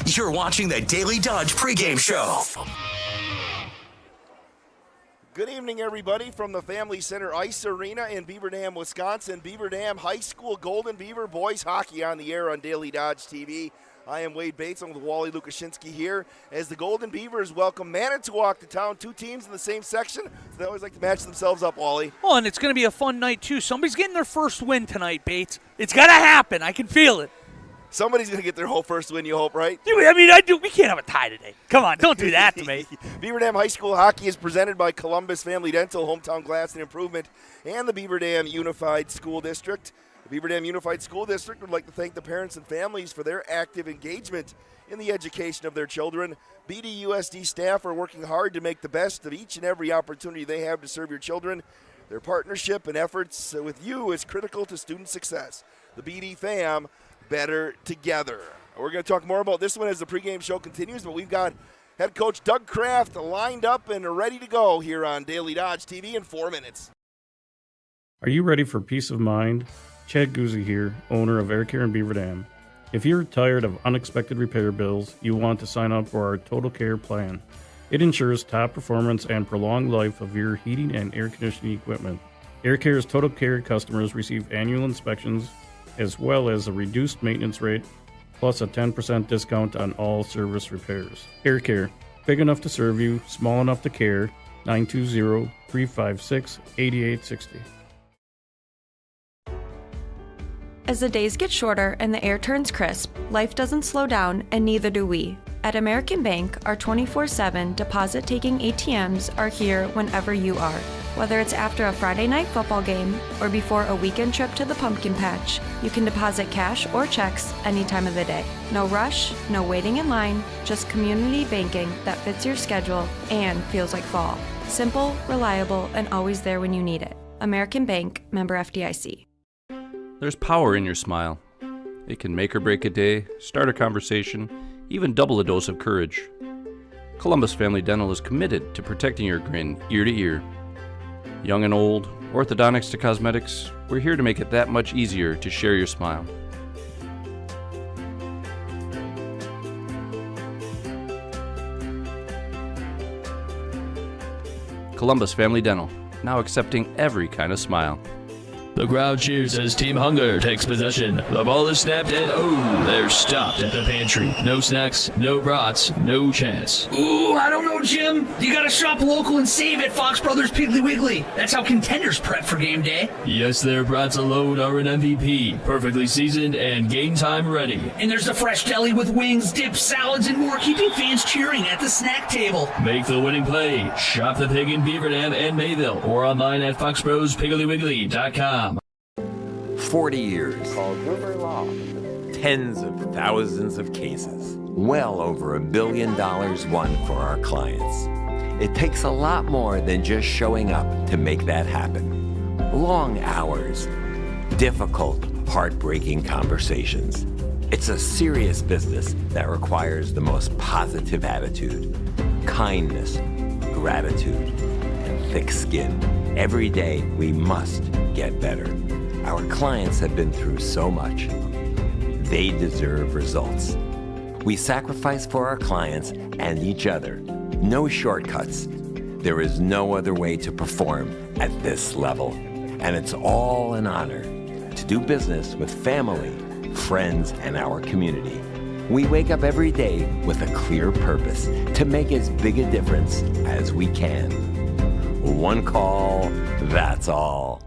You're watching the Daily Dodge pregame show. Good evening, everybody, from the Family Center Ice Arena in Beaver Dam, Wisconsin. Beaver Dam High School Golden Beaver boys hockey on the air on Daily Dodge TV. I am Wade Bates. I'm with Wally Lukashinsky here as the Golden Beavers welcome Manitowoc to town. Two teams in the same section, so they always like to match themselves up, Wally. Oh, and it's going to be a fun night, too. Somebody's getting their first win tonight, Bates. It's got to happen. I can feel it. Somebody's going to get their whole first win, you hope, right? Dude, we can't have a tie today. Come on, don't do that to me. Beaver Dam High School hockey is presented by Columbus Family Dental, Hometown Glass and Improvement, and the Beaver Dam Unified School District. The Beaver Dam Unified School District would like to thank the parents and families for their active engagement in the education of their children. BDUSD staff are working hard to make the best of each and every opportunity they have to serve your children. Their partnership and efforts with you is critical to student success. The BD fam, better together. We're going to talk more about this one as the pregame show continues, but we've got head coach Doug Kraft lined up and ready to go here on Daily Dodge TV in 4 minutes. Are you ready for peace of mind? Chad Guzzi here, owner of Air Care in Beaver Dam. If you're tired of unexpected repair bills, you want to sign up for our Total Care plan. It ensures top performance and prolonged life of your heating and air conditioning equipment. Air Care's Total Care customers receive annual inspections as well as a reduced maintenance rate, plus a 10% discount on all service repairs. Air Care, big enough to serve you, small enough to care, 920-356-8860. As the days get shorter and the air turns crisp, life doesn't slow down, and neither do we. At American Bank, our 24/7 deposit-taking ATMs are here whenever you are. Whether it's after a Friday night football game or before a weekend trip to the pumpkin patch, you can deposit cash or checks any time of the day. No rush, no waiting in line, just community banking that fits your schedule and feels like fall. Simple, reliable, and always there when you need it. American Bank, member FDIC. There's power in your smile. It can make or break a day, start a conversation, even double a dose of courage. Columbus Family Dental is committed to protecting your grin ear to ear. Young and old, orthodontics to cosmetics, we're here to make it that much easier to share your smile. Columbus Family Dental, now accepting every kind of smile. The crowd cheers as Team Hunger takes possession. The ball is snapped and they're stopped at the pantry. No snacks, no brats, no chance. Ooh, I don't know, Jim. You gotta shop local and save at Fox Brothers Piggly Wiggly. That's how contenders prep for game day. Yes, their brats alone are an MVP. Perfectly seasoned and game time ready. And there's a fresh deli with wings, dips, salads, and more, keeping fans cheering at the snack table. Make the winning play. Shop the pig in Beaver Dam and Mayville or online at foxbrospiggliwiggly.com. 40 years, tens of thousands of cases, well over $1 billion won for our clients. It takes a lot more than just showing up to make that happen. Long hours, difficult, heartbreaking conversations. It's a serious business that requires the most positive attitude, kindness, gratitude, and thick skin. Every day, we must get better. Our clients have been through so much. They deserve results. We sacrifice for our clients and each other. No shortcuts. There is no other way to perform at this level. And it's all an honor to do business with family, friends, and our community. We wake up every day with a clear purpose to make as big a difference as we can. One call, that's all.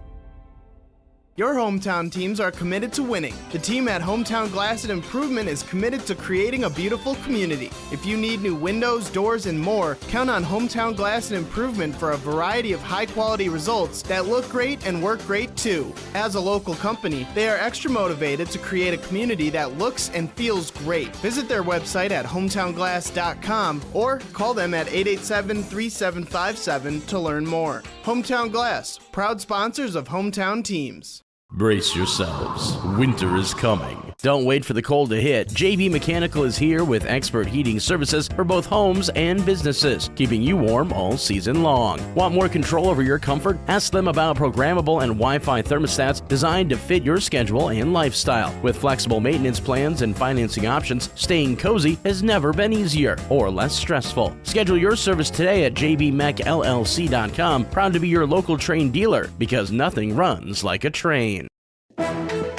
Your hometown teams are committed to winning. The team at Hometown Glass and Improvement is committed to creating a beautiful community. If you need new windows, doors, and more, count on Hometown Glass and Improvement for a variety of high-quality results that look great and work great too. As a local company, they are extra motivated to create a community that looks and feels great. Visit their website at hometownglass.com or call them at 887-3757 to learn more. Hometown Glass, proud sponsors of hometown teams. Brace yourselves. Winter is coming. Don't wait for the cold to hit. JB Mechanical is here with expert heating services for both homes and businesses, keeping you warm all season long. Want more control over your comfort? Ask them about programmable and Wi-Fi thermostats designed to fit your schedule and lifestyle. With flexible maintenance plans and financing options, staying cozy has never been easier or less stressful. Schedule your service today at jbmechllc.com. Proud to be your local Train dealer, because nothing runs like a train.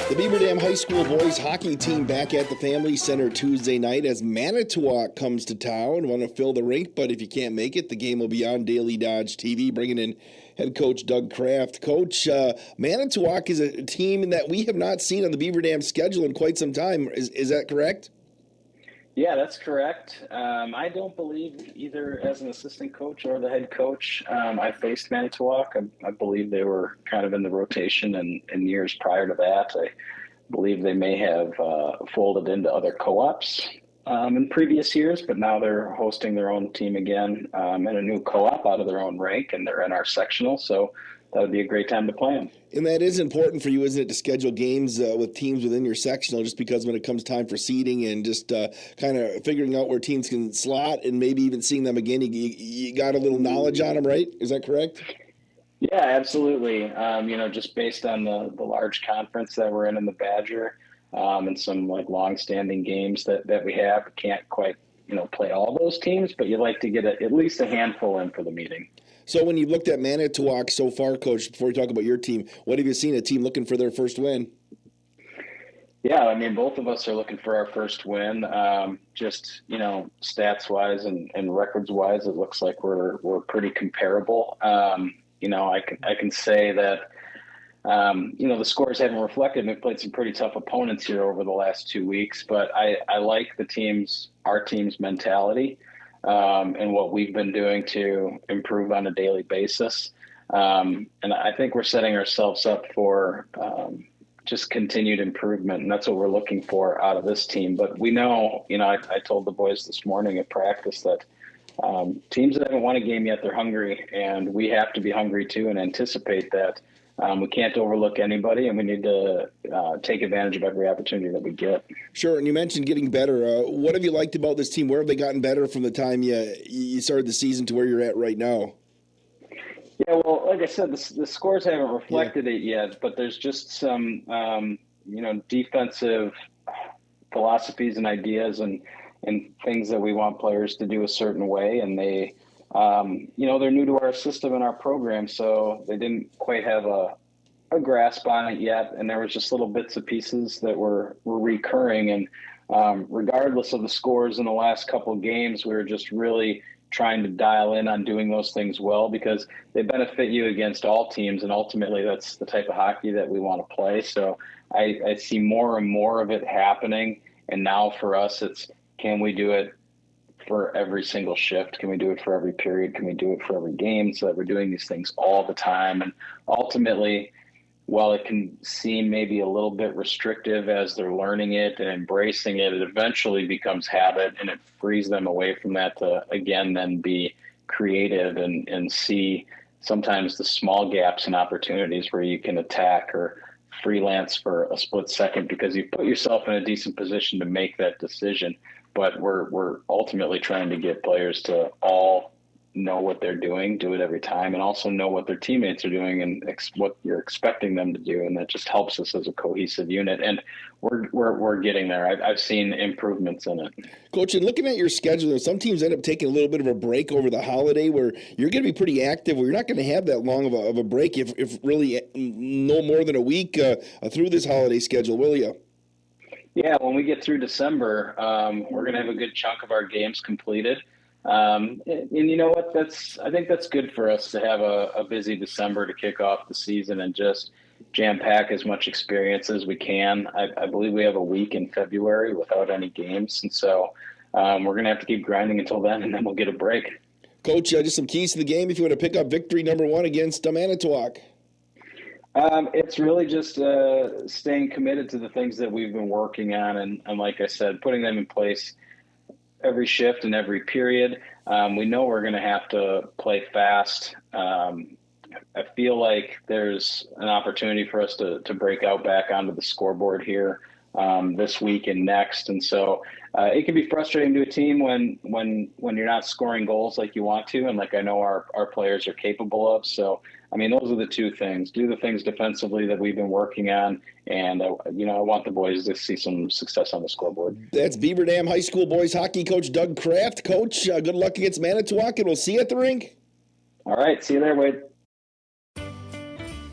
The Beaver Dam High School boys hockey team back at the Family Center Tuesday night as Manitowoc comes to town. Want to fill the rink, but if you can't make it, the game will be on Daily Dodge TV, bringing in head coach Doug Kraft. Coach, Manitowoc is a team that we have not seen on the Beaver Dam schedule in quite some time. Is that correct? Yeah, that's correct. I don't believe either as an assistant coach or the head coach I faced Manitowoc. I believe they were kind of in the rotation in years prior to that. I believe they may have folded into other co-ops in previous years, but now they're hosting their own team again and a new co-op out of their own rank, and they're in our sectional, so that would be a great time to play them. And that is important for you, isn't it, to schedule games with teams within your sectional, just because when it comes time for seeding and just kind of figuring out where teams can slot and maybe even seeing them again, you got a little knowledge on them, right? Is that correct? Yeah, absolutely. Just based on the large conference that we're in the Badger and some like long-standing games that we have, we can't quite, play all those teams, but you'd like to get at least a handful in for the meeting. So when you looked at Manitowoc so far, Coach, before we talk about your team, what have you seen, a team looking for their first win? Yeah, both of us are looking for our first win. Stats-wise and records-wise, it looks like we're pretty comparable. I can say that, the scores haven't reflected. We've played some pretty tough opponents here over the last 2 weeks, but I like our team's mentality. And what we've been doing to improve on a daily basis. And I think we're setting ourselves up for just continued improvement, and that's what we're looking for out of this team. But we know, I told the boys this morning at practice that teams that haven't won a game yet, they're hungry, and we have to be hungry too and anticipate that. We can't overlook anybody, and we need to take advantage of every opportunity that we get. Sure, and you mentioned getting better. What have you liked about this team? Where have they gotten better from the time you started the season to where you're at right now? Yeah, well, like I said, the scores haven't reflected it yet, but there's just some, defensive philosophies and ideas and things that we want players to do a certain way, and they – they're new to our system and our program, so they didn't quite have a grasp on it yet. And there was just little bits and pieces that were recurring. And regardless of the scores in the last couple of games, we were just really trying to dial in on doing those things well, because they benefit you against all teams. And ultimately, that's the type of hockey that we want to play. So I see more and more of it happening. And now for us, it's, can we do it for every single shift? Can we do it for every period? Can we do it for every game, so that we're doing these things all the time? And ultimately, while it can seem maybe a little bit restrictive as they're learning it and embracing it, it eventually becomes habit, and it frees them away from that to, again, then be creative and see sometimes the small gaps and opportunities where you can attack or freelance for a split second because you put yourself in a decent position to make that decision. But we're ultimately trying to get players to all know what they're doing, do it every time, and also know what their teammates are doing and what you're expecting them to do. And that just helps us as a cohesive unit. And we're getting there. I've seen improvements in it. Coach, and looking at your schedule, some teams end up taking a little bit of a break over the holiday where you're going to be pretty active, where you're not going to have that long of a break, if really no more than a week through this holiday schedule, will you? Yeah, when we get through December, we're going to have a good chunk of our games completed. And you know what? I think that's good for us to have a busy December to kick off the season and just jam-pack as much experience as we can. I believe we have a week in February without any games. And so we're going to have to keep grinding until then, and then we'll get a break. Coach, just some keys to the game if you want to pick up victory number one against Manitowoc. It's really just staying committed to the things that we've been working on. And like I said, putting them in place every shift and every period. We know we're going to have to play fast. I feel like there's an opportunity for us to break out back onto the scoreboard here this week and next. And so it can be frustrating to a team when you're not scoring goals like you want to, and like I know our players are capable of. So, I mean, those are the two things. Do the things defensively that we've been working on, and I want the boys to see some success on the scoreboard. That's Beaver Dam High School boys hockey coach Doug Kraft. Coach, good luck against Manitowoc, and we'll see you at the rink. All right, see you there, Wade.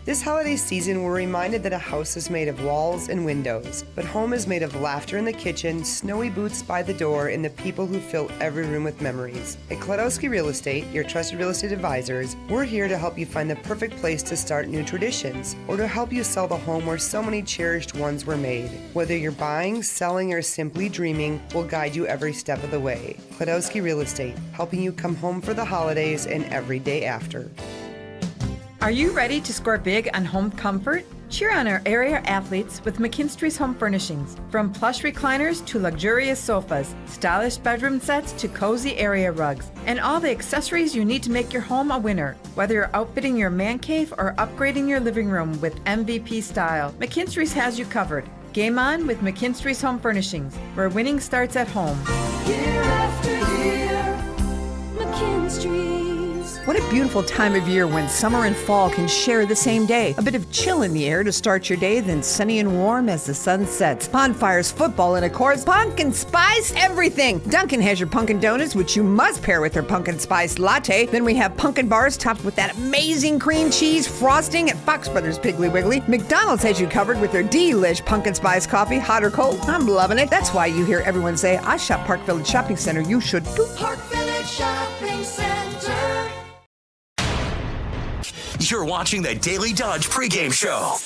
This holiday season, we're reminded that a house is made of walls and windows, but home is made of laughter in the kitchen, snowy boots by the door, and the people who fill every room with memories. At Kladowski Real Estate, your trusted real estate advisors, we're here to help you find the perfect place to start new traditions, or to help you sell the home where so many cherished ones were made. Whether you're buying, selling, or simply dreaming, we'll guide you every step of the way. Kladowski Real Estate, helping you come home for the holidays and every day after. Are you ready to score big on home comfort? Cheer on our area athletes with McKinstry's Home Furnishings. From plush recliners to luxurious sofas, stylish bedroom sets to cozy area rugs, and all the accessories you need to make your home a winner. Whether you're outfitting your man cave or upgrading your living room with MVP style, McKinstry's has you covered. Game on with McKinstry's Home Furnishings, where winning starts at home. Year after year, McKinstry's. What a beautiful time of year when summer and fall can share the same day. A bit of chill in the air to start your day, then sunny and warm as the sun sets. Bonfires, football, and of course, pumpkin spice everything. Dunkin' has your pumpkin donuts, which you must pair with their pumpkin spice latte. Then we have pumpkin bars topped with that amazing cream cheese frosting at Fox Brothers Piggly Wiggly. McDonald's has you covered with their delish pumpkin spice coffee, hot or cold. I'm loving it. That's why you hear everyone say, I shop Park Village Shopping Center. You should too. Park Village Shopping Center. You're watching the Daily Dodge pregame show.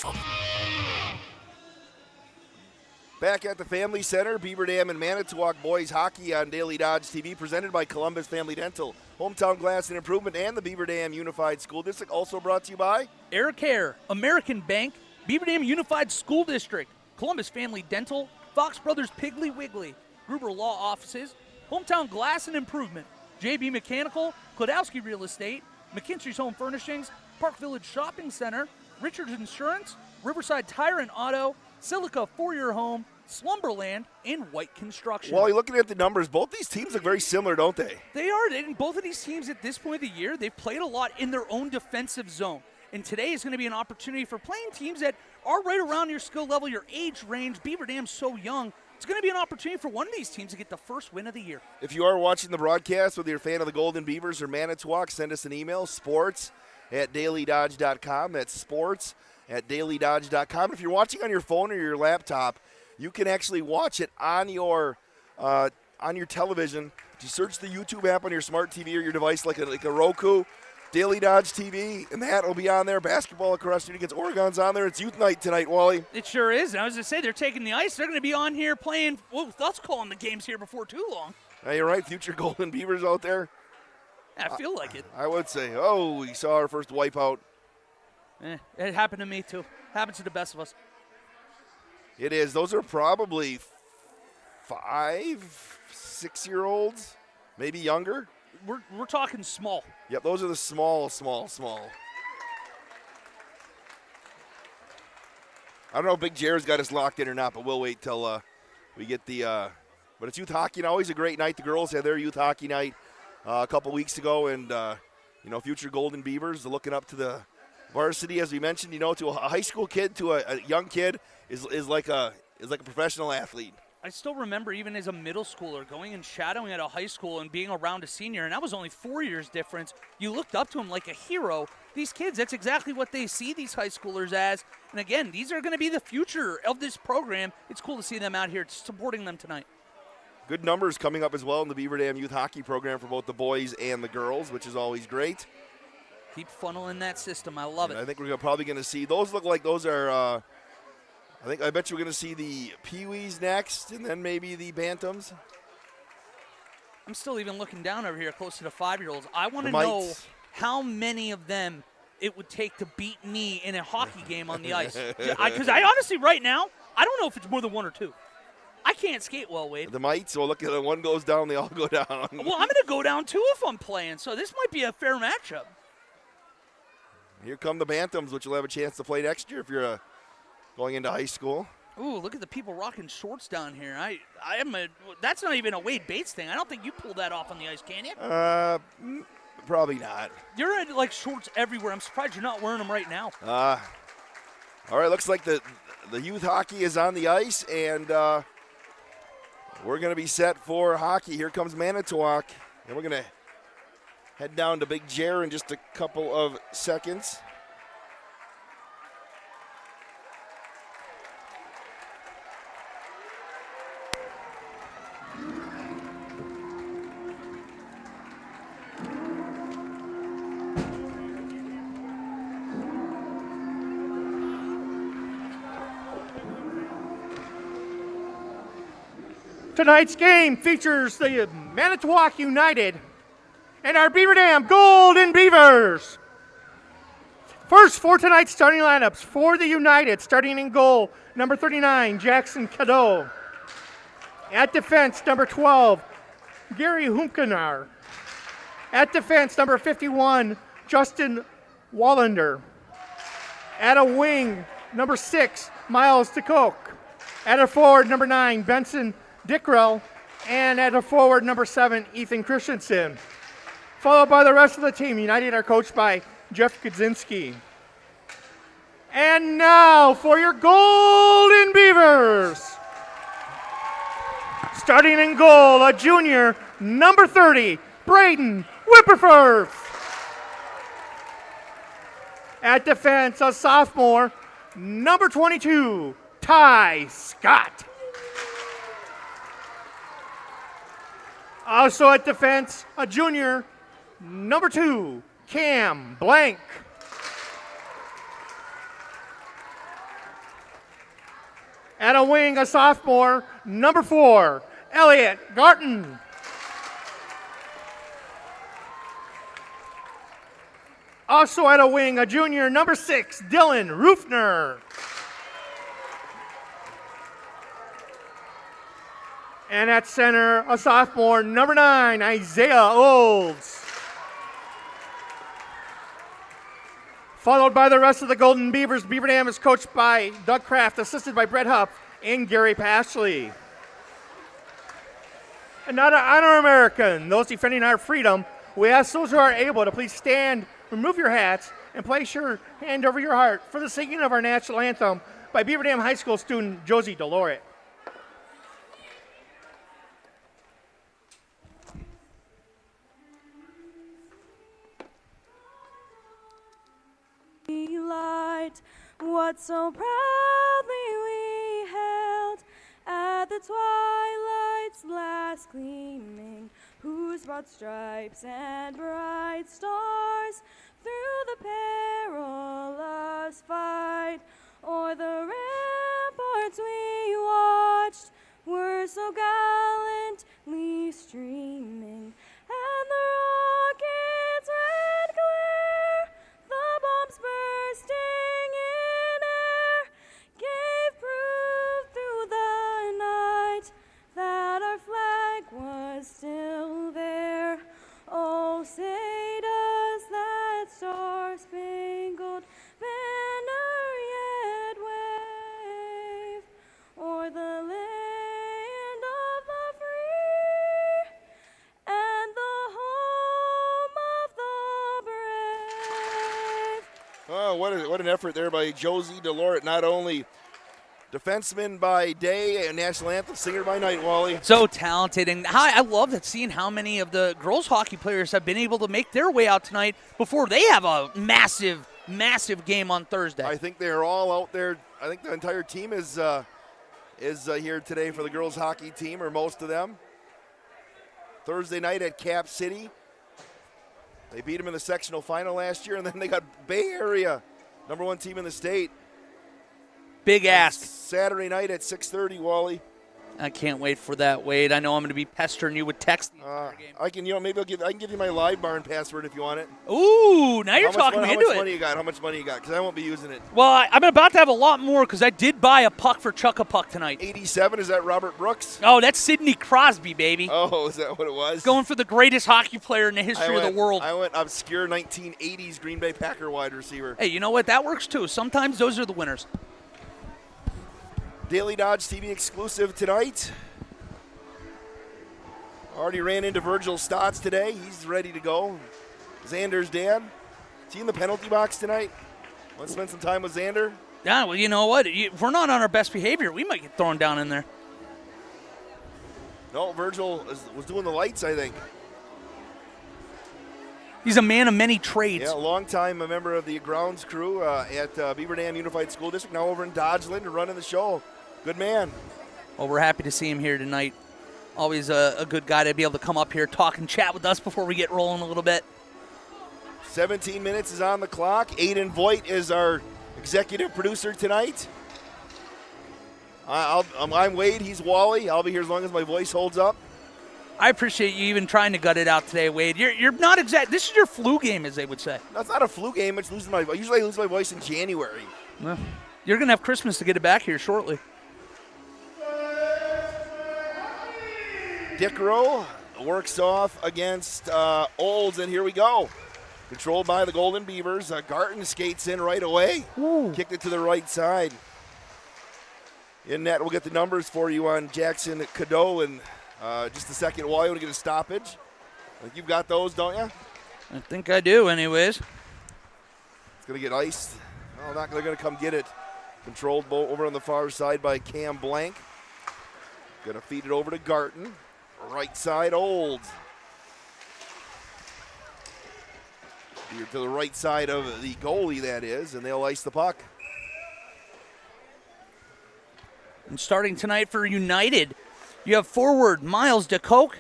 Back at the Family Center, Beaver Dam and Manitowoc boys hockey on Daily Dodge TV, presented by Columbus Family Dental, Hometown Glass and Improvement, and the Beaver Dam Unified School District. Also brought to you by Air Care, American Bank, Beaver Dam Unified School District, Columbus Family Dental, Fox Brothers Piggly Wiggly, Gruber Law Offices, Hometown Glass and Improvement, JB Mechanical, Kladowski Real Estate, McKinstry's Home Furnishings, Park Village Shopping Center, Richards Insurance, Riverside Tire and Auto, Silica For Your Home, Slumberland, and White Construction. Well, you're looking at the numbers. Both these teams look very similar, don't they? They are. And both of these teams at this point of the year, they've played a lot in their own defensive zone. And today is going to be an opportunity for playing teams that are right around your skill level, your age range. Beaver Dam's so young. It's going to be an opportunity for one of these teams to get the first win of the year. If you are watching the broadcast, whether you're a fan of the Golden Beavers or Manitowoc, send us an email, sports@dailydodge.com. That's sports@dailydodge.com. If you're watching on your phone or your laptop, you can actually watch it on your television. If you search the YouTube app on your smart TV or your device like a Roku, Daily Dodge TV, and that will be on there. Basketball across street against Oregon's on there. It's youth night tonight, Wally. It sure is. And I was going to say, they're taking the ice. They're going to be on here playing, with us calling the games here before too long. Yeah, you're right. Future Golden Beavers out there. I feel like it. I would say. Oh, we saw our first wipeout. It happened to me too. Happens to the best of us. It is. Those are probably 5, 6-year-olds, maybe younger. We're talking small. Yep, those are the small. I don't know if Big Jared's got us locked in or not, but we'll wait till we get the but it's youth hockey and always a great night. The girls had their youth hockey night a couple weeks ago, and future Golden Beavers looking up to the varsity, as we mentioned, to a high school kid, to a young kid is like a professional athlete. I still remember even as a middle schooler going and shadowing at a high school and being around a senior, and that was only 4 years difference. You looked up to him like a hero. These kids, that's exactly what they see these high schoolers as. And again, these are going to be the future of this program. It's cool to see them out here supporting them tonight. Good numbers coming up as well in the Beaver Dam youth hockey program for both the boys and the girls, which is always great. Keep funneling that system. I love it. I think we're probably going to see those. Look like those are. I bet you we're going to see the Pee-wees next, and then maybe the Bantams. I'm still even looking down over here close to the 5-year-olds. I want to know how many of them it would take to beat me in a hockey game on the ice. Because I honestly, right now, I don't know if it's more than 1 or 2. I can't skate well, Wade. The mites, well, look at it. One goes down, they all go down. Well, I'm going to go down, too, if I'm playing. So this might be a fair matchup. Here come the Bantams, which you'll have a chance to play next year if you're going into high school. Ooh, look at the people rocking shorts down here. That's not even a Wade Bates thing. I don't think you pulled that off on the ice, can you? Probably not. You're in like shorts everywhere. I'm surprised you're not wearing them right now. All right, looks like the youth hockey is on the ice, and we're going to be set for hockey. Here comes Manitowoc, and we're going to head down to Big Jer in just a couple of seconds. Tonight's game features the Manitowoc United and our Beaver Dam Golden Beavers. First, for tonight's starting lineups for the United, starting in goal, number 39, Jackson Cadeau. At defense, number 12, Gary Humkenar. At defense, number 51, Justin Wallander. At a wing, number 6, Miles DeCoke. At a forward, number 9, Benson Dickrell, and at a forward, number 7, Ethan Christensen. Followed by the rest of the team. United are coached by Jeff Kaczynski. And now for your Golden Beavers. Starting in goal, a junior, number 30, Braden Whipperforth. At defense, a sophomore, number 22, Ty Scott. Also at defense, a junior, number 2, Cam Blank. At a wing, a sophomore, number 4, Elliot Garton. Also at a wing, a junior, number 6, Dylan Rufner. And at center, a sophomore, number 9, Isaiah Olds. Followed by the rest of the Golden Beavers. Beaver Dam is coached by Doug Kraft, assisted by Brett Huff and Gary Pashley. And now to Honor American, those defending our freedom. We ask those who are able to please stand, remove your hats, and place your hand over your heart for the singing of our national anthem by Beaver Dam High School student Josie Deloret. Light, what so proudly we held at the twilight's last gleaming, whose broad stripes and bright stars through the perilous fight o'er the ramparts we watched were so gallantly streaming, and the rocket's red glare, the bombs bursting in air, gave proof through the night that our flag was still there. Oh, say does that star-spangled banner yet wave o'er the land of the free and the home of the brave. Oh, what an effort there by Josie Deloret. Not only defenseman by day and national anthem singer by night, Wally. So talented, and I love that seeing how many of the girls hockey players have been able to make their way out tonight before they have a massive, massive game on Thursday. I think they're all out there. I think the entire team is here today for the girls hockey team, or most of them. Thursday night at Cap City. They beat them in the sectional final last year, and then they got Bay Area, number 1 team in the state. Big ask. Saturday night at 6:30, Wally. I can't wait for that, Wade. I know I'm going to be pestering you with text. I can, maybe I can give you my live barn password if you want it. Ooh, now you're talking me into it. How much money you got? How much money you got? Because I won't be using it. Well, I'm about to have a lot more because I did buy a puck for Chuck-a-Puck tonight. 87, is that Robert Brooks? Oh, that's Sidney Crosby, baby. Oh, is that what it was? Going for the greatest hockey player in the history of the world. I went obscure 1980s Green Bay Packer wide receiver. Hey, you know what? That works too. Sometimes those are the winners. Daily Dodge TV exclusive tonight. Already ran into Virgil Stotts today. He's ready to go. Xander's dad. Is he in the penalty box tonight? Want to spend some time with Xander? Yeah, well, you know what? If we're not on our best behavior, we might get thrown down in there. No, Virgil was doing the lights, I think. He's a man of many trades. Yeah, a long time a member of the grounds crew at Beaver Dam Unified School District, now over in Dodgeland running the show. Good man. Well, we're happy to see him here tonight. Always a good guy to be able to come up here, talk and chat with us before we get rolling a little bit. 17 minutes is on the clock. Aiden Voigt is our executive producer tonight. I'm Wade. He's Wally. I'll be here as long as my voice holds up. I appreciate you even trying to gut it out today, Wade. You're not exact. This is your flu game, as they would say. That's not a flu game. It's losing my voice. Usually I lose my voice in January. Well, you're going to have Christmas to get it back here shortly. Dickrow works off against Olds, and here we go. Controlled by the Golden Beavers. Garton skates in right away. Ooh. Kicked it to the right side. In net, we'll get the numbers for you on Jackson Cadeau in just a second. Wally, want to get a stoppage? I think you've got those, don't you? I think I do, anyways. It's going to get iced. Oh, they're going to come get it. Controlled over on the far side by Cam Blank. Going to feed it over to Garton. Right side, Olds. Here to the right side of the goalie, that is, and they'll ice the puck. And starting tonight for United, you have forward Miles DeCoke.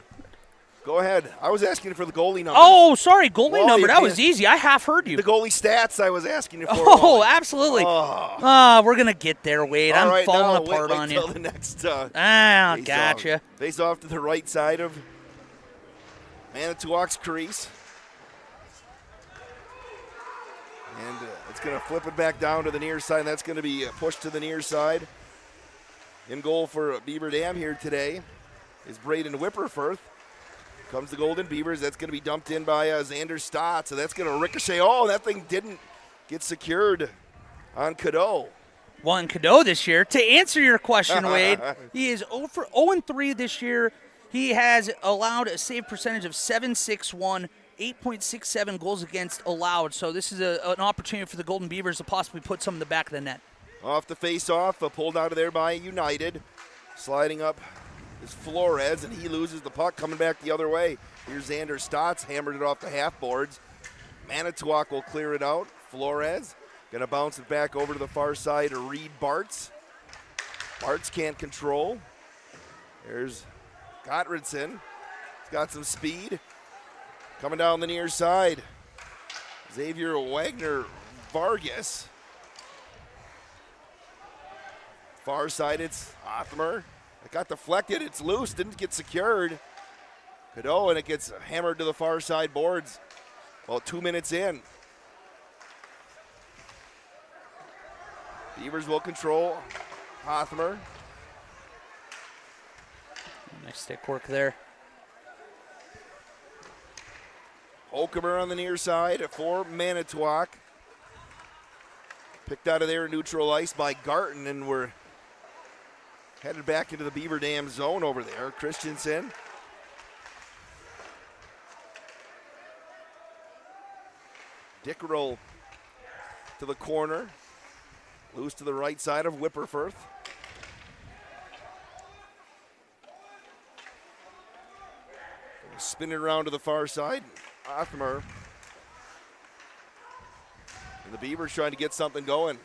Go ahead. I was asking for the goalie number. Oh, sorry, goalie number. That was easy. I half heard you. The goalie stats I was asking you for. Oh, Wally. Absolutely. We're going to get there, Wade. All I'm right, falling now, apart wait on till you. The next Gotcha. Face off to the right side of Manitowoc's crease. And it's going to flip it back down to the near side, and that's going to be pushed to the near side. In goal for Beaver Dam here today is Braden Whipperforth. Comes the Golden Beavers. That's going to be dumped in by Xander Stott. So that's going to ricochet. Oh, that thing didn't get secured on Cadeau. Well, in Cadeau this year, to answer your question, Wade, he is 0-3 this year. He has allowed a save percentage of .761, 8.67 goals against allowed. So this is an opportunity for the Golden Beavers to possibly put some in the back of the net. Off the face-off, pulled out of there by United. Sliding up is Flores, and he loses the puck, coming back the other way. Here's Xander Stotts, hammered it off the half boards. Manitowoc will clear it out. Flores going to bounce it back over to the far side to Reed Bartz. Bartz can't control. There's Gottfriedson. He's got some speed. Coming down the near side, Xavier Wagner Vargas. Far side, it's Othmer. It got deflected. It's loose. Didn't get secured. Cadeau, and it gets hammered to the far side boards. About 2 minutes in. Beavers will control Othmer. Nice stick work there. Okemer on the near side for Manitowoc. Picked out of there, neutral ice by Garton, and we're headed back into the Beaver Dam zone over there. Christensen. Dickrow to the corner. Loose to the right side of Whipperforth. Spin it around to the far side. Othmer. And the Beavers trying to get something going.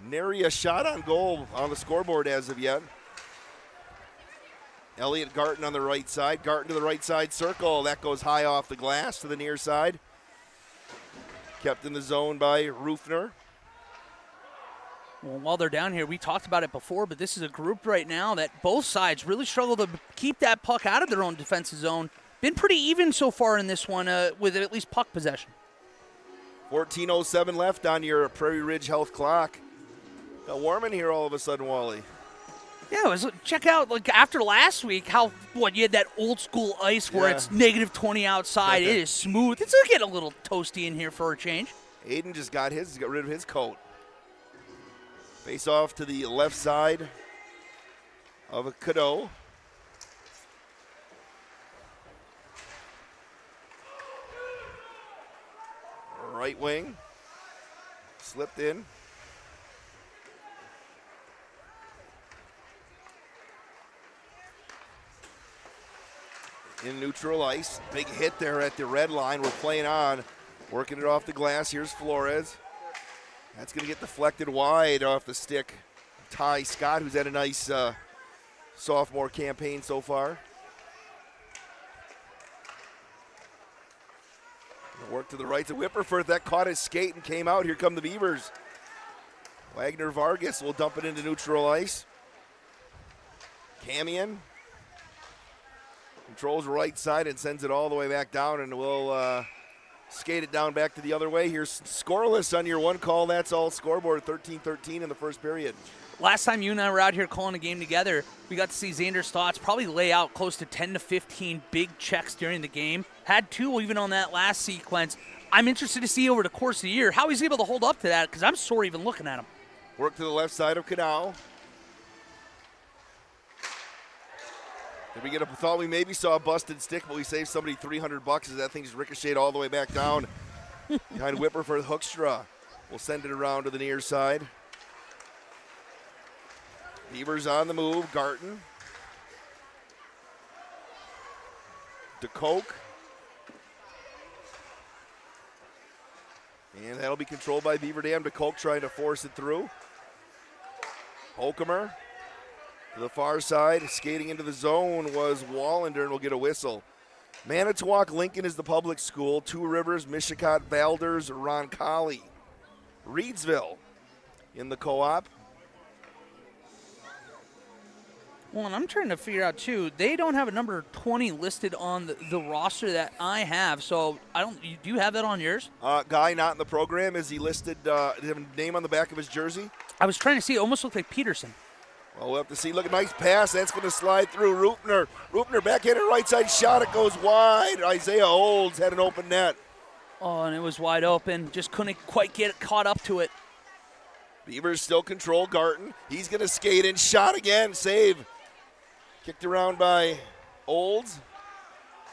Nary a shot on goal on the scoreboard as of yet. Elliot Garton on the right side. Garton to the right side circle. That goes high off the glass to the near side. Kept in the zone by Rufner. Well, while they're down here, we talked about it before, but this is a group right now that both sides really struggle to keep that puck out of their own defensive zone. Been pretty even so far in this one with at least puck possession. 14:07 left on your Prairie Ridge Health clock. Got warm in here all of a sudden, Wally. Yeah, check out, like, after last week, you had that old school ice where it's -20 outside. It is smooth. It's going to get a little toasty in here for a change. Aiden just got rid of his coat. Face off to the left side of a Cadeau. Right wing. Slipped in. In neutral ice. Big hit there at the red line. We're playing on. Working it off the glass. Here's Flores. That's going to get deflected wide off the stick. Ty Scott, who's had a nice sophomore campaign so far. Work to the right to Whipperford. That caught his skate and came out. Here come the Beavers. Wagner Vargas will dump it into neutral ice. Camion controls right side and sends it all the way back down, and we'll skate it down back to the other way. Here's scoreless on your one call. That's all scoreboard, 13-13 in the first period. Last time you and I were out here calling a game together, we got to see Xander Stotts probably lay out close to 10 to 15 big checks during the game. Had 2 even on that last sequence. I'm interested to see over the course of the year how he's able to hold up to that, because I'm sore even looking at him. Work to the left side of Canal. Did we thought we maybe saw a busted stick, but we saved somebody $300 as that thing just ricocheted all the way back down behind Whipperford. Hoekstra will send it around to the near side. Beavers on the move. Garten. DeCoke. And that'll be controlled by Beaver Dam. DeCoke trying to force it through. Holcomer to the far side. Skating into the zone was Wallander, and will get a whistle. Manitowoc Lincoln is the public school. Two Rivers, Mishicot, Valders, Roncalli. Reedsville in the co-op. Well, and I'm trying to figure out, too, they don't have a number 20 listed on the roster that I have, so do you have that on yours? Guy not in the program. Is he listed, does he have a name on the back of his jersey? I was trying to see. It almost looked like Peterson. Well, we'll have to see. Look, a nice pass. That's going to slide through Rupner. Rupner backhanded right side shot. It goes wide. Isaiah Olds had an open net. Oh, and it was wide open. Just couldn't quite get caught up to it. Beavers still control Garten. He's going to skate in. Shot again. Save. Kicked around by Olds.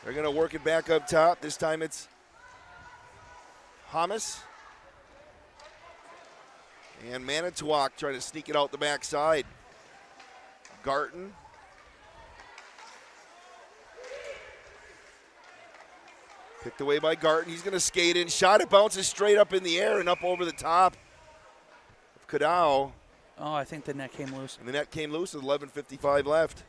They're going to work it back up top. This time it's Hamas. And Manitowoc trying to sneak it out the backside. Garten. Picked away by Garten. He's going to skate in. Shot. It bounces straight up in the air and up over the top of Cadow. Oh, I think the net came loose. And the net came loose with 11:55 left.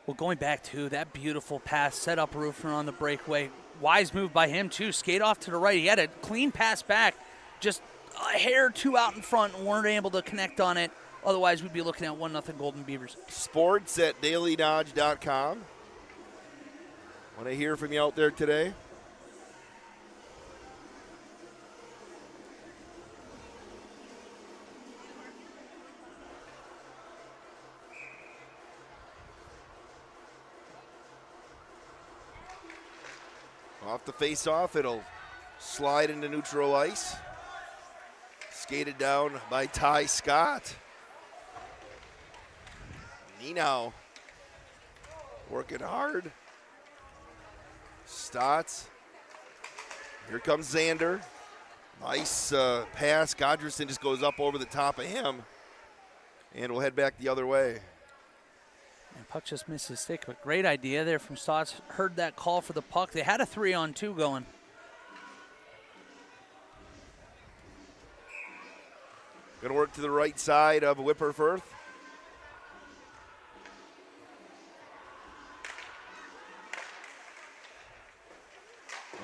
Well, going back to that beautiful pass, set up Rufner on the breakaway. Wise move by him, too. Skate off to the right. He had a clean pass back, just a hair or two out in front, and weren't able to connect on it. Otherwise, we'd be looking at 1-0 Golden Beavers. Sports at dailydodge.com. Want to hear from you out there today? Off the face-off, it'll slide into neutral ice. Skated down by Ty Scott. Nino working hard. Stotts. Here comes Xander. Nice pass. Godgerson just goes up over the top of him. And we'll head back the other way. And puck just missed his stick, but great idea there from Stotts. Heard that call for the puck. They had a 3-on-2 going. Going to work to the right side of Whipperford.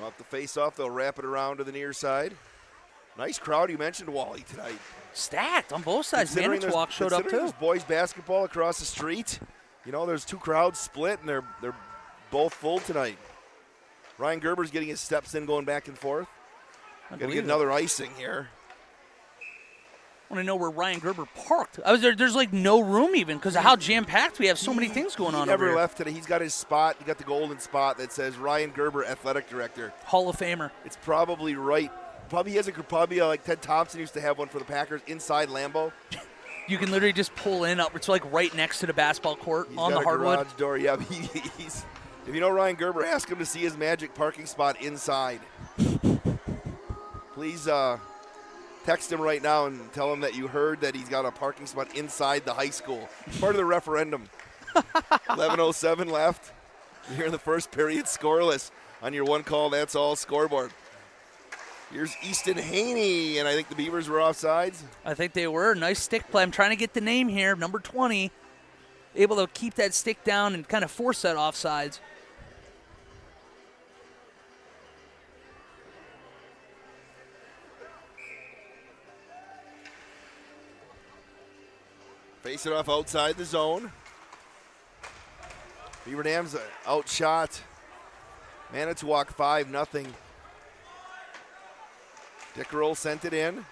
Off the face-off, they'll wrap it around to the near side. Nice crowd. You mentioned Wally tonight. Stacked on both sides. Manitowoc showed up, too. There's boys basketball across the street. You know, there's two crowds split, and they're both full tonight. Ryan Gerber's getting his steps in, going back and forth. Going to get another icing here. I want to know where Ryan Gerber parked. I was there. There's like no room even because of how jam-packed we have. So many things going on over here. He never left today. He's got his spot. He got the golden spot that says Ryan Gerber, Athletic Director. Hall of Famer. It's probably right probably like Ted Thompson used to have one for the Packers inside Lambeau. You can literally just pull in up. It's like right next to the basketball court He's on got the a hardwood. garage door. Yeah, he's. If you know Ryan Gerber, ask him to see his magic parking spot inside. Please text him right now and tell him that you heard that he's got a parking spot inside the high school. Part of the referendum. 11:07 left. Here in the first period, scoreless on your one call, that's all scoreboard. Here's Easton Haney, and I think the Beavers were offsides. I think they were. Nice stick play. I'm trying to get the name here. Number 20. Able to keep that stick down and kind of force that offsides. Face it off outside the zone. Beaver Dam's outshot Manitowoc 5-0. Dickerel sent it in. On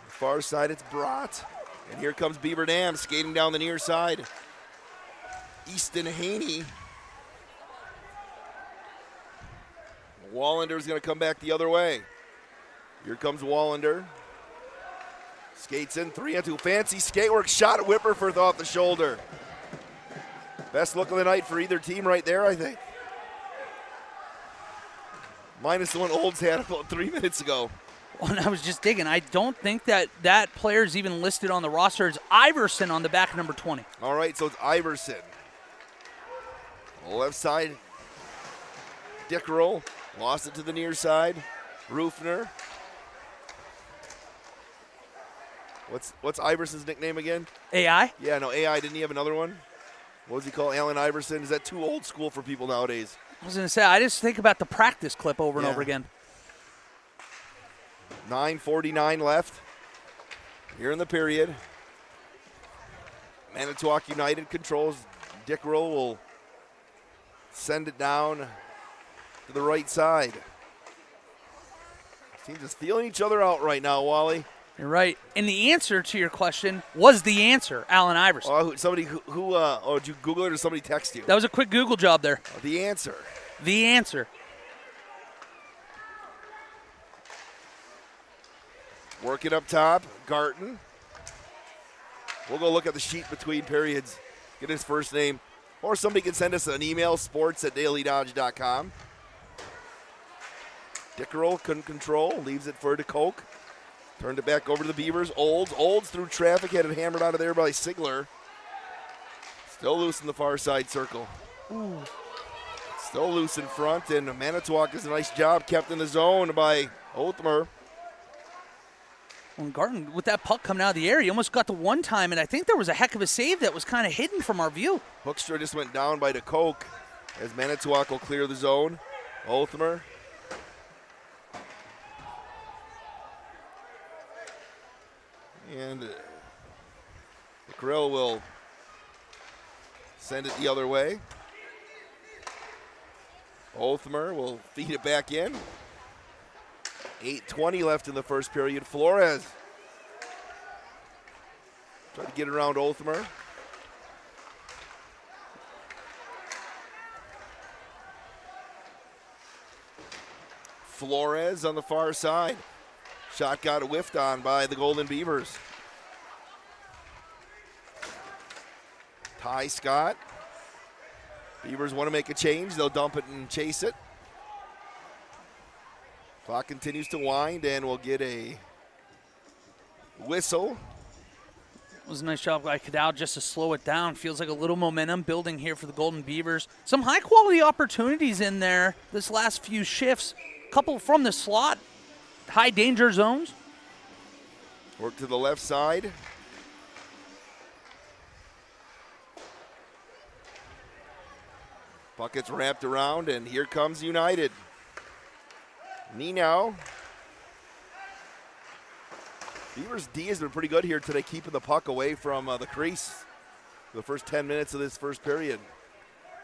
the far side, it's Brott. And here comes Beaver Dam skating down the near side. Easton Haney. Wallender's going to come back the other way. Here comes Wallender. Skates in 3-2. Fancy skate work. Shot at Whipperforth off the shoulder. Best look of the night for either team right there, I think. Minus the one Olds had about 3 minutes ago. Well, and I was just digging. I don't think that player's even listed on the roster. It's Iverson on the back of number 20. All right, so it's Iverson. Left side, Dickerel. Lost it to the near side. Rufner. What's Iverson's nickname again? AI? Yeah, no, AI. Didn't he have another one? What was he called? Allen Iverson? Is that too old school for people nowadays? I was going to say, I just think about the practice clip over and over again. 9:49 left here in the period. Manitowoc United controls. Dickerel will send it down to the right side. Teams just feeling each other out right now, Wally. You're right. And the answer to your question was the answer, Allen Iverson. Oh, somebody did you Google it or somebody text you? That was a quick Google job there. The answer. The answer. Working up top, Garton. We'll go look at the sheet between periods, get his first name. Or somebody can send us an email, sports@dailydodge.com. Dickerel couldn't control, leaves it for DeCoke. Turned it back over to the Beavers. Olds through traffic, had it hammered out of there by Sigler. Still loose in the far side circle. Ooh. Still loose in front, and Manitowoc does a nice job, kept in the zone by Othmer. When Garton, with that puck coming out of the air, he almost got the one time, and I think there was a heck of a save that was kind of hidden from our view. Hoekstra just went down by DeCoke as Manitowoc will clear the zone. Othmer. And the Grill will send it the other way. Othmer will feed it back in. 8:20 left in the first period. Flores try to get around Othmer. Flores on the far side. Shot got whiffed on by the Golden Beavers. Ty Scott. Beavers want to make a change. They'll dump it and chase it. Clock continues to wind, and we'll get a whistle. It was a nice job by Cadell just to slow it down. Feels like a little momentum building here for the Golden Beavers. Some high-quality opportunities in there this last few shifts. A couple from the slot. High danger zones. Work to the left side. Bucket's wrapped around, and here comes United. Nino. Beavers D has been pretty good here today, keeping the puck away from the crease for the first 10 minutes of this first period.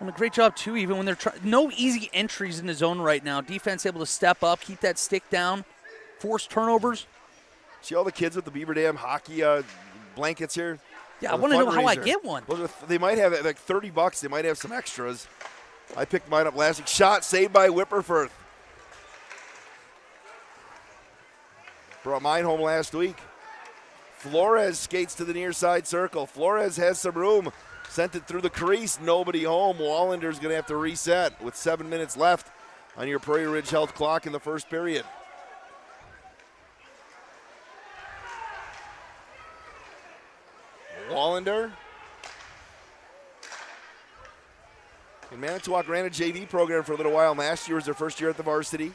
And a great job, too, even when they're no easy entries in the zone right now. Defense able to step up, keep that stick down, force turnovers. See all the kids with the Beaver Dam hockey blankets here? Yeah, I want to know how I get one. They might have like $30. They might have some extras. I picked mine up last week. Shot saved by Whipperforth. Brought mine home last week. Flores skates to the near side circle. Flores has some room. Sent it through the crease. Nobody home. Wallender's going to have to reset with 7 minutes left on your Prairie Ridge Health clock in the first period. Wallander. And Manitowoc ran a JV program for a little while. Last year was their first year at the varsity.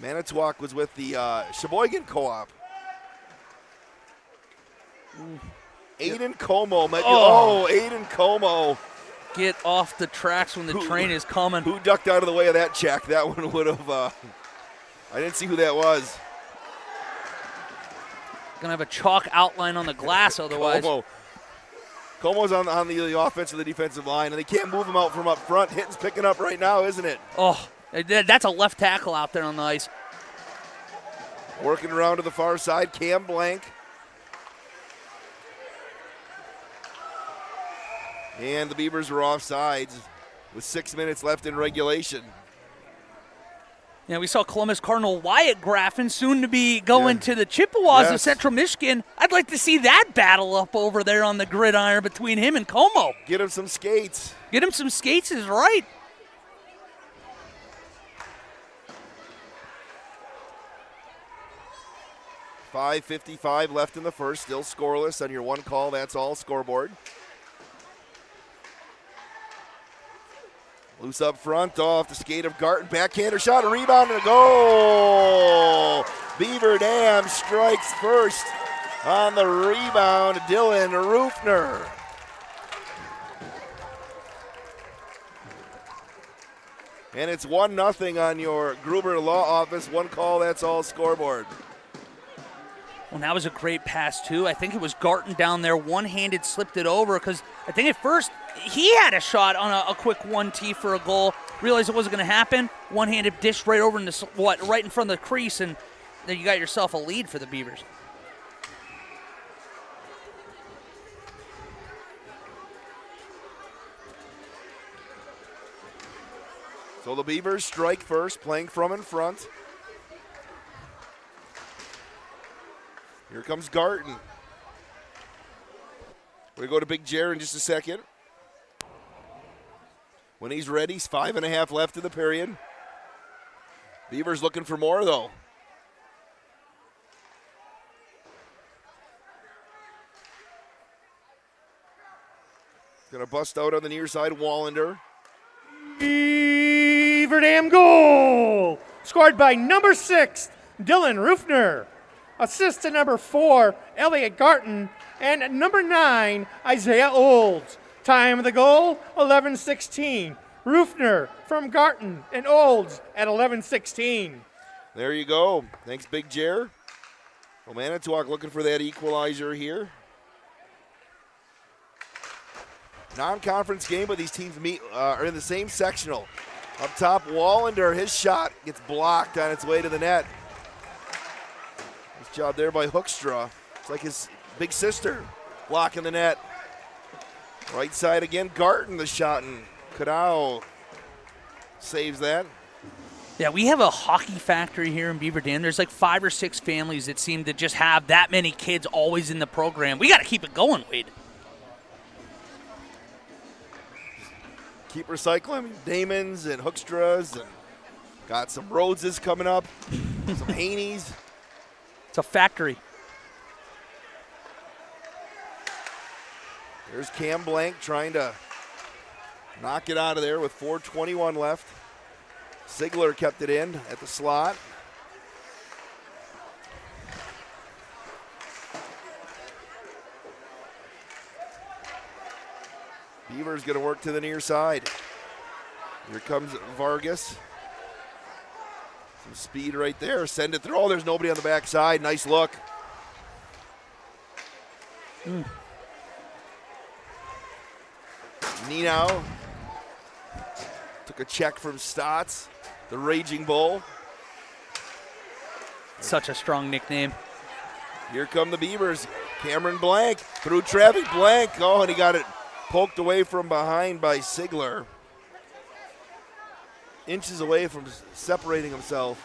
Manitowoc was with the Sheboygan Co-op. Aiden Como. Aiden Como. Get off the tracks when the train is coming. Who ducked out of the way of that check? That one would have, I didn't see who that was. Going to have a chalk outline on the glass otherwise. Como's on the offensive, the defensive line, and they can't move him out from up front. Hitton's picking up right now, isn't it? Oh, that's a left tackle out there on the ice. Working around to the far side, Cam Blank. And the Beavers were offsides with 6 minutes left in regulation. Yeah, we saw Columbus Cardinal Wyatt Graffin soon to be going to the Chippewas of Central Michigan. I'd like to see that battle up over there on the gridiron between him and Como. Get him some skates. Get him some skates is right. .5:55 left in the first, still scoreless on your one call, that's all scoreboard. Loose up front, off the skate of Garten. Backhander shot, a rebound, and a goal! Beaver Dam strikes first on the rebound, Dylan Rufner. And it's 1-0 on your Gruber Law Office. One call, that's all scoreboard. Well, that was a great pass, too. I think it was Garten down there, one-handed slipped it over because I think at first he had a shot on a quick 1-T for a goal. Realized it wasn't going to happen. One-handed dish right over in right in front of the crease, and then you got yourself a lead for the Beavers. So the Beavers strike first, playing from in front. Here comes Garten. We go to Big Jer in just a second. When he's ready, 5.5 left in the period. Beavers looking for more, though. Going to bust out on the near side, Wallander. Beaver Dam goal! Scored by number 6, Dylan Rufner. Assist to number 4, Elliot Garten. And number 9, Isaiah Olds. Time of the goal, 11:16. Rufner from Garten and Olds at 11:16. There you go. Thanks, Big Jer. Well, Manitowoc looking for that equalizer here. Non-conference game, but these teams are in the same sectional. Up top, Wallander, his shot gets blocked on its way to the net. Nice job there by Hoekstra. It's like his big sister blocking the net. Right side again, Garten the shot, and Cadao saves that. Yeah, we have a hockey factory here in Beaver Dam. There's like 5 or 6 families that seem to just have that many kids always in the program. We got to keep it going, Wade. Keep recycling. Damons and Hoekstras, and got some Rhodeses coming up, some Haneys. It's a factory. There's Cam Blank trying to knock it out of there with 4:21 left. Sigler kept it in at the slot. Beaver's going to work to the near side. Here comes Vargas. Some speed right there. Send it through. Oh, there's nobody on the backside. Nice look. Nino took a check from Stotts, the Raging Bull. Such a strong nickname. Here come the Beavers. Cameron Blank through traffic. Blank. Oh, and he got it poked away from behind by Sigler. Inches away from separating himself.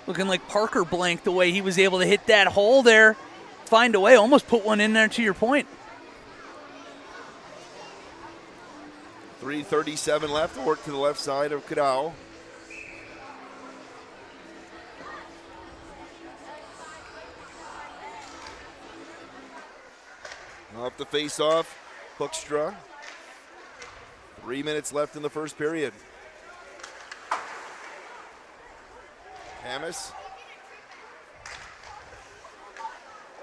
Looking like Parker blanked the way he was able to hit that hole there. Find a way, almost put one in there to your point. 3:37 left. Work to the left side of Cadao. Off the face-off, Hoekstra. 3 minutes left in the first period. Hamas.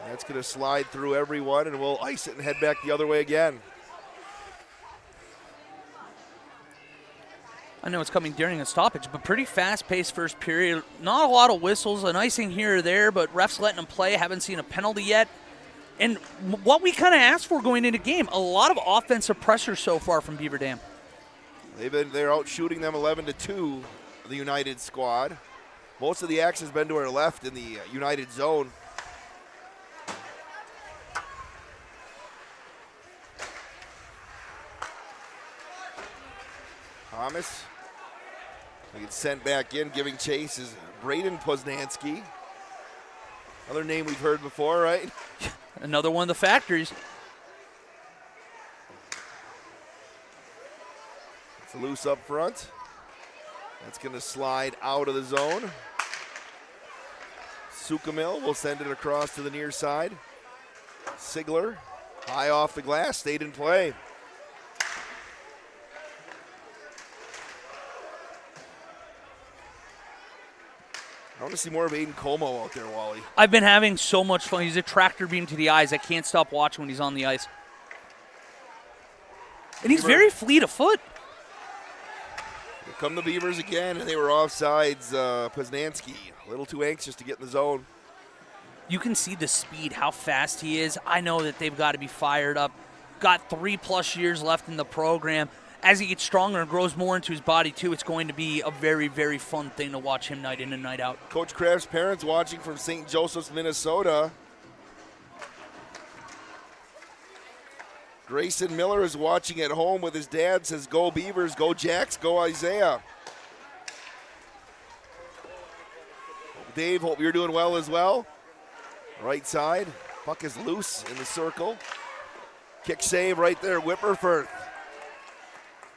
That's going to slide through everyone, and we'll ice it and head back the other way again. I know it's coming during a stoppage, but pretty fast-paced first period. Not a lot of whistles, an icing here or there, but refs letting them play. Haven't seen a penalty yet. And what we kind of asked for going into game, a lot of offensive pressure so far from Beaver Dam. They're out shooting them 11-2, the United squad. Most of the action has been to our left in the United zone. Thomas. He gets sent back in. Giving chase is Braden Poznanski. Another name we've heard before, right? Another one of the factories. It's loose up front. That's going to slide out of the zone. Sukamil will send it across to the near side. Sigler, high off the glass, stayed in play. I want to see more of Aiden Como out there, Wally. I've been having so much fun. He's a tractor beam to the eyes. I can't stop watching when he's on the ice. And he's very fleet of foot. Here come the Beavers again, and they were offsides. Poznanski, a little too anxious to get in the zone. You can see the speed, how fast he is. I know that they've got to be fired up. Got 3+ years left in the program. As he gets stronger and grows more into his body, too, it's going to be a very, very fun thing to watch him night in and night out. Coach Kraft's parents watching from St. Joseph's, Minnesota. Grayson Miller is watching at home with his dad, says, go Beavers, go Jacks, go Isaiah. Dave, hope you're doing well as well. Right side, puck is loose in the circle. Kick save right there, Whipperford.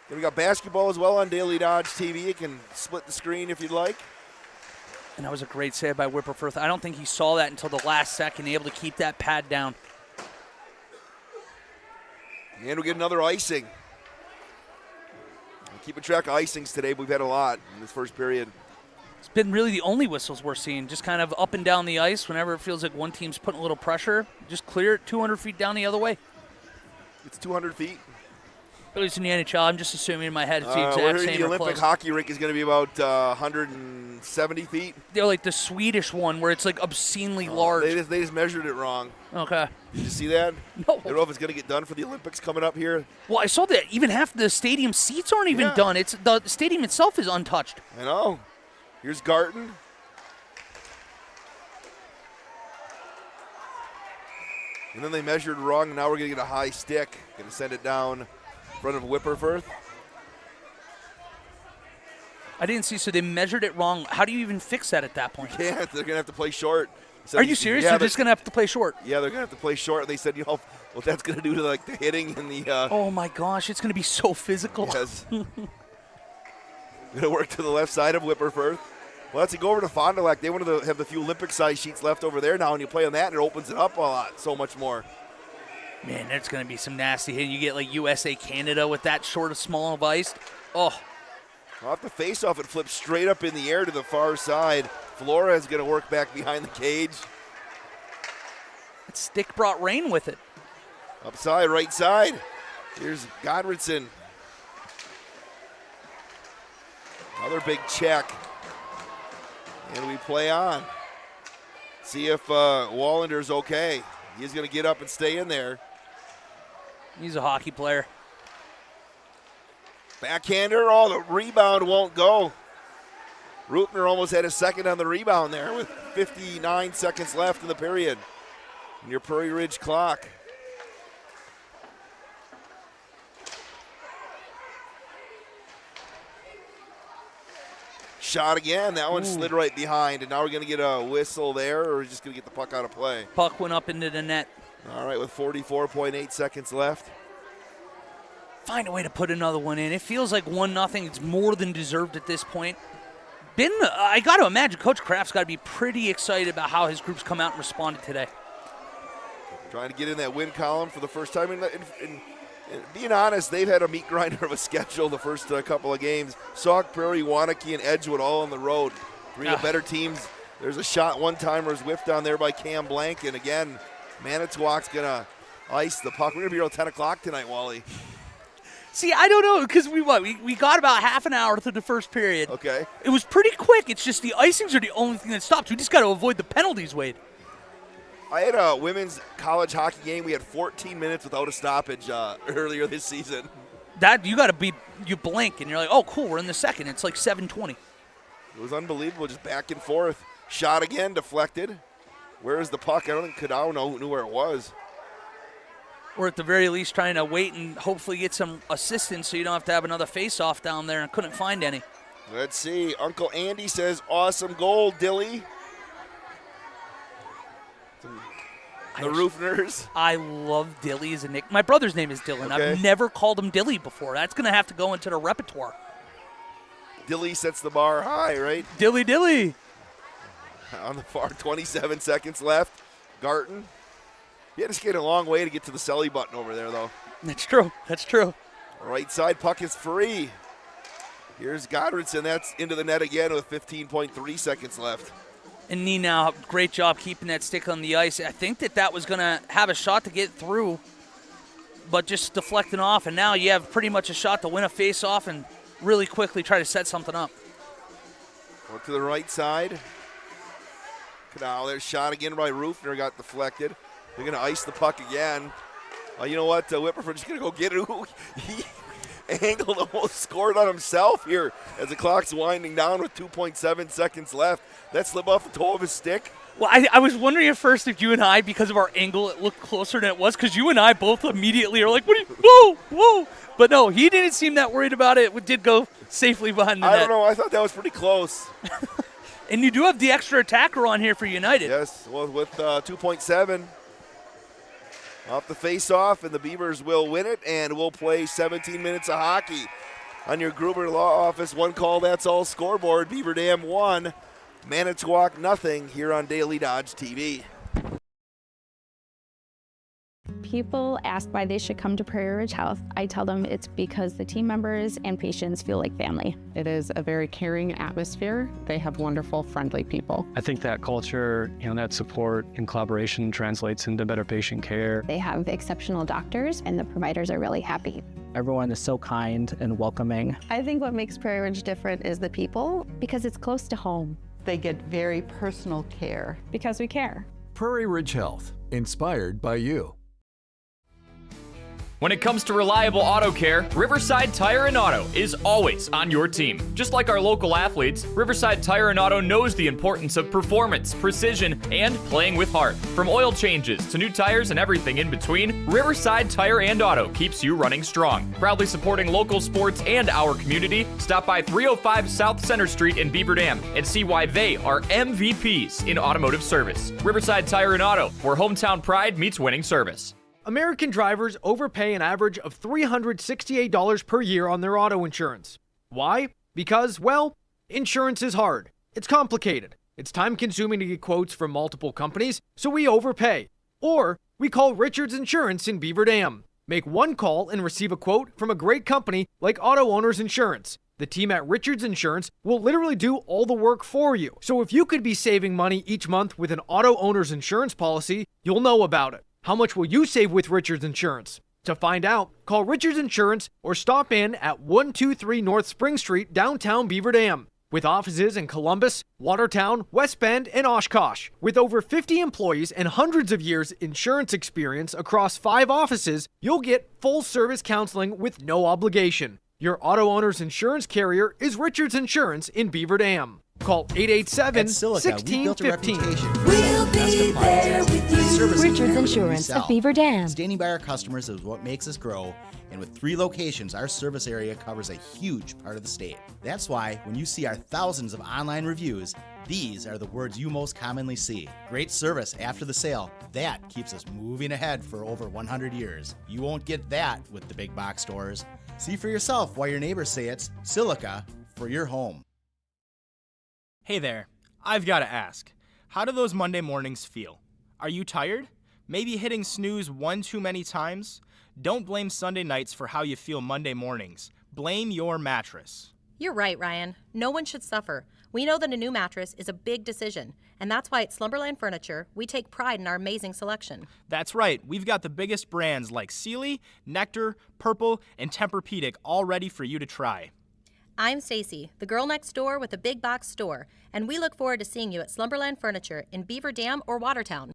Then we got basketball as well on Daily Dodge TV. You can split the screen if you'd like. And that was a great save by Whipperford. I don't think he saw that until the last second, able to keep that pad down. And we get another icing. We're keeping track of icings today. We've had a lot in this first period. It's been really the only whistles we're seeing, just kind of up and down the ice. Whenever it feels like one team's putting a little pressure, just clear it 200 feet down the other way. It's 200 feet. At least in the NHL, I'm just assuming in my head it's the exact we're same the or Olympic close. hockey rink is going to be about 170 feet. They're like the Swedish one where it's like obscenely large. They just measured it wrong. Okay. Did you see that? No. I don't know if it's going to get done for the Olympics coming up here. Well, I saw that even half the stadium seats aren't even done. It's the stadium itself is untouched. I know. Here's Garton. And then they measured wrong, and now we're going to get a high stick. Going to send it down in front of Whipperford. I didn't see, so they measured it wrong. How do you even fix that at that point? Yeah, they're going to have to play short. Are you serious? Yeah, they're just going to have to play short? Yeah, they're going to have to play short. They said, what that's going to do to like the hitting and the... oh, my gosh, it's going to be so physical. Yes. Going to work to the left side of Whipperford. Well, let's go over to Fond du Lac. They want to have the few Olympic-size sheets left over there now, and you play on that, and it opens it up a lot, so much more. Man, there's going to be some nasty hitting. You get like USA, Canada with that short of small of ice. Oh. Off the face-off, it flips straight up in the air to the far side. Flores going to work back behind the cage. That stick brought rain with it. Upside, right side. Here's Godredson. Another big check. And we play on. See if Wallender's okay. He's going to get up and stay in there. He's a hockey player. Backhander, the rebound won't go. Rutner almost had a second on the rebound there with 59 seconds left in the period. In your Prairie Ridge clock. Shot again. That one slid right behind, and now we're going to get a whistle there, or we're just going to get the puck out of play. Puck went up into the net. All right, with 44.8 seconds left. Find a way to put another one in. It feels like 1-0. It's more than deserved at this point. I got to imagine Coach Kraft's got to be pretty excited about how his group's come out and responded today. Trying to get in that win column for the first time. And being honest, they've had a meat grinder of a schedule the first couple of games. Sauk, Prairie, Wanakee, and Edgewood all on the road. Three of the better teams. There's a shot one-timer's whiffed down there by Cam Blank. And again, Manitowoc's going to ice the puck. We're going to be around 10 o'clock tonight, Wally. See, I don't know, because we got about half an hour through the first period. Okay. It was pretty quick. It's just the icings are the only thing that stops. We just got to avoid the penalties, Wade. I had a women's college hockey game. We had 14 minutes without a stoppage earlier this season. You blink, and you're like, oh, cool, we're in the second. It's like 7:20. It was unbelievable, just back and forth. Shot again, deflected. Where is the puck? I don't think Cadao knew where it was. Or at the very least trying to wait and hopefully get some assistance so you don't have to have another face-off down there, and couldn't find any. Let's see. Uncle Andy says, awesome goal, Dilly. The Roofners. I love Dilly as a nick. My brother's name is Dylan. Okay. I've never called him Dilly before. That's going to have to go into the repertoire. Dilly sets the bar high, right? Dilly. On the far, 27 seconds left. Garton. He had to skate a long way to get to the Selly button over there, though. That's true. Right side puck is free. Here's Godredson. That's into the net again with 15.3 seconds left. And Nina, great job keeping that stick on the ice. I think that was going to have a shot to get through, but just deflecting off. And now you have pretty much a shot to win a face-off and really quickly try to set something up. Look to the right side. Now there's shot again by Roofner. Got deflected. They're going to ice the puck again. You know what? Whipperford just going to go get it. He angled, almost scored on himself here as the clock's winding down with 2.7 seconds left. That slip off the toe of his stick. Well, I was wondering at first if you and I, because of our angle, it looked closer than it was, because you and I both immediately are like, whoa. But no, he didn't seem that worried about it. It did go safely behind the net. I don't know. I thought that was pretty close. And you do have the extra attacker on here for United. Yes, well, with 2.7. Off the face-off, and the Beavers will win it, and we'll play 17 minutes of hockey. On your Gruber Law Office, one call, that's all scoreboard. Beaver Dam 1, Manitowoc 0 here on Daily Dodge TV. People ask why they should come to Prairie Ridge Health. I tell them it's because the team members and patients feel like family. It is a very caring atmosphere. They have wonderful, friendly people. I think that culture, that support and collaboration translates into better patient care. They have exceptional doctors, and the providers are really happy. Everyone is so kind and welcoming. I think what makes Prairie Ridge different is the people, because it's close to home. They get very personal care. Because we care. Prairie Ridge Health, inspired by you. When it comes to reliable auto care, Riverside Tire and Auto is always on your team. Just like our local athletes, Riverside Tire and Auto knows the importance of performance, precision, and playing with heart. From oil changes to new tires and everything in between, Riverside Tire and Auto keeps you running strong. Proudly supporting local sports and our community, stop by 305 South Center Street in Beaver Dam and see why they are MVPs in automotive service. Riverside Tire and Auto, where hometown pride meets winning service. American drivers overpay an average of $368 per year on their auto insurance. Why? Because, well, insurance is hard. It's complicated. It's time-consuming to get quotes from multiple companies, so we overpay. Or we call Richards Insurance in Beaver Dam. Make one call and receive a quote from a great company like Auto Owners Insurance. The team at Richards Insurance will literally do all the work for you. So if you could be saving money each month with an Auto Owners Insurance policy, you'll know about it. How much will you save with Richards Insurance? To find out, call Richards Insurance or stop in at 123 North Spring Street, downtown Beaver Dam. With offices in Columbus, Watertown, West Bend, and Oshkosh. With over 50 employees and hundreds of years insurance experience across 5 offices, you'll get full-service counseling with no obligation. Your auto owner's insurance carrier is Richards Insurance in Beaver Dam. Call 887-1615. We'll be there with you. Richards Insurance of Beaver Dam. Standing by our customers is what makes us grow, and with 3 locations, our service area covers a huge part of the state. That's why when you see our thousands of online reviews, these are the words you most commonly see. Great service after the sale. That keeps us moving ahead for over 100 years. You won't get that with the big box stores. See for yourself why your neighbors say it's Silica for your home. Hey there, I've got to ask, how do those Monday mornings feel? Are you tired? Maybe hitting snooze one too many times? Don't blame Sunday nights for how you feel Monday mornings. Blame your mattress. You're right, Ryan. No one should suffer. We know that a new mattress is a big decision, and that's why at Slumberland Furniture, we take pride in our amazing selection. That's right, we've got the biggest brands like Sealy, Nectar, Purple, and Tempur-Pedic all ready for you to try. I'm Stacy, the girl next door with a big box store, and we look forward to seeing you at Slumberland Furniture in Beaver Dam or Watertown.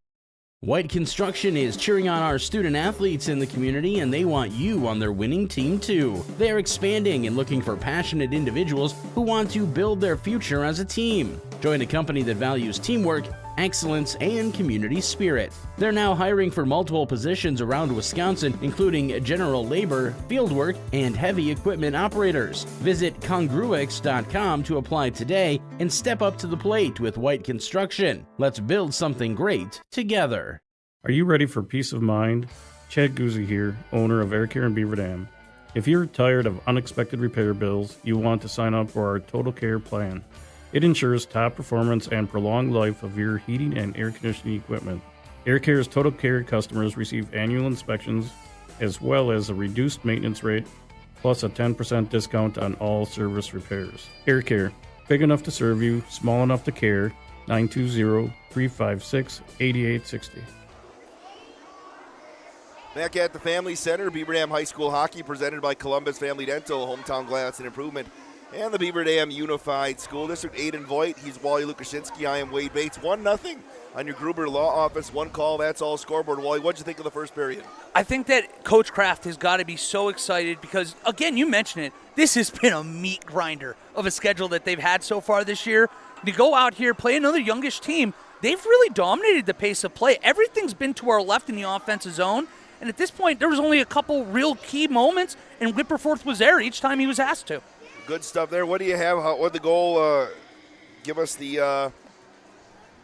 White Construction is cheering on our student athletes in the community, and they want you on their winning team too. They're expanding and looking for passionate individuals who want to build their future as a team. Join a company that values teamwork, excellence, and community spirit. They're now hiring for multiple positions around Wisconsin, including general labor, fieldwork, and heavy equipment operators. Visit congruix.com to apply today and step up to the plate with White Construction. Let's build something great together. Are you ready for peace of mind? Chad Guzzi here, owner of Air Care in Beaver Dam. If you're tired of unexpected repair bills, you want to sign up for our Total Care plan. It ensures top performance and prolonged life of your heating and air conditioning equipment. Air Care's Total Care customers receive annual inspections as well as a reduced maintenance rate, plus a 10% discount on all service repairs. Air Care, big enough to serve you, small enough to care. 920-356-8860. Back at the Family Center, Beaver Dam High School hockey presented by Columbus Family Dental, Hometown Glass and Improvement, and the Beaver Dam Unified School District. Aiden Voigt, he's Wally Lukashinsky, I am Wade Bates. 1-0 on your Gruber Law Office. One call, that's all scoreboard. Wally, what'd you think of the first period? I think that Coach Kraft has got to be so excited because, again, you mentioned it, this has been a meat grinder of a schedule that they've had so far this year. To go out here, play another youngish team, they've really dominated the pace of play. Everything's been to our left in the offensive zone, and at this point, there was only a couple real key moments, and Whipperforth was there each time he was asked to. Good stuff there. What do you have? What the goal? Give us the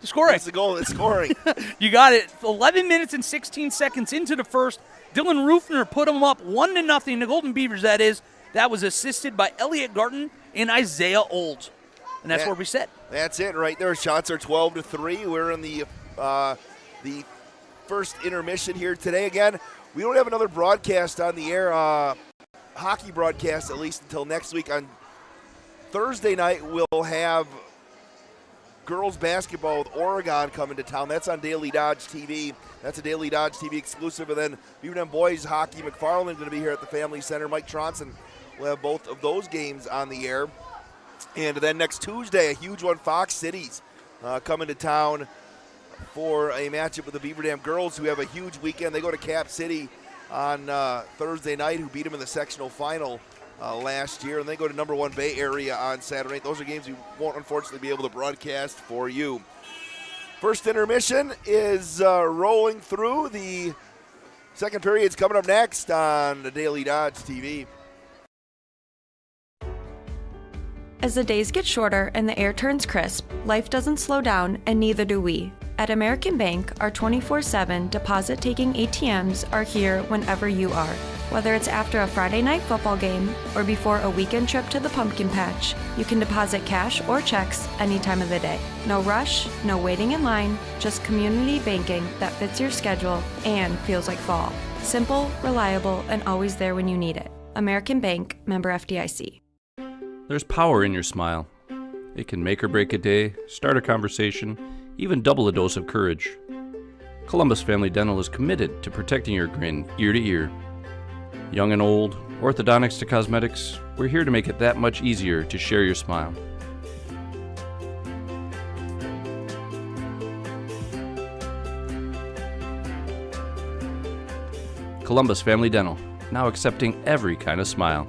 scoring. What's the goal? The scoring. You got it. 11 minutes and 16 seconds into the first. Dylan Rufner put them up 1-0. The Golden Beavers, that is. That was assisted by Elliot Garton and Isaiah Olds. And that's where we sit. That's it right there. Shots are 12-3. We're in the first intermission here today. Again, we don't have another broadcast on the air. Hockey broadcast at least until next week. On Thursday night we'll have girls basketball with Oregon coming to town. That's on Daily Dodge TV. That's a Daily Dodge TV exclusive. And then Beaver Dam boys hockey, McFarland going to be here at the Family Center. Mike Tronson will have both of those games on the air. And then next Tuesday, a huge one, Fox Cities coming to town for a matchup with the Beaver Dam girls, who have a huge weekend. They go to Cap City on Thursday night, who beat them in the sectional final last year, and they go to number 1 Bay Area on Saturday night. Those are games we won't unfortunately be able to broadcast for you. First intermission is rolling through. The second period's coming up next on the Daily Dodge TV. As the days get shorter and the air turns crisp, life doesn't slow down, and neither do we. At American Bank, our 24/7 deposit-taking ATMs are here whenever you are. Whether it's after a Friday night football game or before a weekend trip to the pumpkin patch, you can deposit cash or checks any time of the day. No rush, no waiting in line, just community banking that fits your schedule and feels like fall. Simple, reliable, and always there when you need it. American Bank, member FDIC. There's power in your smile. It can make or break a day, start a conversation, even double a dose of courage. Columbus Family Dental is committed to protecting your grin ear to ear. Young and old, orthodontics to cosmetics, we're here to make it that much easier to share your smile. Columbus Family Dental, now accepting every kind of smile.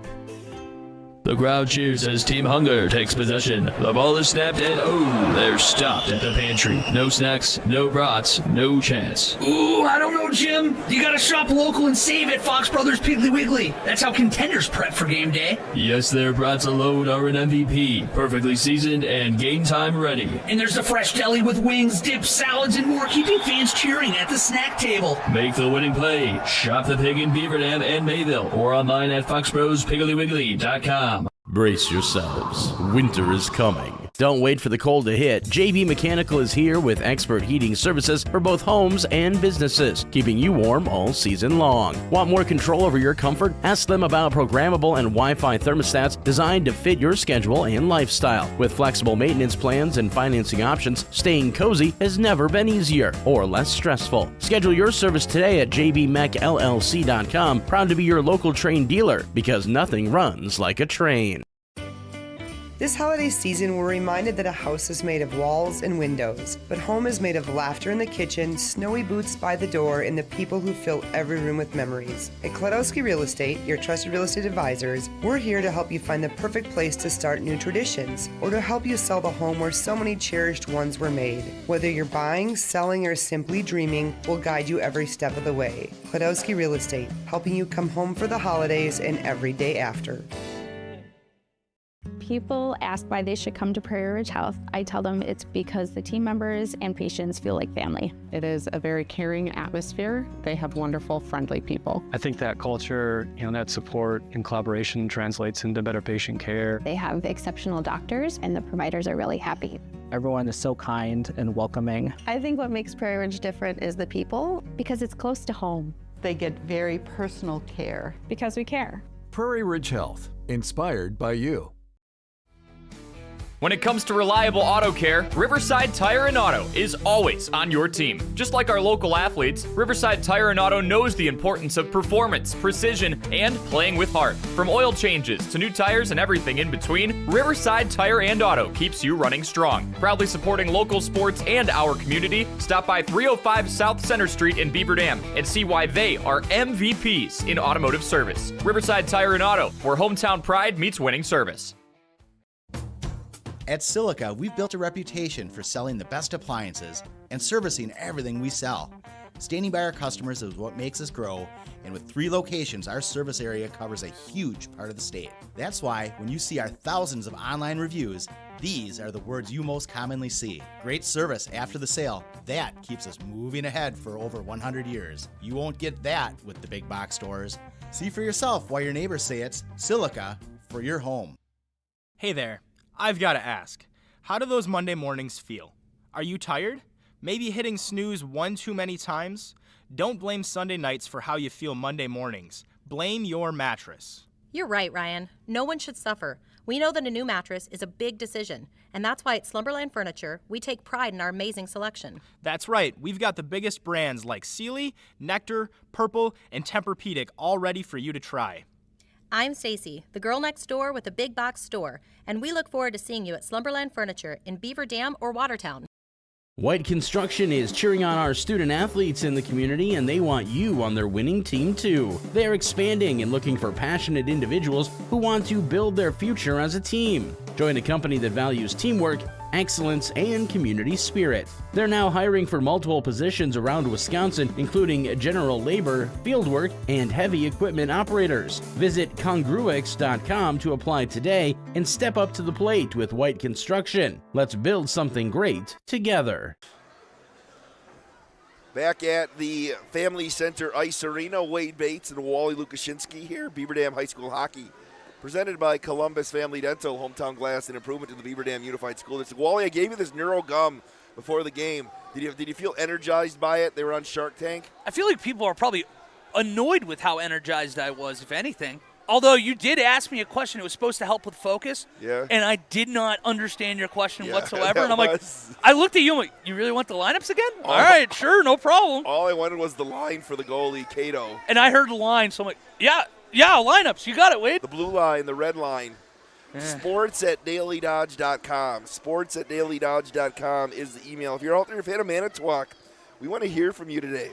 The crowd cheers as Team Hunger takes possession. The ball is snapped and they're stopped at the pantry. No snacks, no brats, no chance. Ooh, I don't know, Jim. You gotta shop local and save at Fox Brothers Piggly Wiggly. That's how contenders prep for game day. Yes, their brats alone are an MVP, perfectly seasoned and game time ready. And there's the fresh deli with wings, dips, salads, and more, keeping fans cheering at the snack table. Make the winning play. Shop the pig in Beaver Dam and Mayville or online at foxbrospiggliwiggly.com. Brace yourselves. Winter is coming. Don't wait for the cold to hit. JB Mechanical is here with expert heating services for both homes and businesses, keeping you warm all season long. Want more control over your comfort? Ask them about programmable and Wi-Fi thermostats designed to fit your schedule and lifestyle. With flexible maintenance plans and financing options, staying cozy has never been easier or less stressful. Schedule your service today at jbmechllc.com. Proud to be your local train dealer, because nothing runs like a train. This holiday season, we're reminded that a house is made of walls and windows, but home is made of laughter in the kitchen, snowy boots by the door, and the people who fill every room with memories. At Kladowski Real Estate, your trusted real estate advisors, we're here to help you find the perfect place to start new traditions, or to help you sell the home where so many cherished ones were made. Whether you're buying, selling, or simply dreaming, we'll guide you every step of the way. Kladowski Real Estate, helping you come home for the holidays and every day after. People ask why they should come to Prairie Ridge Health. I tell them it's because the team members and patients feel like family. It is a very caring atmosphere. They have wonderful, friendly people. I think that culture, that support and collaboration translates into better patient care. They have exceptional doctors, and the providers are really happy. Everyone is so kind and welcoming. I think what makes Prairie Ridge different is the people. Because it's close to home. They get very personal care. Because we care. Prairie Ridge Health, inspired by you. When it comes to reliable auto care, Riverside Tire and Auto is always on your team. Just like our local athletes, Riverside Tire and Auto knows the importance of performance, precision, and playing with heart. From oil changes to new tires and everything in between, Riverside Tire and Auto keeps you running strong. Proudly supporting local sports and our community, stop by 305 South Center Street in Beaver Dam and see why they are MVPs in automotive service. Riverside Tire and Auto, where hometown pride meets winning service. At Silica, we've built a reputation for selling the best appliances and servicing everything we sell. Standing by our customers is what makes us grow, and with 3 locations, our service area covers a huge part of the state. That's why when you see our thousands of online reviews, these are the words you most commonly see. Great service after the sale. That keeps us moving ahead for over 100 years. You won't get that with the big box stores. See for yourself why your neighbors say it's Silica for your home. Hey there. I've got to ask, how do those Monday mornings feel? Are you tired? Maybe hitting snooze one too many times? Don't blame Sunday nights for how you feel Monday mornings. Blame your mattress. You're right, Ryan. No one should suffer. We know that a new mattress is a big decision, and that's why at Slumberland Furniture, we take pride in our amazing selection. That's right. We've got the biggest brands like Sealy, Nectar, Purple, and Tempur-Pedic all ready for you to try. I'm Stacy, the girl next door with a big box store, and we look forward to seeing you at Slumberland Furniture in Beaver Dam or Watertown. White Construction is cheering on our student athletes in the community, and they want you on their winning team too. They're expanding and looking for passionate individuals who want to build their future as a team. Join a company that values teamwork, excellence, and community spirit. They're now hiring for multiple positions around Wisconsin, including general labor, fieldwork, and heavy equipment operators. Visit congruix.com to apply today and step up to the plate with White Construction. Let's build something great together. Back at the Family Center Ice Arena, Wade Bates and Wally Lukashinsky here, Beaver Dam High School Hockey. Presented by Columbus Family Dental, hometown glass and improvement to the Beaver Dam Unified School District. Wally, I gave you this Neuro Gum before the game. Did you feel energized by it? They were on Shark Tank. I feel like people are probably annoyed with how energized I was, if anything. Although you did ask me a question, it was supposed to help with focus. Yeah. And I did not understand your question whatsoever. And I'm like, I looked at you, I'm like, you really want the lineups again? All right, sure, no problem. All I wanted was the line for the goalie, Cato. And I heard the line, so I'm like, yeah, lineups. You got it, Wade. The blue line, the red line. Sports at dailydodge.com. Sports at dailydodge.com is the email. If you're out there, if you're a fan of Manitowoc, we want to hear from you today.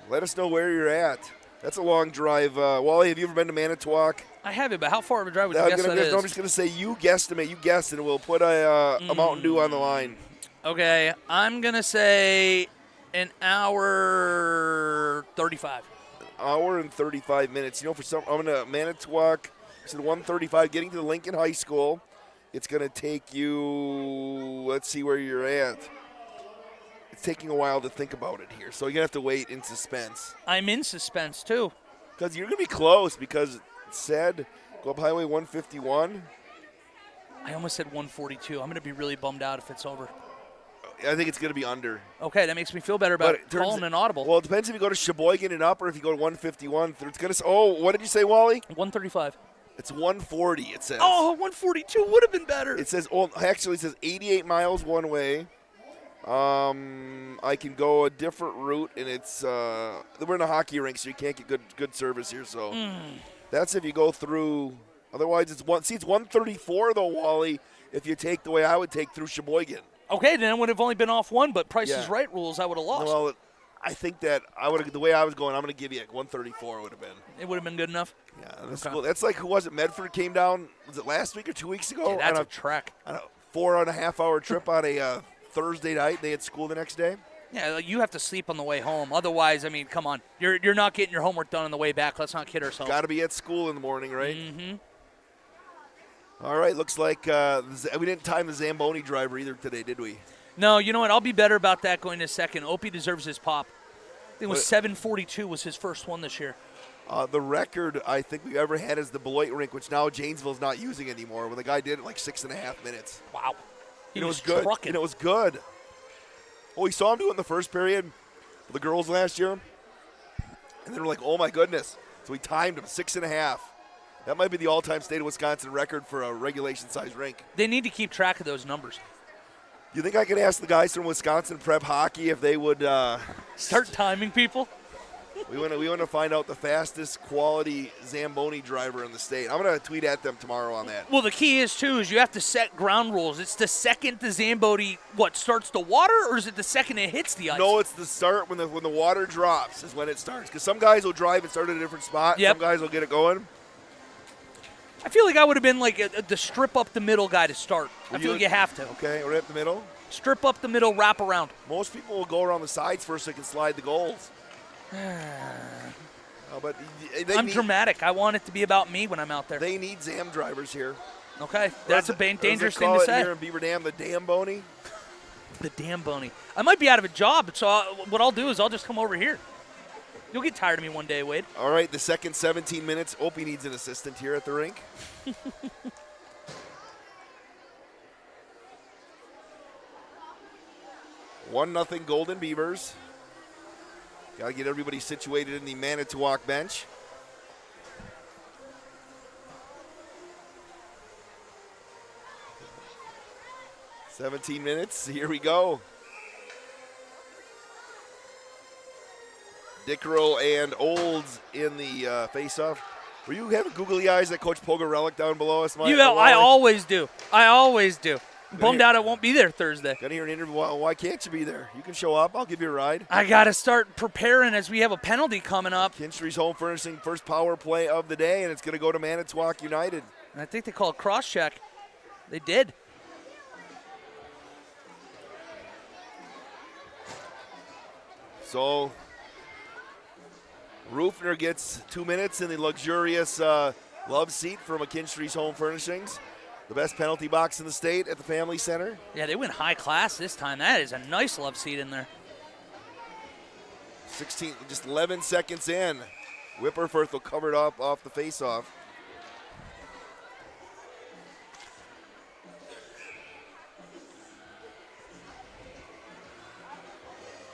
Let us know where you're at. That's a long drive. Wally, have you ever been to Manitowoc? I haven't, but how far of a drive would you guess that is? I'm just going to say you guesstimate. You guessed, and we'll put a Mountain Dew on the line. Okay, I'm going to say an hour 35. An hour and 35 minutes. I'm going to Manitowoc. I said 135. Getting to the Lincoln High School, it's going to take you. Let's see where you're at. It's taking a while to think about it here, so you're going to have to wait in suspense. I'm in suspense, too. Because you're going to be close, because it said go up Highway 151. I almost said 142. I'm going to be really bummed out if it's over. I think it's going to be under. Okay, that makes me feel better about calling an audible. Well, it depends if you go to Sheboygan and up or if you go to 151. It's going to. Oh, what did you say, Wally? 135. It's 140, it says. Oh, 142 would have been better. It says, actually, it says 88 miles one way. I can go a different route, and it's we're in a hockey rink, so you can't get good service here. So that's if you go through. Otherwise, it's 134 though, Wally. If you take the way I would take through Sheboygan. Okay, then it would have only been off one, but Price is Right rules, I would have lost. Well, I think that the way I was going, I'm going to give you 134 would have been. It would have been good enough? Yeah, that's cool. That's like, who was it? Medford came down, was it last week or 2 weeks ago? Yeah, that's a trek. On a 4.5-hour trip on a Thursday night. They had school the next day. Yeah, you have to sleep on the way home. Otherwise, I mean, come on. You're not getting your homework done on the way back. Let's not kid ourselves. Got to be at school in the morning, right? Mm-hmm. All right, looks like we didn't time the Zamboni driver either today, did we? No, you know what? I'll be better about that going to second. Opie deserves his pop. I think it was 7:42 was his first one this year. The record I think we've ever had is the Beloit rink, which now Janesville's not using anymore, when the guy did it like 6.5 minutes. Wow. It was good. Trucking. And it was good. Oh, we saw him do it in the first period for the girls last year. And they were like, oh, my goodness. So we timed him 6.5. That might be the all-time state of Wisconsin record for a regulation-sized rink. They need to keep track of those numbers. You think I could ask the guys from Wisconsin Prep Hockey if they would start timing people? We want to find out the fastest quality Zamboni driver in the state. I'm going to tweet at them tomorrow on that. Well, the key is you have to set ground rules. It's the second the Zamboni starts the water, or is it the second it hits the ice? No, it's the start when the water drops is when it starts. Because some guys will drive and start at a different spot. Yep. Some guys will get it going. I feel like I would have been like the strip up the middle guy to start. I feel like you have to. Okay, right up the middle. Strip up the middle, wrap around. Most people will go around the sides first so they can slide the goals. But I'm dramatic. I want it to be about me when I'm out there. They need Zam drivers here. Okay, that's a dangerous thing to say. Here in Beaver Dam, the Damboni. The Damboni. I might be out of a job, so what I'll do is I'll just come over here. You'll get tired of me one day, Wade. All right, the second 17 minutes. Opie needs an assistant here at the rink. 1-0 Golden Beavers. Got to get everybody situated in the Manitowoc bench. "17 minutes. Here we go. Dickrow and Olds in the face-off. Were you having googly eyes at Coach Pogarelic down below us, Mike? I always do. Bummed out I won't be there Thursday. Got to hear an interview. Why can't you be there? You can show up. I'll give you a ride. I got to start preparing as we have a penalty coming up. Kinstry's Home Furnishing first power play of the day, and it's going to go to Manitowoc United. And I think they called cross-check. They did. So Rufner gets 2 minutes in the luxurious love seat from McKinstry's Home Furnishings. The best penalty box in the state at the Family Center. Yeah, they went high class this time. That is a nice love seat in there. 11 seconds in. Whipperfirth will cover it up off the faceoff.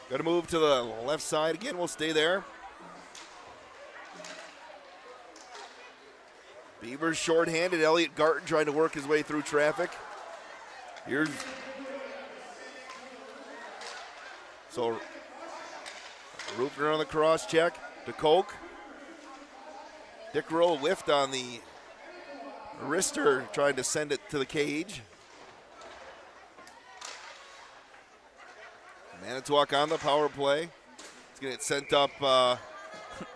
Got to move to the left side again. We'll stay there. Beavers shorthanded. Elliot Garton trying to work his way through traffic. So Rufner on the cross check to Koch. Dick Rowe whiffed on the wrister, trying to send it to the cage. Manitowoc on the power play. It's going to get sent up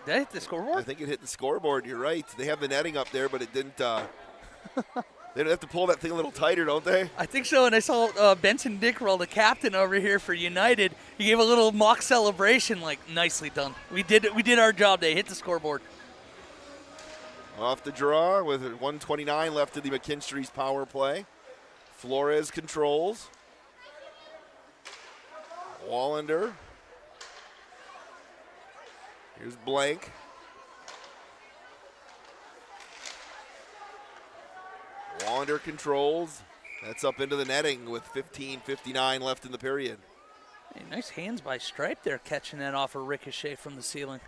Did it hit the scoreboard? I think it hit the scoreboard. You're right. They have the netting up there, but it didn't. They have to pull that thing a little tighter, don't they? I think so, and I saw Benson Dickrell, the captain over here for United. He gave a little mock celebration, like, nicely done. We did our job. They hit the scoreboard. Off the draw with 1:29 left in the McKinstry's power play. Flores controls. Wallander. Here's Blank. Wallander controls. That's up into the netting with 15:59 left in the period. Hey, nice hands by Stripe there, catching that off a ricochet from the ceiling.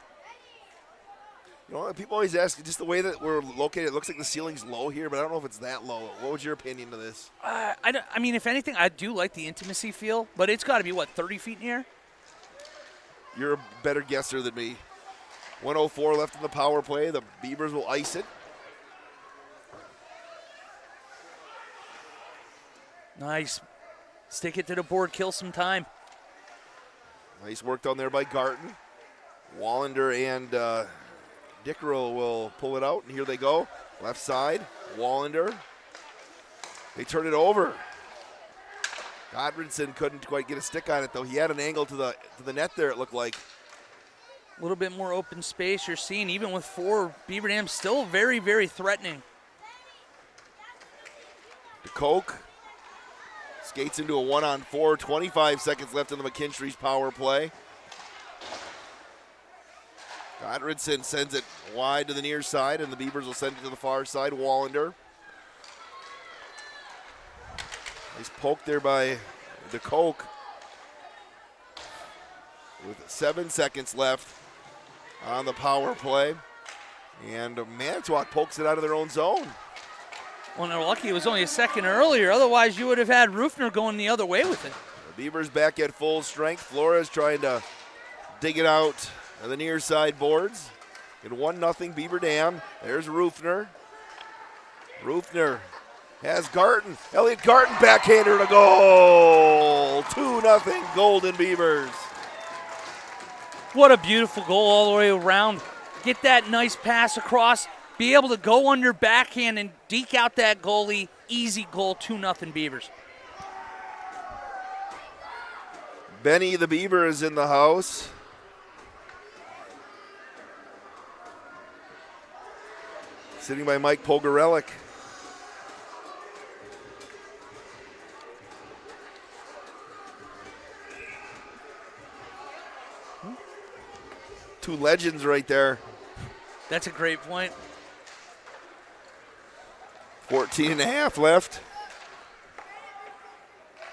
You know, people always ask, just the way that we're located, it looks like the ceiling's low here, but I don't know if it's that low. What was your opinion of this? I mean, if anything, I do like the intimacy feel, but it's got to be, 30 feet in the air? You're a better guesser than me. 1:04 left in the power play. The Beavers will ice it. Nice. Stick it to the board, kill some time. Nice work down there by Garten. Wallander and Dickrell will pull it out, and here they go. Left side, Wallander. They turn it over. Godrinson couldn't quite get a stick on it, though. He had an angle to the net there, it looked like. A little bit more open space. You're seeing, even with 4, Beaver Dam still very, very threatening. DeCoke skates into a 1-on-4. 25 seconds left in the McKinstry's power play. Godrinson sends it wide to the near side, and the Beavers will send it to the far side. Wallander. Nice poke there by DeCoke. With 7 seconds left on the power play. And Manitowoc pokes it out of their own zone. Well, they're lucky it was only a second earlier. Otherwise, you would have had Rufner going the other way with it. The Beavers back at full strength. Flores trying to dig it out on the near side boards. At 1-0 Beaver Dam. There's Rufner. Rufner has Garten. Elliot Garten backhander to goal. 2-0 Golden Beavers. What a beautiful goal all the way around. Get that nice pass across. Be able to go under backhand and deke out that goalie. Easy goal, 2-0 Beavers. Benny the Beaver is in the house. Sitting by Mike Pogorelik. Two legends right there. That's a great point. 14.5 left.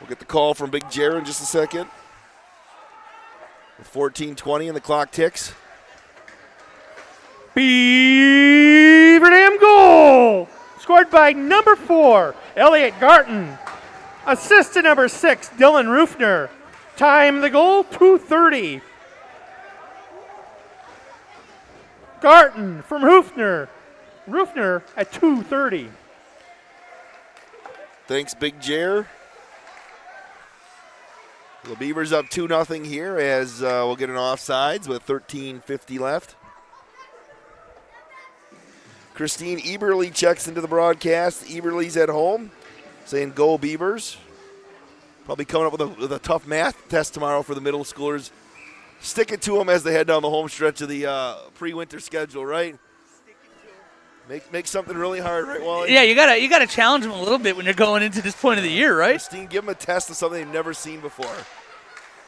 We'll get the call from Big Jer in just a second. With 14:20 and the clock ticks. Beaver Dam goal! Scored by number 4, Elliot Garten. Assist to number 6, Dylan Rufner. Time the goal, 2:30. Garten from Rufner. Rufner at 2:30. Thanks, Big Jer. The Beavers up 2-0 here as we'll get an offsides with 13:50 left. Christine Eberly checks into the broadcast. Eberly's at home saying go Beavers. Probably coming up with a tough math test tomorrow for the middle schoolers. Stick it to them as they head down the home stretch of the pre-winter schedule, right? Make something really hard, right, Wally? Yeah, you gotta challenge them a little bit when you're going into this point of the year, right? Christine, give them a test of something they've never seen before.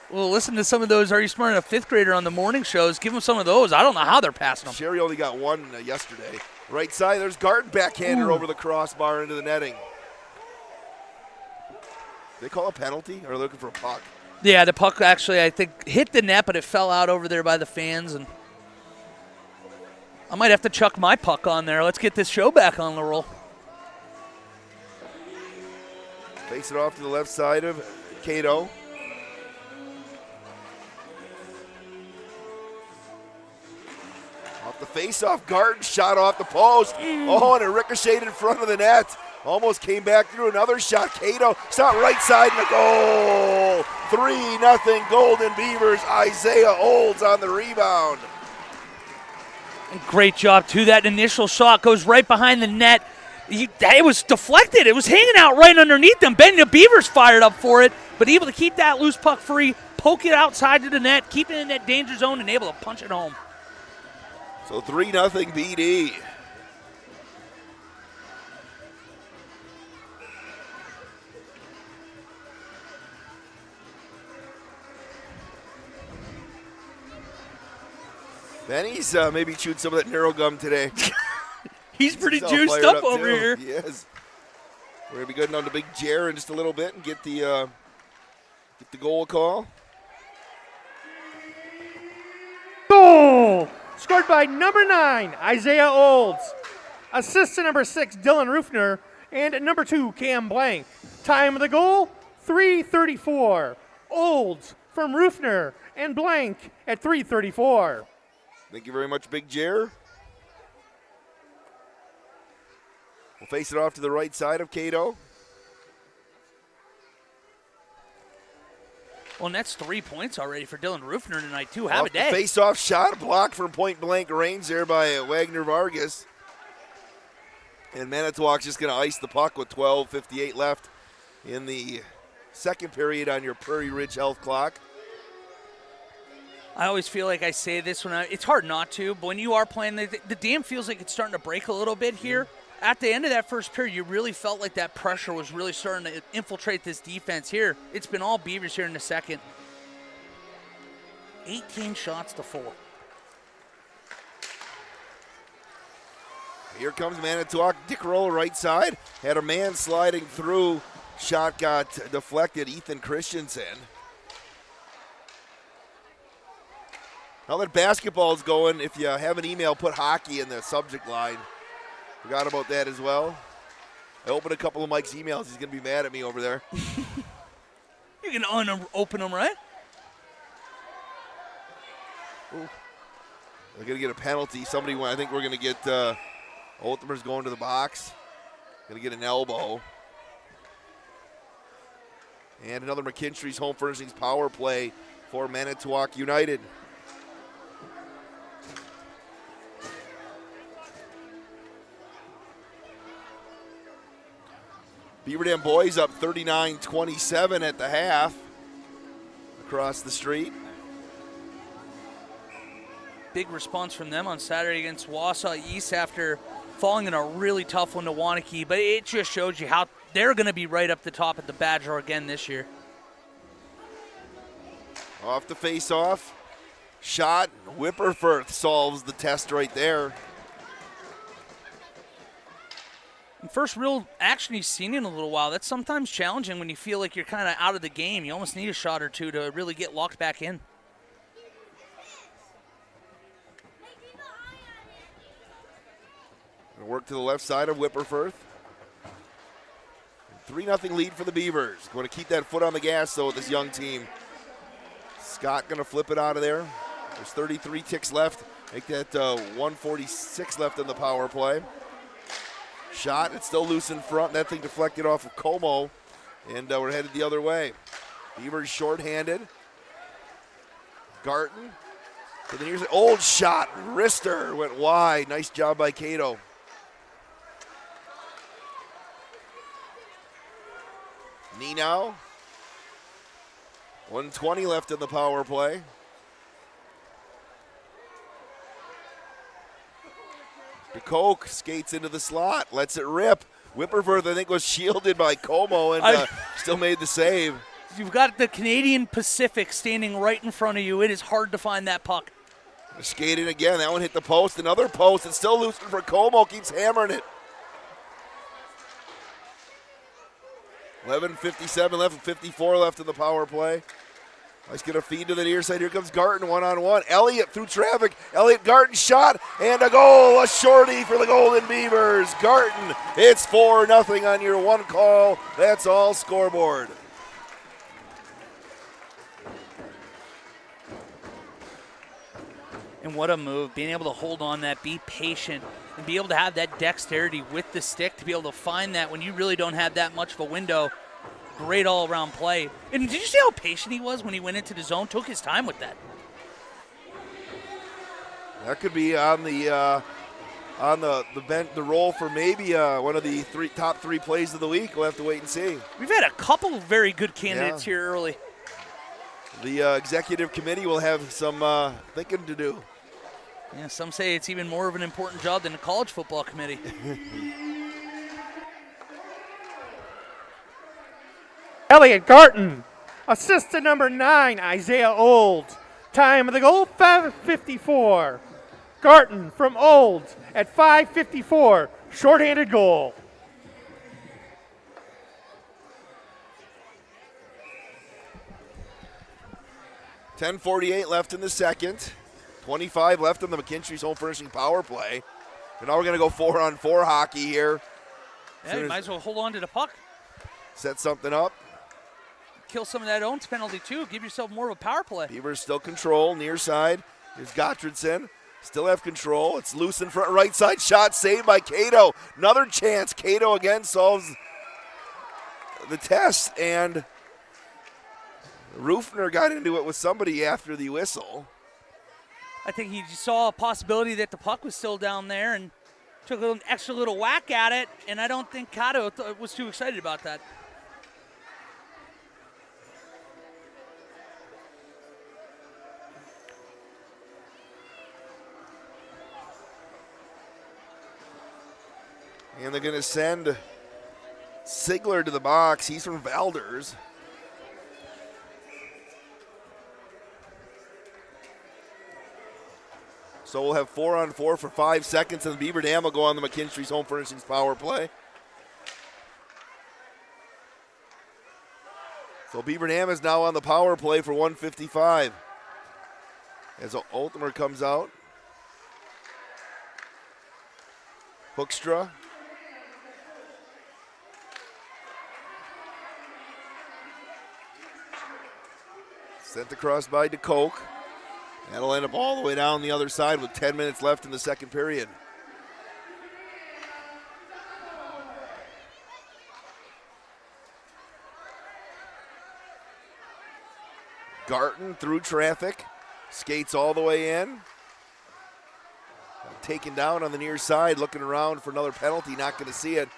Well, listen to some of those Are You Smart Enough 5th grader on the morning shows. Give them some of those. I don't know how they're passing them. Sherry only got one yesterday. Right side, there's Garten backhander over the crossbar into the netting. They call a penalty, or are they looking for a puck? Yeah, the puck actually, I think, hit the net, but it fell out over there by the fans. And I might have to chuck my puck on there. Let's get this show back on the roll. Face it off to the left side of Cato. Off the face-off, Garten shot off the post. Oh, and it ricocheted in front of the net. Almost came back through another shot. Cato shot right side and a goal. 3-0 Golden Beavers. Isaiah Olds on the rebound. Great job, too. That initial shot goes right behind the net. It was deflected. It was hanging out right underneath them. Ben the Beavers fired up for it, but able to keep that loose puck free, poke it outside to the net, keep it in that danger zone, and able to punch it home. So 3-0 BD. Benny's maybe chewed some of that narrow gum today. He's pretty juiced up over here. He is. We're going to be good on to Big Jer in just a little bit and get the goal call. Goal! Scored by number 9, Isaiah Olds. Assist to number 6, Dylan Rufner. And number 2, Cam Blank. Time of the goal, 3:34. Olds from Rufner and Blank at 3:34. Thank you very much, Big Jer. We'll face it off to the right side of Cato. Well, and that's 3 points already for Dylan Rufner tonight, too. Have a day. Face-off shot, blocked from point-blank range there by Wagner Vargas. And Manitowoc's just going to ice the puck with 12:58 left in the second period on your Prairie Ridge Health clock. I always feel like I say this it's hard not to, but when you are playing, the dam feels like it's starting to break a little bit here. At the end of that first period, you really felt like that pressure was really starting to infiltrate this defense here. It's been all Beavers here in the second. 18 shots to 4. Here comes Manitowoc. Dick Roll right side. Had a man sliding through. Shot got deflected. Ethan Christensen. Now that basketball's going, if you have an email, put hockey in the subject line. Forgot about that as well. I opened a couple of Mike's emails. He's going to be mad at me over there. You can open them, right? Ooh. They're going to get a penalty. I think we're going to get Ultimer's going to the box. Going to get an elbow. And another McKinstry's Home Furnishings power play for Manitowoc United. Beaver Dam boys up 39-27 at the half across the street. Big response from them on Saturday against Wausau East after falling in a really tough one to Wanakee, but it just shows you how they're going to be right up the top at the Badger again this year. Off the face-off. Shot. Whipperfirth solves the test right there. First real action he's seen in a little while. That's sometimes challenging when you feel like you're kind of out of the game. You almost need a shot or two to really get locked back in. Work to the left side of Whipperfirth. 3-0 lead for the Beavers. Going to keep that foot on the gas, though, with this young team. Scott going to flip it out of there. There's 33 ticks left. Make that 146 left in the power play. Shot, it's still loose in front. That thing deflected off of Como, and we're headed the other way. Beavers shorthanded. Garten to the near side. Old shot. Wrister went wide. Nice job by Cato. Nino. 1:20 left in the power play. DeCoke skates into the slot, lets it rip. Whipperfirth, I think, was shielded by Como and still made the save. You've got the Canadian Pacific standing right in front of you. It is hard to find that puck. Skating again. That one hit the post. Another post. It's still loose for Como. Keeps hammering it. 11:57 left, 54 left in the power play. Let's get a feed to the near side. Here comes Garten one-on-one. Elliott through traffic. Elliott Garten shot and a goal. A shorty for the Golden Beavers. Garten, it's 4-0 on your one call. That's all scoreboard. And what a move, being able to hold on that, be patient, and be able to have that dexterity with the stick to be able to find that when you really don't have that much of a window. Great all-around play. And did you see how patient he was when he went into the zone? Took his time with that. That could be on the roll for maybe one of the top three plays of the week. We'll have to wait and see. We've had a couple of very good candidates here early. The executive committee will have some thinking to do. Yeah, some say it's even more of an important job than the college football committee. Elliot Garton. Assistant number 9, Isaiah Olds. Time of the goal, 5:54. Garton from Olds at 5:54. Shorthanded goal. .10:48 left in the second. 25 left on the McKinstry's home furnishing power play. And now we're going to go 4-on-4 hockey here. Yeah, you might as well hold on to the puck. Set something up. Kill some of that own penalty, too. Give yourself more of a power play. Beavers still control, near side. Here's Gottfriedson. Still have control. It's loose in front, right side shot, saved by Cato. Another chance. Cato again solves the test, and Rufner got into it with somebody after the whistle. I think he saw a possibility that the puck was still down there and took an extra little whack at it, and I don't think Cato was too excited about that. And they're going to send Sigler to the box. He's from Valders. So we'll have 4-on-4 for 5 seconds, and the Beaver Dam will go on the McKinstry's home furnishings power play. So Beaver Dam is now on the power play for 1:55. As Ultimer comes out. Hoekstra. Sent across by DeCoke. That'll end up all the way down the other side with 10 minutes left in the second period. Garton through traffic, skates all the way in. Taken down on the near side, looking around for another penalty, not going to see it.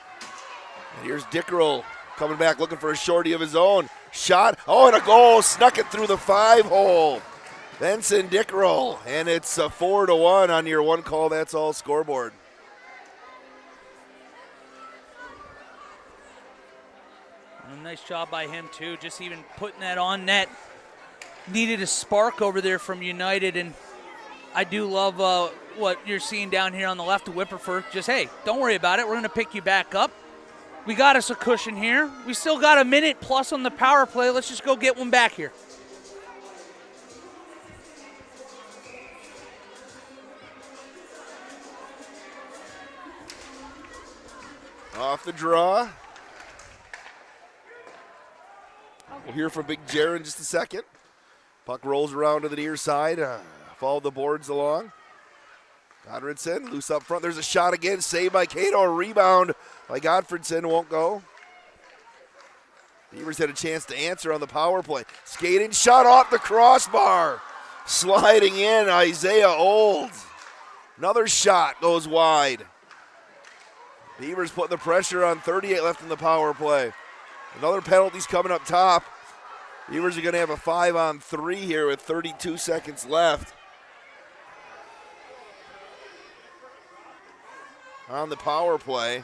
And here's Dickerel coming back, looking for a shorty of his own. Shot, and a goal, snuck it through the 5-hole. Benson Dickerel, and it's 4-1 on your one call, that's all scoreboard. And a nice job by him, too, just even putting that on net. Needed a spark over there from United, and I do love what you're seeing down here on the left of Whipperford. Just, hey, don't worry about it. We're going to pick you back up. We got us a cushion here. We still got a minute plus on the power play. Let's just go get one back here. Off the draw. We'll hear from Big Jer in just a second. Puck rolls around to the near side. Follow the boards along. Godfredson, loose up front. There's a shot again, saved by Cato. A rebound by Godfredson, won't go. Beavers had a chance to answer on the power play. Skating, shot off the crossbar. Sliding in, Isaiah Olds. Another shot goes wide. Beavers putting the pressure on, 38 left in the power play. Another penalty's coming up top. Beavers are going to have a 5-on-3 here with 32 seconds left. On the power play.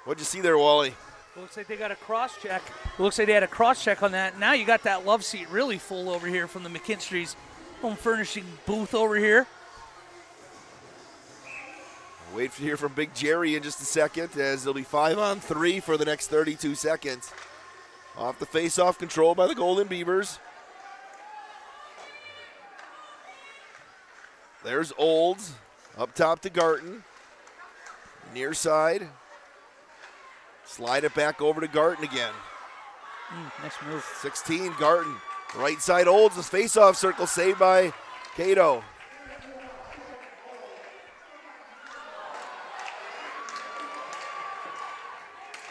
What'd you see there, Wally? Looks like they got a cross-check. Looks like they had a cross-check on that. Now you got that love seat really full over here from the McKinstry's home furnishing booth over here. Wait to hear from Big Jerry in just a second, as it'll be 5-on-3 for the next 32 seconds. Off the face-off, control by the Golden Beavers. There's Olds, up top to Garton. Near side. Slide it back over to Garton again. Nice move. 16, Garton. Right side Olds, the face-off circle saved by Cato.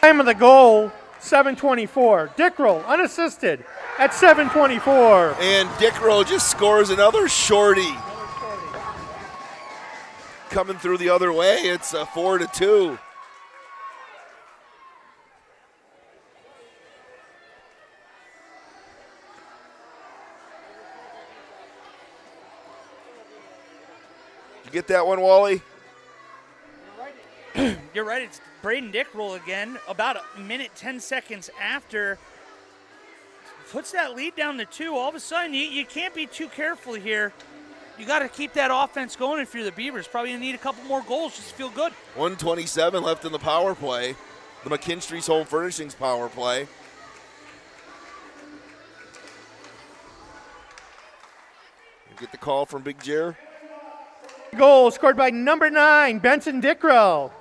Time of the goal, 7:24. Dickrell unassisted at 7:24. And Dickrell just scores another shorty. Coming through the other way, it's 4-2. Did you get that one, Wally? You're right. It's Braden Dickrell again. About a minute, 10 seconds after. Puts that lead down to 2. All of a sudden, you can't be too careful here. You got to keep that offense going if you're the Beavers. Probably going to need a couple more goals just to feel good. 1:27 left in the power play. The McKinstry's Home Furnishings power play. You get the call from Big Jer. Goal scored by number 9, Benson Dickrell.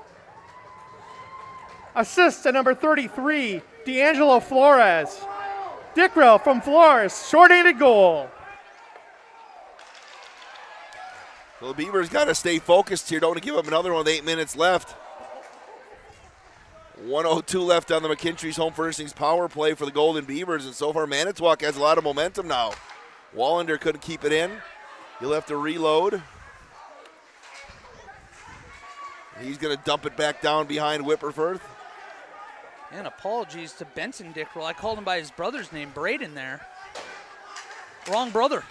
Assist to number 33, D'Angelo Flores. Dickrell from Flores, short-handed goal. Well, the Beavers got to stay focused here. Don't want to give up another one with 8 minutes left. 1:02 left on the McKinstry's Home Furnishings power play for the Golden Beavers, and so far Manitowoc has a lot of momentum now. Wallander couldn't keep it in. He'll have to reload. He's going to dump it back down behind Whipperford. And apologies to Benson Dickrell. I called him by his brother's name, Braden there. Wrong brother.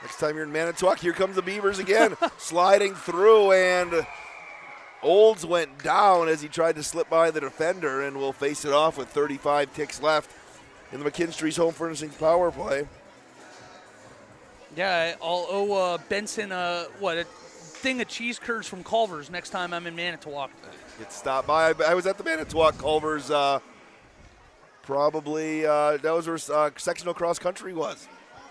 Next time you're in Manitowoc, here comes the Beavers again. Sliding through, and Olds went down as he tried to slip by the defender, and will face it off with 35 ticks left in the McKinstry's Home Furnishings power play. Yeah, I'll owe Benson a thing of cheese curds from Culver's next time I'm in Manitowoc. Get stopped by. I was at the Manitowoc Culver's probably, that was where sectional cross country was.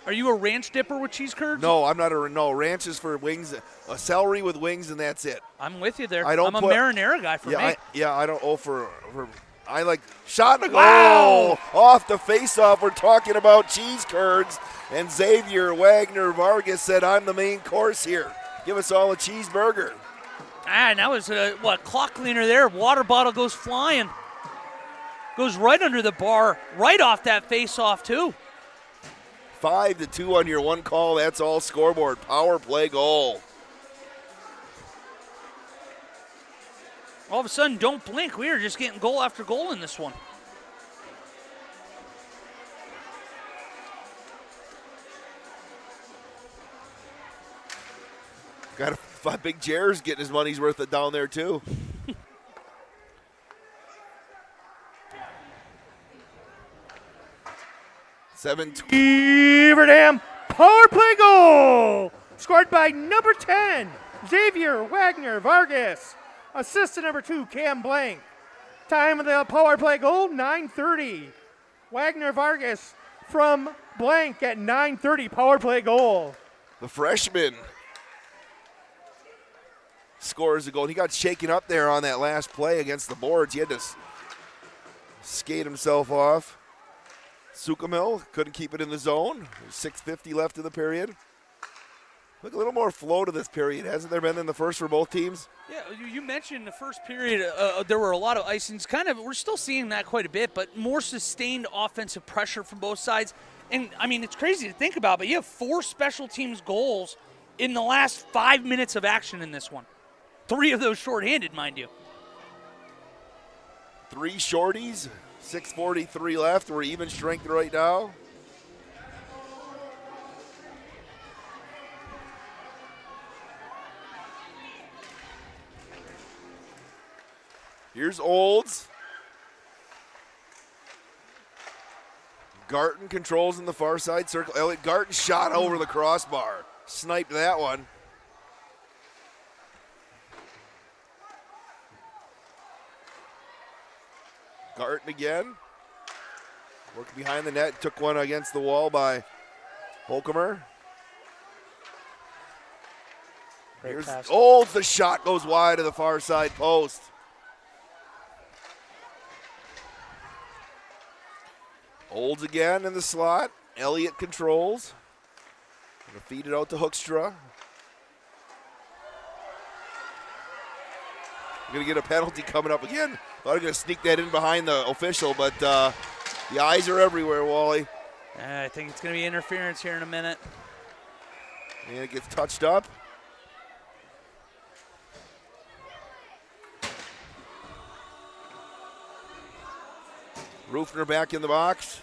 Are you a ranch dipper with cheese curds? No, I'm not no. Ranch is for wings, a celery with wings, and that's it. I'm with you there. I'm a marinara guy for me. I don't I like shot and a goal. Wow. Off the face-off. We're talking about cheese curds, and Xavier Wagner Vargas said, I'm the main course here. Give us all a cheeseburger. And that was clock cleaner there. Water bottle goes flying. Goes right under the bar, right off that face-off too. 5-2 on your one call. That's all scoreboard. Power play goal. All of a sudden, don't blink. We are just getting goal after goal in this one. Got a Big Jer's getting his money's worth down there too. Beaver Dam power play goal scored by number 10, Xavier Wagner Vargas. Assist to number 2, Cam Blank. Time of the power play goal, 9:30. Wagner Vargas from Blank at 9:30 power play goal. The freshman scores a goal. He got shaken up there on that last play against the boards. He had to skate himself off. Sukamil couldn't keep it in the zone. 6:50 left in the period. Look, a little more flow to this period, hasn't there been in the first for both teams? Yeah, you mentioned the first period, there were a lot of icings. We're still seeing that quite a bit, but more sustained offensive pressure from both sides. And, I mean, it's crazy to think about, but you have 4 special teams goals in the last 5 minutes of action in this one. 3 of those shorthanded, mind you. 3 shorties, 6:43 left. We're even strength right now. Here's Olds. Garton controls in the far side circle. Elliot Garton shot over the crossbar. Sniped that one. Garton again. Worked behind the net. Took one against the wall by Holcomer. Here's Olds. The shot goes wide of the far side post. Olds again in the slot. Elliott controls. Gonna feed it out to Hoekstra. We're going to get a penalty coming up again. Thought I'm going to sneak that in behind the official, but the eyes are everywhere, Wally. I think it's going to be interference here in a minute. And it gets touched up. Rufner back in the box.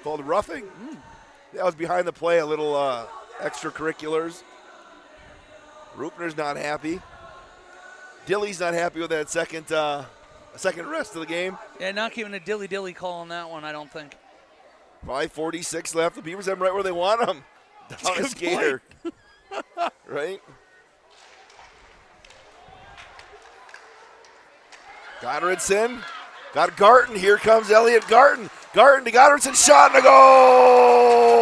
Called roughing. That was behind the play, a little extracurriculars. Rufner's not happy. Dilly's not happy with that second rest of the game. Yeah, not giving a dilly call on that one, I don't think. 5:46 left. The Beavers have them right where they want them. Down a skater. Right? Goddardson. Got Garton. Here comes Elliot Garton. Garton to Goddardson. Shot and a goal!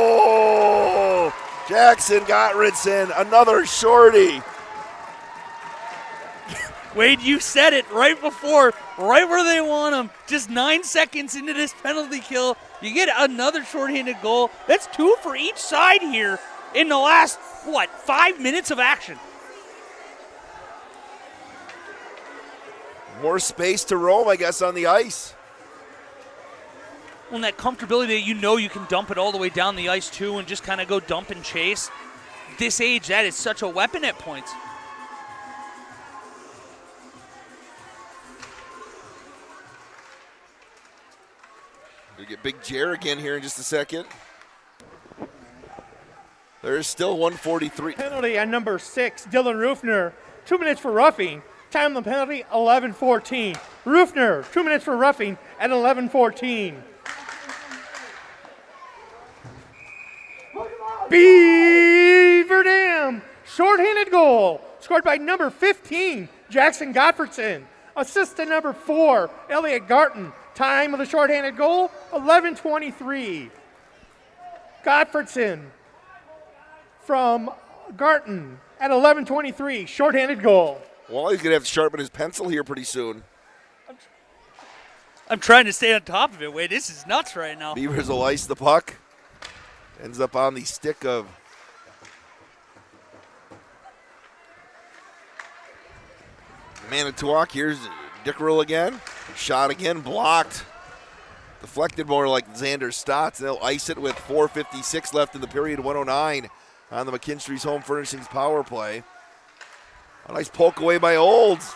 Jackson Goddardson. Another shorty. Wade, you said it right before, right where they want him. Just 9 seconds into this penalty kill, you get another shorthanded goal. That's 2 for each side here in the last, 5 minutes of action. More space to roam, I guess, on the ice. Well, and that comfortability that you know you can dump it all the way down the ice, too, and just kind of go dump and chase. This age, that is such a weapon at points. We get Big Jer again here in just a second. There's still 1:43. Penalty on number 6, Dylan Rufner. 2 minutes for roughing. Time of the penalty, 11:14. Rufner, 2 minutes for roughing at 11:14. Beaver Dam, shorthanded goal, scored by number 15, Jackson Gottfredson. Assist to number 4, Elliot Garton. Time of the shorthanded goal, 11:23. Gottfredson from Garton at 11:23, shorthanded goal. Well, he's going to have to sharpen his pencil here pretty soon. I'm trying to stay on top of it, Wade. This is nuts right now. Beavers will ice the puck. Ends up on the stick of Manitowoc. Here's Dickerel again. Shot again, blocked. Deflected more like Xander Stotts. They'll ice it with 4:56 left in the period, 109 on the McKinstry's Home Furnishings power play. A nice poke away by Olds.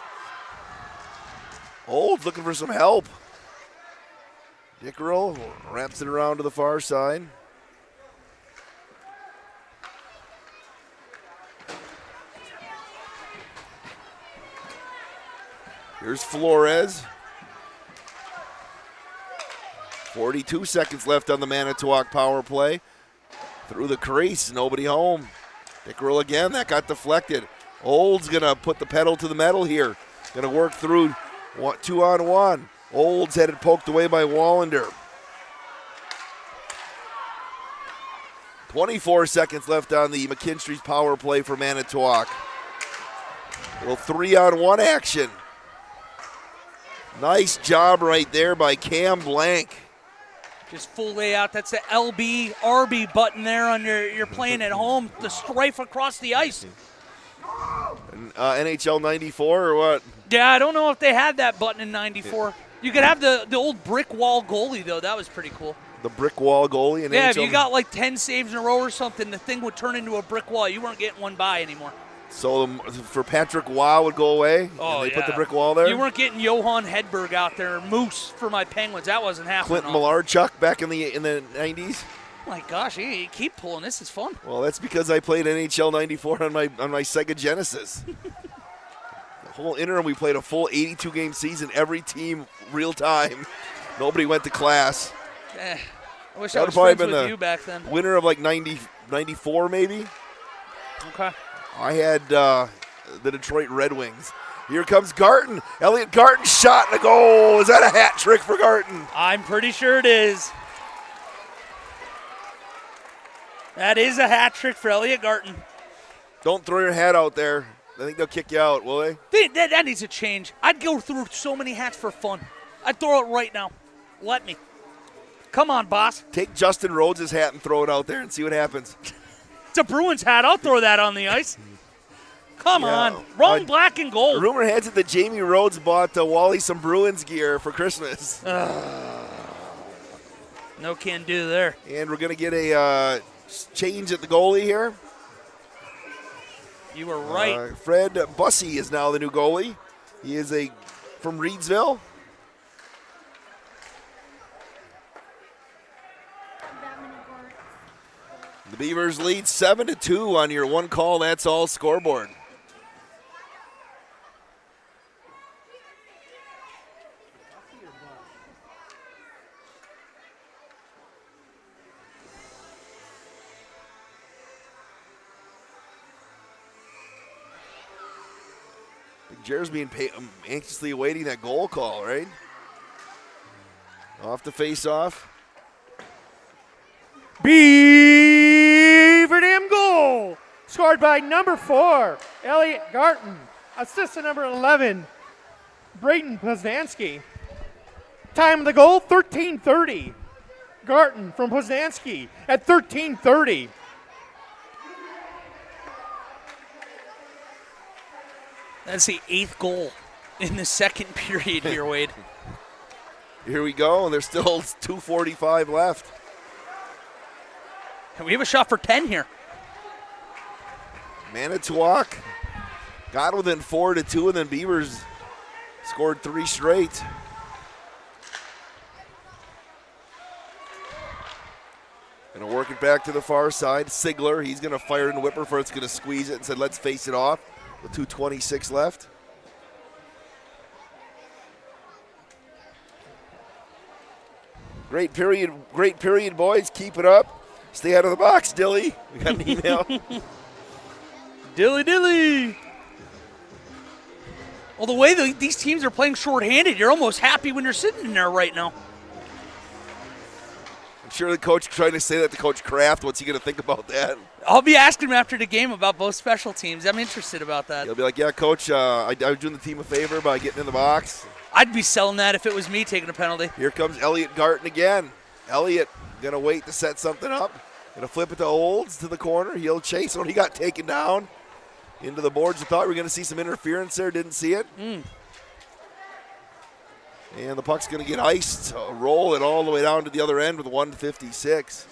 Olds looking for some help. Dickerel wraps it around to the far side. Here's Flores. 42 seconds left on the Manitowoc power play. Through the crease, nobody home. Dickerel again, that got deflected. Olds gonna put the pedal to the metal here. Gonna work through 2-on-1. Olds had it poked away by Wallander. 24 seconds left on the McKinstry's power play for Manitowoc. Little 3-on-1 action. Nice job right there by Cam Blank. Just full layout. That's the LB, RB button there on your playing at home. The strife across the ice. NHL 94 or what? Yeah, I don't know if they had that button in 94. You could have the old brick wall goalie, though. That was pretty cool. The brick wall goalie in Yeah, NHL. if you got like 10 saves in a row or something, the thing would turn into a brick wall. You weren't getting one by anymore. So for Patrick Waugh would go away? Oh, and they yeah. put the brick wall there? You weren't getting Johan Hedberg out there, Moose for my Penguins. That wasn't happening. Clint Malarchuk back in the 90s? My gosh, you keep pulling. This is fun. Well, that's because I played NHL 94 on my Sega Genesis. The whole interim, we played a full 82-game season, every team real time. Nobody went to class. I wish That I would was probably friends been with the you back then. winner of like 94 maybe. Okay. I had the Detroit Red Wings. Here comes Garton. Elliot Garton shot and a goal. Is that a hat trick for Garton? I'm pretty sure it is. That is a hat trick for Elliot Garton. Don't throw your hat out there. I think they'll kick you out, will they? That needs to change. I'd go through so many hats for fun. I'd throw it right now. Let me. Come on, boss. Take Justin Rhodes' hat and throw it out there and see what happens. It's a Bruins hat. I'll throw that on the ice. Come on. Wrong black and gold. Rumor has it that Jamie Rhodes bought Wally some Bruins gear for Christmas. No can do there. And we're going to get a change at the goalie here. You were right. Fred Bussey is now the new goalie. He is from Reedsville. The Beavers lead 7-2 on your one call, that's all scoreboard. Jared's being anxiously awaiting that goal call, right? Off the face-off. Beaver Dam goal! Scored by number 4, Elliot Garton. Assist to number 11, Brayden Poznansky. Time of the goal, 13:30. Garton from Poznansky at 13:30. That's the 8th goal in the second period here, Wade. Here we go, and there's still 2:45 left. And we have a shot for 10 here. Manitowoc got within 4-2, and then Beavers scored 3 straight. Gonna work it back to the far side. Sigler, he's gonna fire it, and Whipperforth's gonna squeeze it and said, let's face it off. With 2:26 left. Great period, boys. Keep it up. Stay out of the box, Dilly. We got an email. Dilly. Well, the way these teams are playing shorthanded, you're almost happy when you're sitting in there right now. I'm sure the coach trying to say that to Coach Kraft. What's he going to think about that? I'll be asking him after the game about both special teams. I'm interested about that. He'll be like, yeah, Coach, I was doing the team a favor by getting in the box. I'd be selling that if it was me taking a penalty. Here comes Elliot Garton again. Elliot going to wait to set something up. Going to flip it to Olds to the corner. He'll chase when he got taken down into the boards. I thought we were going to see some interference there. Didn't see it. And the puck's going to get iced. Roll it all the way down to the other end with 1:56.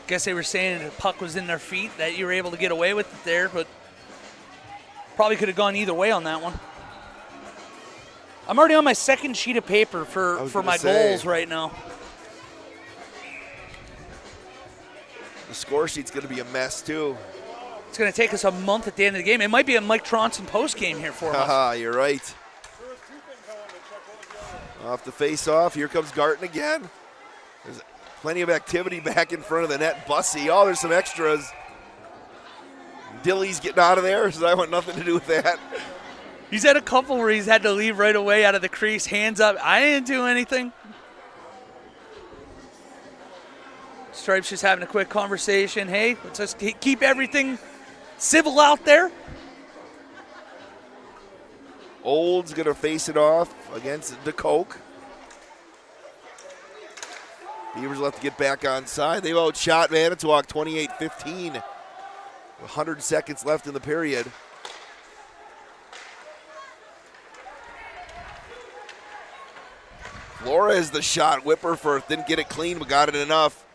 Guess they were saying the puck was in their feet, that you were able to get away with it there, but probably could have gone either way on that one. I'm already on my second sheet of paper for my goals right now. The score sheet's going to be a mess, too. It's going to take us a month at the end of the game. It might be a Mike Tronson post game here for us. Haha, you're right. Off the face-off, here comes Garton again. There's plenty of activity back in front of the net. Bussy, oh, there's some extras. Dilly's getting out of there, so I want nothing to do with that. He's had a couple where he's had to leave right away out of the crease, hands up. I didn't do anything. Stripes just having a quick conversation. Hey, let's just keep everything civil out there. Old's going to face it off against DeCoke. Beavers will have to get back on side. They've outshot Manitowoc 28-15. 100 seconds left in the period. Flores the shot. Whipperforth didn't get it clean, but got it enough.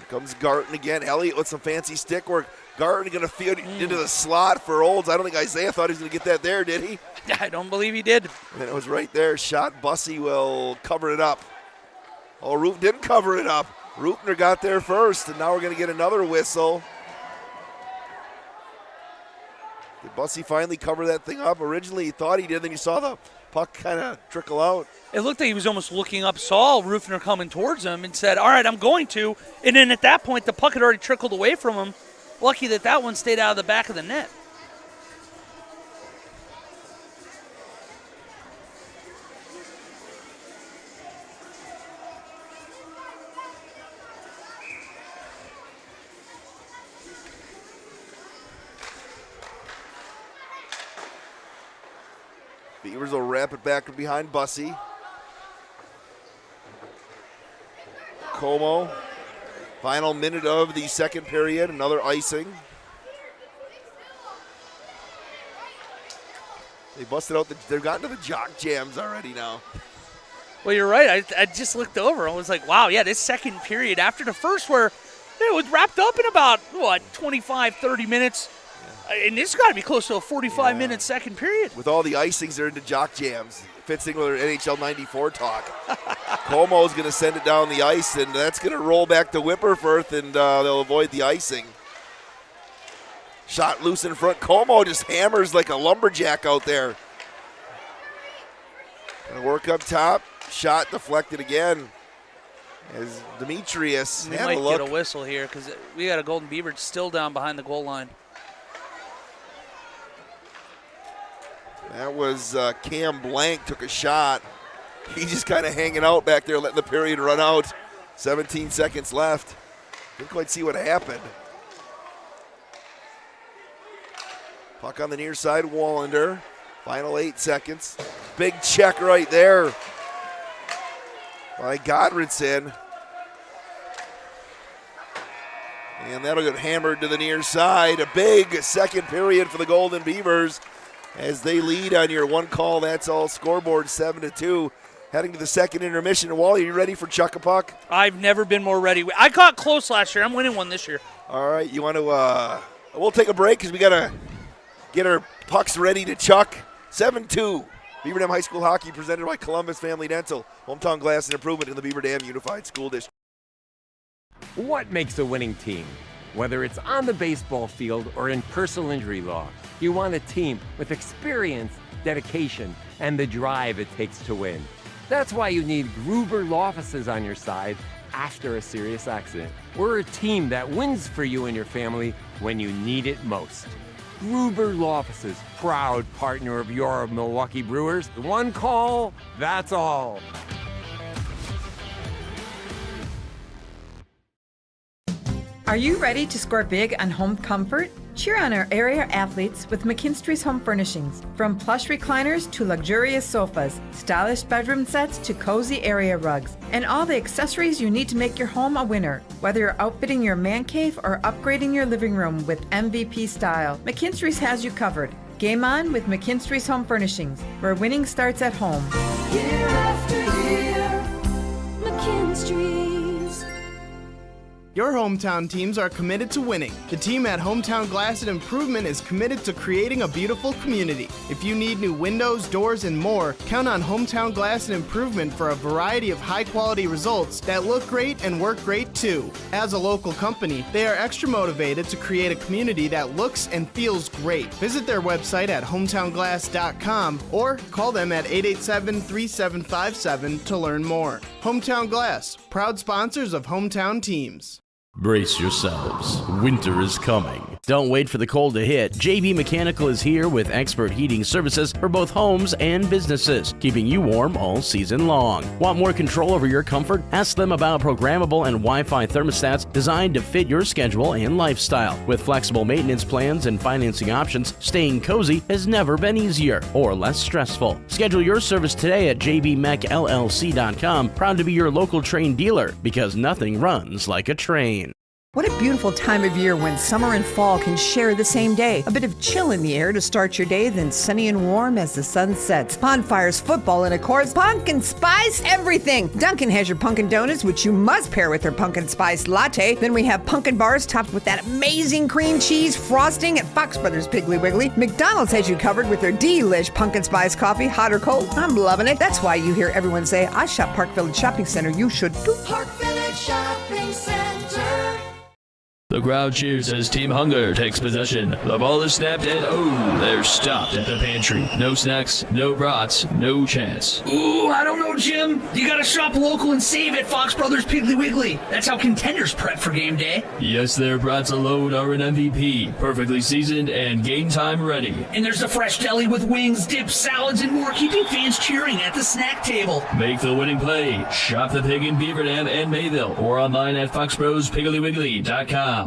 Comes Garton again. Elliott with some fancy stick work. Garton going to feed into the slot for Olds. I don't think Isaiah thought he was going to get that there, did he? I don't believe he did. And it was right there. Shot. Bussy will cover it up. Oh, Root didn't cover it up. Rootner got there first, and now we're going to get another whistle. Did Bussy finally cover that thing up? Originally he thought he did, then you saw the puck kind of trickle out. It looked like he was almost looking up, saw Rufner coming towards him, and said, all right, I'm going to. And then at that point, the puck had already trickled away from him. Lucky that that one stayed out of the back of the net. Beavers will wrap it back from behind Bussy. Como. Final minute of the second period, another icing. They busted out, they've gotten to the jock jams already now. Well, you're right. I just looked over and was like, wow, yeah, this second period after the first where it was wrapped up in about, 25, 30 minutes. And this got to be close to a 45-minute second period. With all the icings, they're into jock jams. Fits in with their NHL 94 talk. Como's going to send it down the ice, and that's going to roll back to Whipperfirth, and they'll avoid the icing. Shot loose in front. Como just hammers like a lumberjack out there. Going to work up top. Shot deflected again. As Demetrius We had might a look. get a whistle here because we got a Golden Beaver still down behind the goal line. That was Cam Blank took a shot. He's just kind of hanging out back there, letting the period run out. 17 seconds left. Didn't quite see what happened. Puck on the near side, Wallander. Final 8 seconds. Big check right there by Godredson. And that'll get hammered to the near side. A big second period for the Golden Beavers as they lead on your one call, that's all scoreboard, 7-2. Heading to the second intermission. Wally, are you ready for Chuck a Puck? I've never been more ready. I got close last year. I'm winning one this year. All right, you want to, we'll take a break because we got to get our pucks ready to chuck. 7-2. Beaver Dam High School Hockey presented by Columbus Family Dental. Hometown Glass and Improvement in the Beaver Dam Unified School District. What makes a winning team? Whether it's on the baseball field or in personal injury law, you want a team with experience, dedication, and the drive it takes to win. That's why you need Gruber Law Offices on your side after a serious accident. We're a team that wins for you and your family when you need it most. Gruber Law Offices, proud partner of your Milwaukee Brewers. One call, that's all. Are you ready to score big on home comfort? Cheer on our area athletes with McKinstry's Home Furnishings. From plush recliners to luxurious sofas, stylish bedroom sets to cozy area rugs, and all the accessories you need to make your home a winner. Whether you're outfitting your man cave or upgrading your living room with MVP style, McKinstry's has you covered. Game on with McKinstry's Home Furnishings, where winning starts at home. Year after year, McKinstry's. Your hometown teams are committed to winning. The team at Hometown Glass and Improvement is committed to creating a beautiful community. If you need new windows, doors, and more, count on Hometown Glass and Improvement for a variety of high-quality results that look great and work great too. As a local company, they are extra motivated to create a community that looks and feels great. Visit their website at hometownglass.com or call them at 887-3757 to learn more. Hometown Glass, proud sponsors of hometown teams. Brace yourselves. Winter is coming. Don't wait for the cold to hit. JB Mechanical is here with expert heating services for both homes and businesses, keeping you warm all season long. Want more control over your comfort? Ask them about programmable and Wi-Fi thermostats designed to fit your schedule and lifestyle. With flexible maintenance plans and financing options, staying cozy has never been easier or less stressful. Schedule your service today at jbmechllc.com. Proud to be your local train dealer because nothing runs like a train. What a beautiful time of year when summer and fall can share the same day. A bit of chill in the air to start your day, then sunny and warm as the sun sets. Bonfires, football, and of course, pumpkin spice everything. Dunkin' has your pumpkin donuts, which you must pair with their pumpkin spice latte. Then we have pumpkin bars topped with that amazing cream cheese frosting at Fox Brothers Piggly Wiggly. McDonald's has you covered with their delish pumpkin spice coffee, hot or cold. I'm loving it. That's why you hear everyone say, I shop Park Village Shopping Center. You should too. Park Village Shopping Center. The crowd cheers as Team Hunger takes possession. The ball is snapped and they're stopped at the pantry. No snacks, no brats, no chance. Ooh, I don't know, Jim. You gotta shop local and save at Fox Brothers Piggly Wiggly. That's how contenders prep for game day. Yes, their brats alone are an MVP, perfectly seasoned and game time ready. And there's a fresh deli with wings, dips, salads, and more, keeping fans cheering at the snack table. Make the winning play. Shop the pig in Beaver Dam and Mayville or online at foxbrospigglywwiggly.com.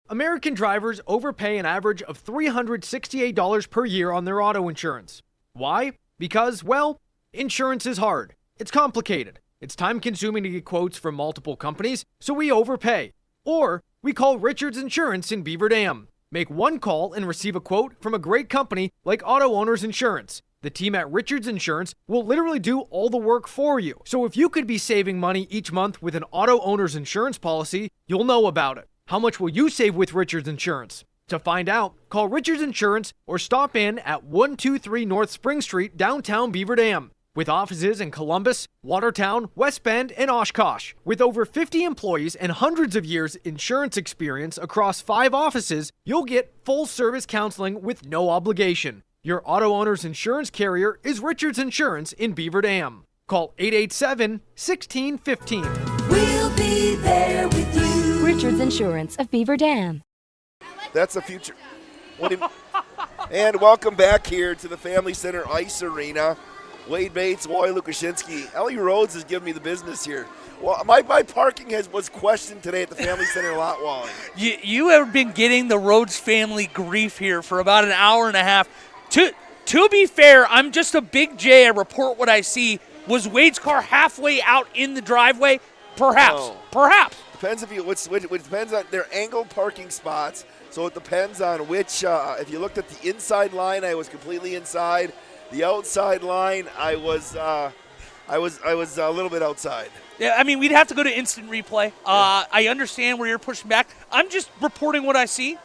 American drivers overpay an average of $368 per year on their auto insurance. Why? Because, well, insurance is hard. It's complicated. It's time-consuming to get quotes from multiple companies, so we overpay. Or we call Richards Insurance in Beaver Dam. Make one call and receive a quote from a great company like Auto Owners Insurance. The team at Richards Insurance will literally do all the work for you. So if you could be saving money each month with an Auto Owners Insurance policy, you'll know about it. How much will you save with Richards Insurance? To find out, call Richards Insurance or stop in at 123 North Spring Street, downtown Beaver Dam. With offices in Columbus, Watertown, West Bend, and Oshkosh. With over 50 employees and hundreds of years insurance experience across 5 offices, you'll get full-service counseling with no obligation. Your Auto Owners Insurance carrier is Richards Insurance in Beaver Dam. Call 887-1615. We'll be there with you. Richards Insurance of Beaver Dam. That's the future. And welcome back here to the Family Center Ice Arena. Wade Bates, Roy Lukashinsky. Ellie Rhodes has given me the business here. Well, my parking was questioned today at the Family Center lot wall. You have been getting the Rhodes family grief here for about an hour and a half. To be fair, I'm just a big J. I report what I see. Was Wade's car halfway out in the driveway? Perhaps. No. Perhaps. Depends if you. It depends on their angled parking spots. So it depends on which. If you looked at the inside line, I was completely inside. The outside line, I was a little bit outside. Yeah, I mean, we'd have to go to instant replay. I understand where you're pushing back. I'm just reporting what I see.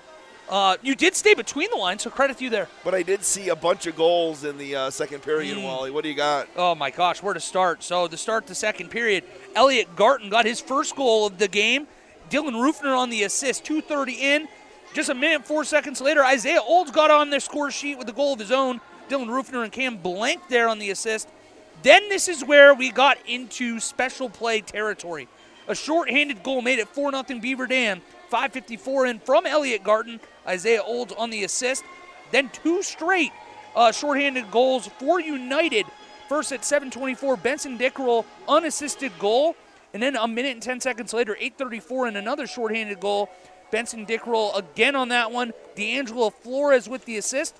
You did stay between the lines, so credit to you there. But I did see a bunch of goals in the second period, Wally. What do you got? Oh, my gosh, where to start? So to start the second period, Elliot Garton got his first goal of the game. Dylan Rufner on the assist, 2:30 in. Just a minute, 4 seconds later, Isaiah Olds got on their score sheet with a goal of his own. Dylan Rufner and Cam Blank there on the assist. Then this is where we got into special play territory. A shorthanded goal made it 4-0 Beaver Dam. 5:54 in from Elliot Garton. Isaiah Olds on the assist. Then 2 straight shorthanded goals for United. First at 7:24, Benson Dickerel, unassisted goal. And then a minute and 10 seconds later, 8:34 in another shorthanded goal. Benson Dickerel again on that one. D'Angelo Flores with the assist.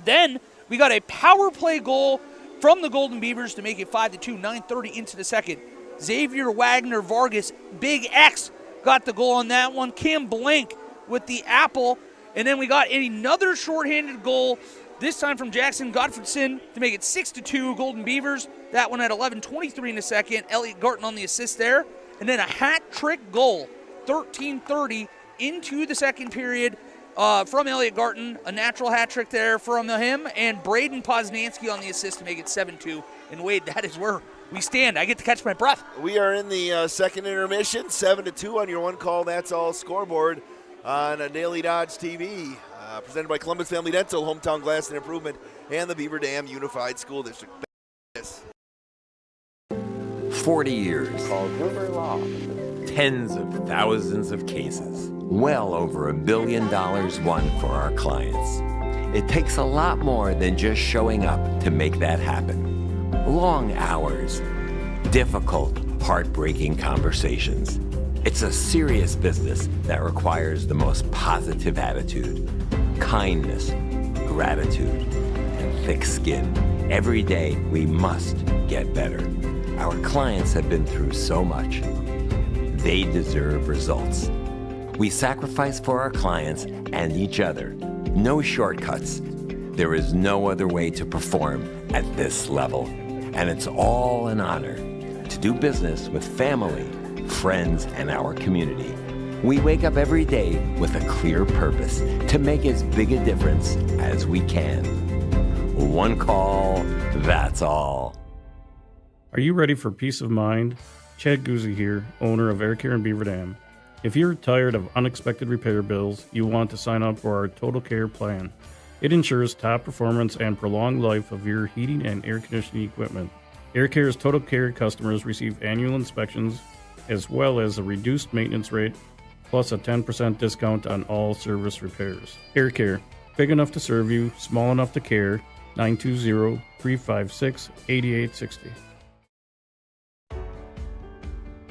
Then we got a power play goal from the Golden Beavers to make it 5-2, 9:30 into the second. Xavier Wagner Vargas, Big X, got the goal on that one. Cam Blank with the apple. And then we got another shorthanded goal, this time from Jackson Gottfredson to make it 6-2 Golden Beavers. That one at 11:23 in the second. Elliot Garton on the assist there. And then a hat trick goal, 13:30 into the second period from Elliot Garton. A natural hat trick there from him. And Braden Poznansky on the assist to make it 7-2. And Wade, that is where we stand. I get to catch my breath. We are in the second intermission, 7-2 on your one call. That's all scoreboard on Daily Dodge TV. Presented by Columbus Family Dental, Hometown Glass and Improvement, and the Beaver Dam Unified School District. 40 years. Tens of thousands of cases. Well over $1 billion won for our clients. It takes a lot more than just showing up to make that happen. Long hours, difficult, heartbreaking conversations. It's a serious business that requires the most positive attitude, kindness, gratitude, and thick skin. Every day, we must get better. Our clients have been through so much. They deserve results. We sacrifice for our clients and each other. No shortcuts. There is no other way to perform at this level. And it's all an honor to do business with family, friends, and our community. We wake up every day with a clear purpose to make as big a difference as we can. One call, that's all. Are you ready for peace of mind? Chad Guzzi here, owner of Air Care in Beaver Dam. If you're tired of unexpected repair bills, you want to sign up for our Total Care plan. It ensures top performance and prolonged life of your heating and air conditioning equipment. Air Care's Total Care customers receive annual inspections as well as a reduced maintenance rate, plus a 10% discount on all service repairs. Air Care, big enough to serve you, small enough to care. 920-356-8860.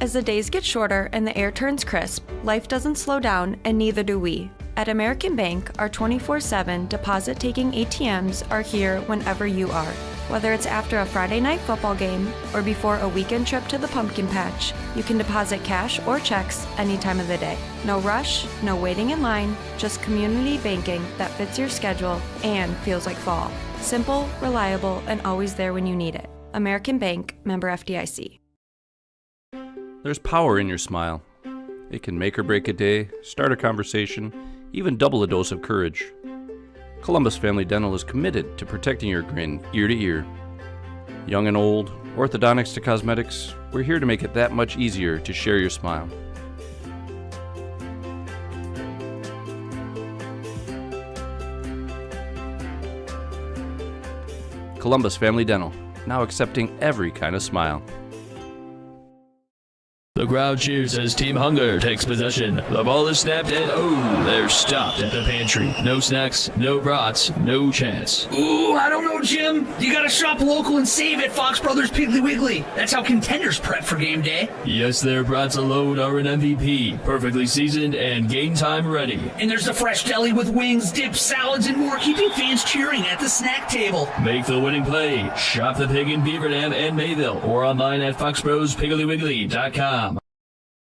As the days get shorter and the air turns crisp, life doesn't slow down, and neither do we. At American Bank, our 24/7 deposit-taking ATMs are here whenever you are. Whether it's after a Friday night football game or before a weekend trip to the pumpkin patch, you can deposit cash or checks any time of the day. No rush, no waiting in line, just community banking that fits your schedule and feels like fall. Simple, reliable, and always there when you need it. American Bank, member FDIC. There's power in your smile. It can make or break a day, start a conversation, even double a dose of courage. Columbus Family Dental is committed to protecting your grin ear to ear. Young and old, orthodontics to cosmetics, we're here to make it that much easier to share your smile. Columbus Family Dental, now accepting every kind of smile. The crowd cheers as Team Hunger takes possession. The ball is snapped and they're stopped at the pantry. No snacks, no brats, no chance. Ooh, I don't know, Jim. You gotta shop local and save at Fox Brothers Piggly Wiggly. That's how contenders prep for game day. Yes, their brats alone are an MVP, perfectly seasoned and game time ready. And there's the fresh deli with wings, dips, salads, and more, keeping fans cheering at the snack table. Make the winning play. Shop the pig in Beaver Dam and Mayville or online at foxbrospiggliwiggly.com.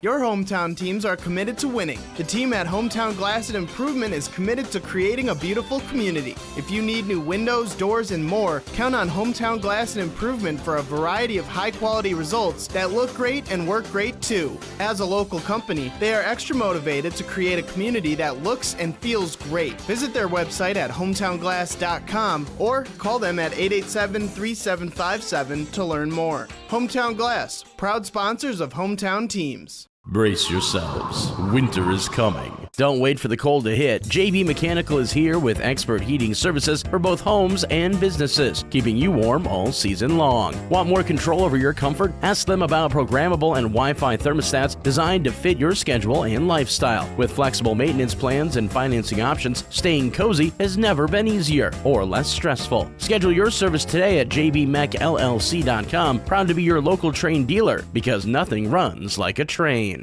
Your hometown teams are committed to winning. The team at Hometown Glass and Improvement is committed to creating a beautiful community. If you need new windows, doors, and more, count on Hometown Glass and Improvement for a variety of high-quality results that look great and work great too. As a local company, they are extra motivated to create a community that looks and feels great. Visit their website at hometownglass.com or call them at 887-3757 to learn more. Hometown Glass, proud sponsors of hometown teams. Brace yourselves. Winter is coming. Don't wait for the cold to hit. JB Mechanical is here with expert heating services for both homes and businesses, keeping you warm all season long. Want more control over your comfort? Ask them about programmable and Wi-Fi thermostats designed to fit your schedule and lifestyle. With flexible maintenance plans and financing options, staying cozy has never been easier or less stressful. Schedule your service today at jbmechllc.com. Proud to be your local train dealer, because nothing runs like a train.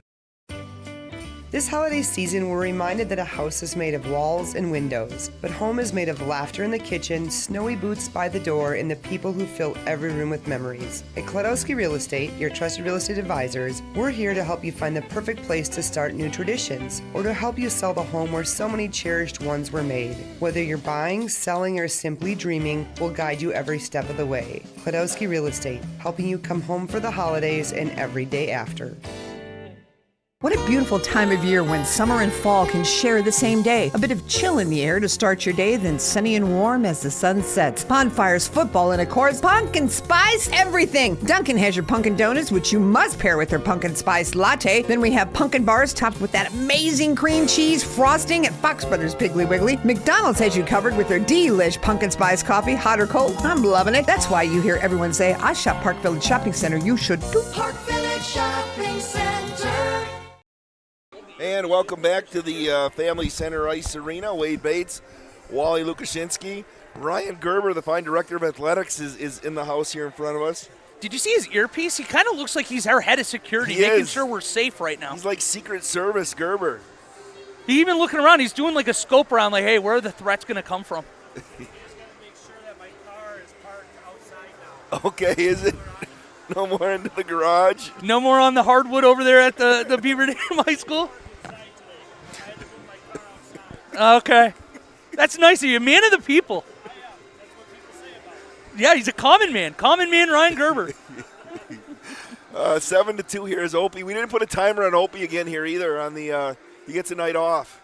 This holiday season, we're reminded that a house is made of walls and windows, but home is made of laughter in the kitchen, snowy boots by the door, and the people who fill every room with memories. At Kladowski Real Estate, your trusted real estate advisors, we're here to help you find the perfect place to start new traditions, or to help you sell the home where so many cherished ones were made. Whether you're buying, selling, or simply dreaming, we'll guide you every step of the way. Kladowski Real Estate, helping you come home for the holidays and every day after. What a beautiful time of year when summer and fall can share the same day. A bit of chill in the air to start your day, then sunny and warm as the sun sets. Bonfires, football, and of course, pumpkin spice everything. Dunkin' has your pumpkin donuts, which you must pair with their pumpkin spice latte. Then we have pumpkin bars topped with that amazing cream cheese frosting at Fox Brothers Piggly Wiggly. McDonald's has you covered with their delish pumpkin spice coffee, hot or cold. I'm loving it. That's why you hear everyone say, I shop Park Village Shopping Center. You should too. Park Village Shopping Center. And welcome back to the Family Center Ice Arena. Wade Bates, Wally Lukashinsky, Ryan Gerber, the fine director of athletics, is in the house here in front of us. Did you see his earpiece? He kind of looks like he's our head of security, making sure we're safe right now. He's like Secret Service Gerber. He even looking around. He's doing like a scope around, like, hey, where are the threats going to come from? Okay, is it? No more into the garage? No more on the hardwood over there at the Beaver Dam High School? Okay. That's nice of you. Man of the people. Yeah, he's a common man. Common man Ryan Gerber. 7-2 here is Opie. We didn't put a timer on Opie again here either. On the he gets a night off.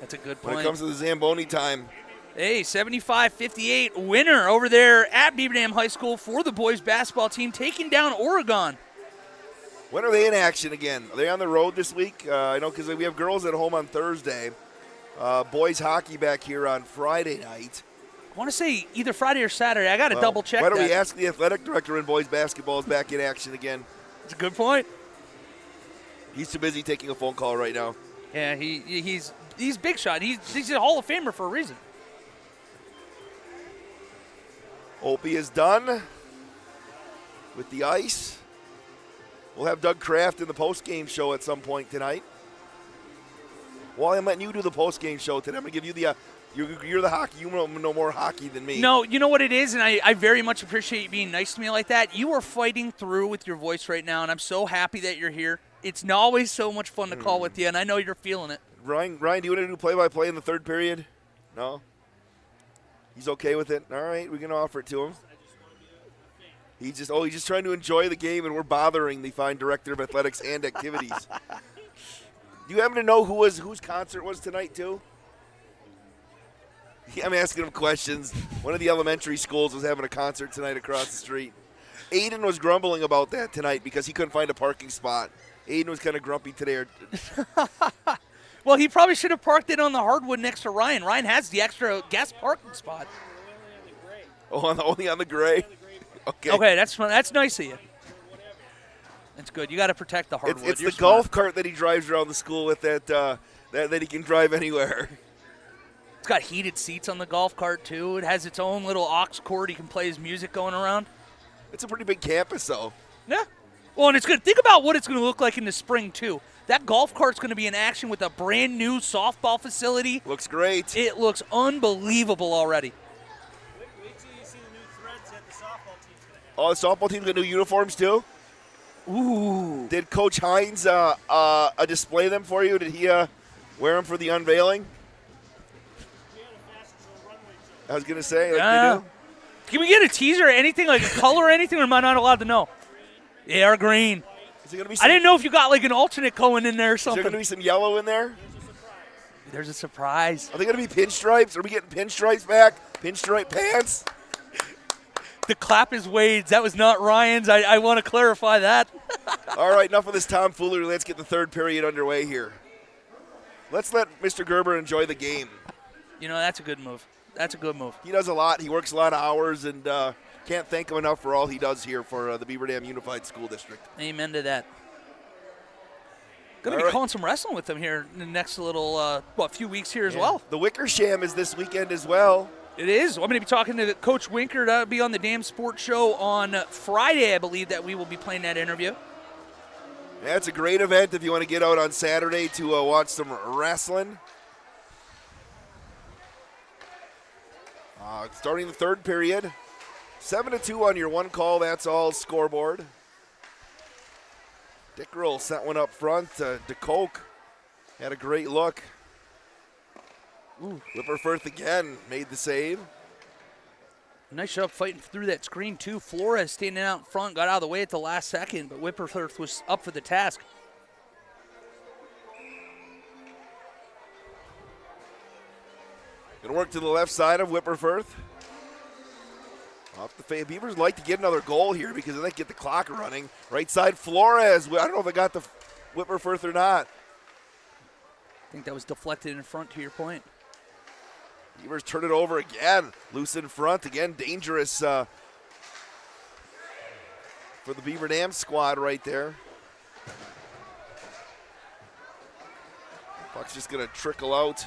That's a good point. When it comes to the Zamboni time. Hey, 75-58 winner over there at Beaver Dam High School for the boys basketball team, taking down Oregon. When are they in action again? Are they on the road this week? I know because we have girls at home on Thursday. Boys hockey back here on Friday night. I want to say either Friday or Saturday. I got to double check that. Why don't we ask the athletic director when boys basketball is back in action again? That's a good point. He's too busy taking a phone call right now. Yeah, he's big shot. He's a Hall of Famer for a reason. Opie is done with the ice. We'll have Doug Kraft in the post-game show at some point tonight. Wally, I'm letting you do the post-game show today. I'm going to give you the You're the hockey. You know more hockey than me. No, you know what it is, and I very much appreciate you being nice to me like that. You are fighting through with your voice right now, and I'm so happy that you're here. It's always so much fun to call with you, and I know you're feeling it. Ryan, do you want to do play-by-play in the third period? No? He's okay with it? All right, we can offer it to him. He's just trying to enjoy the game, and we're bothering the fine director of athletics and activities. Do you happen to know whose concert was tonight, too? I'm asking him questions. One of the elementary schools was having a concert tonight across the street. Aiden was grumbling about that tonight because he couldn't find a parking spot. Aiden was kind of grumpy today. Well, he probably should have parked it on the hardwood next to Ryan. Ryan has the extra guest parking spot. Oh, only on the gray? Okay, that's nice of you. That's good. You got to protect the hardwood. It's the golf cart that he drives around the school with that he can drive anywhere. It's got heated seats on the golf cart, too. It has its own little aux cord. He can play his music going around. It's a pretty big campus, though. Yeah. Well, and it's good. Think about what it's going to look like in the spring, too. That golf cart's going to be in action with a brand-new softball facility. Looks great. It looks unbelievable already. Wait till you see the new threads that the softball team's going to have. Oh, the softball team's got new uniforms, too? Ooh. Did Coach Hines display them for you? Did he wear them for the unveiling? I was going to say, like you do. Can we get a teaser or anything, like a color or anything, or am I not allowed to know? They are green. Is it gonna be I didn't know if you got like an alternate going in there or something. Is there going to be some yellow in there? There's a surprise. Are they going to be pinstripes? Are we getting pinstripes back? Pinstripe pants? The clap is Wade's. That was not Ryan's. I want to clarify that. All right, enough of this tomfoolery. Let's get the third period underway here. Let's let Mr. Gerber enjoy the game. You know, that's a good move. That's a good move. He does a lot. He works a lot of hours, and can't thank him enough for all he does here for the Beaver Dam Unified School District. Amen to that. Going to be calling some wrestling with them here in the next little, few weeks here as well. The Wickersham is this weekend as well. It is. I'm going to be talking to Coach Winker. That'll be on the Dam Sports Show on Friday, I believe, that we will be playing that interview. Yeah, it's a great event if you want to get out on Saturday to watch some wrestling. Starting the third period, 7-2 on your one call. That's all scoreboard. Dickrell sent one up front. DeCoke had a great look. Whipperfirth again made the save. Nice job fighting through that screen, too. Flores standing out in front, got out of the way at the last second, but Whipperfirth was up for the task. Going to work to the left side of Whipperfirth. Off the fade. Beavers like to get another goal here because they get the clock running. Right side, Flores. I don't know if they got the Whipperfirth or not. I think that was deflected in front, to your point. Beavers turn it over again. Loose in front. Again, dangerous for the Beaver Dam squad right there. Puck's just going to trickle out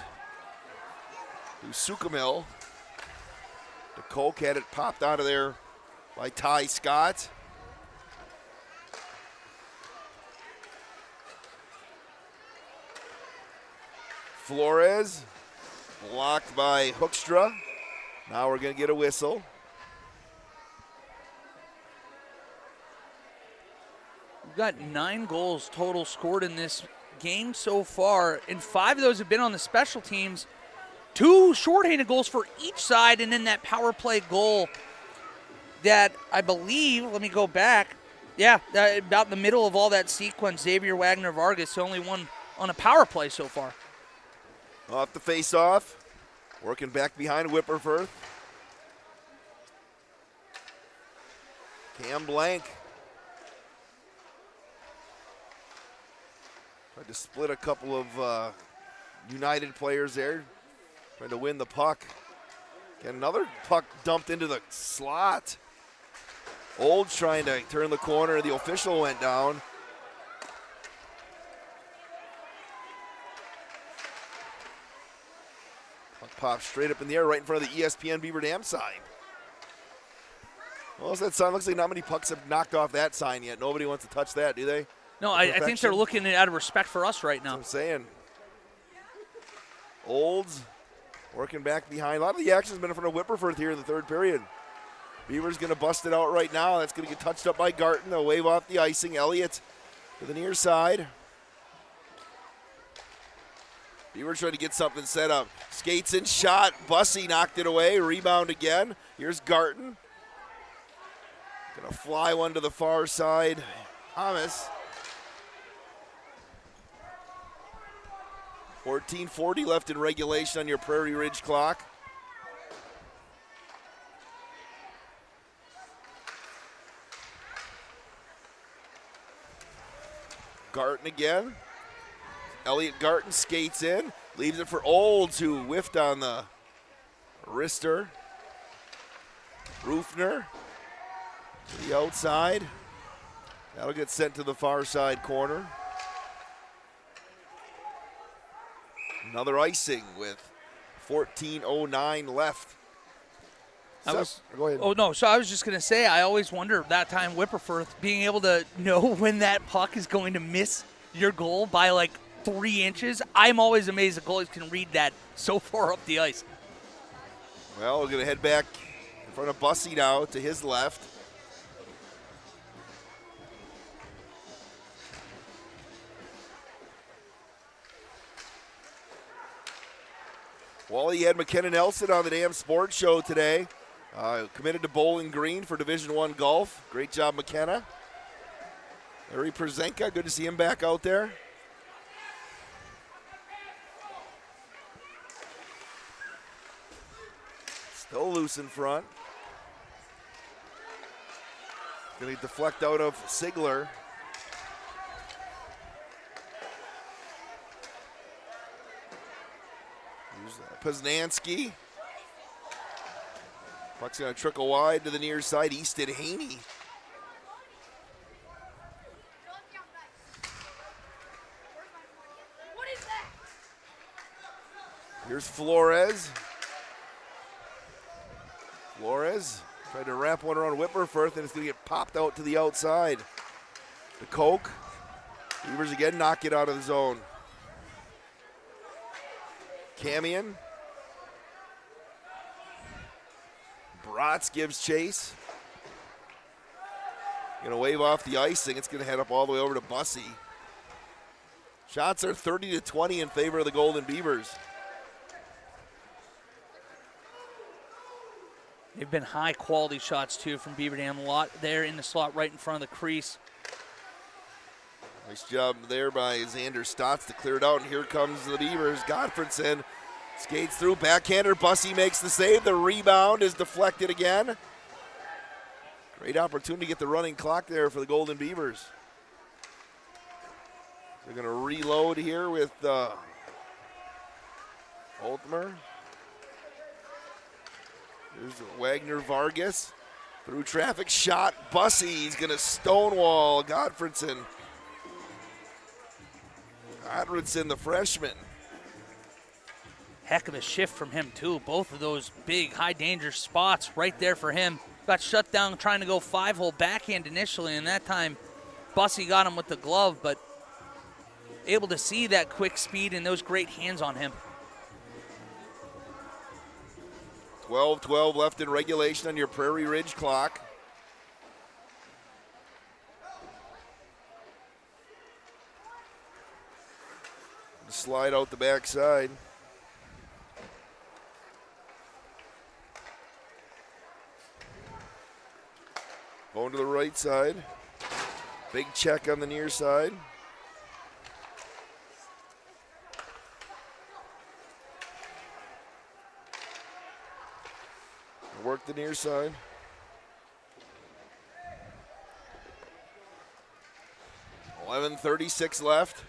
to Sukamil. DeCoke had it popped out of there by Ty Scott. Flores blocked by Hoekstra. Now we're going to get a whistle. We've got 9 goals total scored in this game so far, and 5 of those have been on the special teams. 2 shorthanded goals for each side, and then that power play goal that I believe, let me go back, about in the middle of all that sequence, Xavier Wagner-Vargas, only one on a power play so far. Off the face-off, working back behind Whipperfirth. Cam Blank. Tried to split a couple of United players there. Trying to win the puck. Get another puck dumped into the slot. Olds trying to turn the corner. The official went down. Puck pops straight up in the air right in front of the ESPN Beaver Dam sign. Well, that sign looks like not many pucks have knocked off that sign yet. Nobody wants to touch that, do they? No, I think they're looking at it out of respect for us right now. That's what I'm saying. Olds Working back behind. A lot of the action has been in front of Whipperforth here in the third period. Beaver's going to bust it out right now. That's going to get touched up by Garton. They'll wave off the icing. Elliott to the near side. Beaver trying to get something set up. Skates in, shot. Bussey knocked it away. Rebound again. Here's Garton. Going to fly one to the far side. Thomas. 14:40 left in regulation on your Prairie Ridge clock. Garton again. Elliott Garton skates in, leaves it for Olds, who whiffed on the wrister. Rufner to the outside. That'll get sent to the far side corner. Another icing with 14:09 left. Go ahead. Oh, no. So I was just going to say, I always wonder that time Whipperforth being able to know when that puck is going to miss your goal by like 3 inches. I'm always amazed that goalies can read that so far up the ice. Well, we're going to head back in front of Bussey now to his left. Wally had McKenna Nelson on the damn sports show today. Committed to Bowling Green for Division I golf. Great job, McKenna. Larry Przenka, good to see him back out there. Still loose in front. Going to deflect out of Sigler. Here's Poznanski. Puck's going to trickle wide to the near side. Easton Haney. Here's Flores. Flores tried to wrap one around Whipperforth, and it's going to get popped out to the outside. The Coke. Beavers again knock it out of the zone. Camion. Bratz gives chase. Going to wave off the icing. It's going to head up all the way over to Bussey. Shots are 30-20 in favor of the Golden Beavers. They've been high-quality shots, too, from Beaver Dam. A lot there in the slot right in front of the crease. Nice job there by Xander Stotts to clear it out, and here comes the Beavers. Godfredson skates through, backhander. Bussey makes the save. The rebound is deflected again. Great opportunity to get the running clock there for the Golden Beavers. They're going to reload here with Oltmer. Here's Wagner Vargas. Through traffic, shot. Bussey's going to stonewall Godfredson. Godfredson, the freshman. Heck of a shift from him, too. Both of those big, high-danger spots right there for him. Got shut down trying to go 5-hole backhand initially, and that time Bussey got him with the glove, but able to see that quick speed and those great hands on him. 12-12 left in regulation on your Prairie Ridge clock. Slide out the backside. Going to the right side. Big check on the near side. Work the near side. .11:36 left.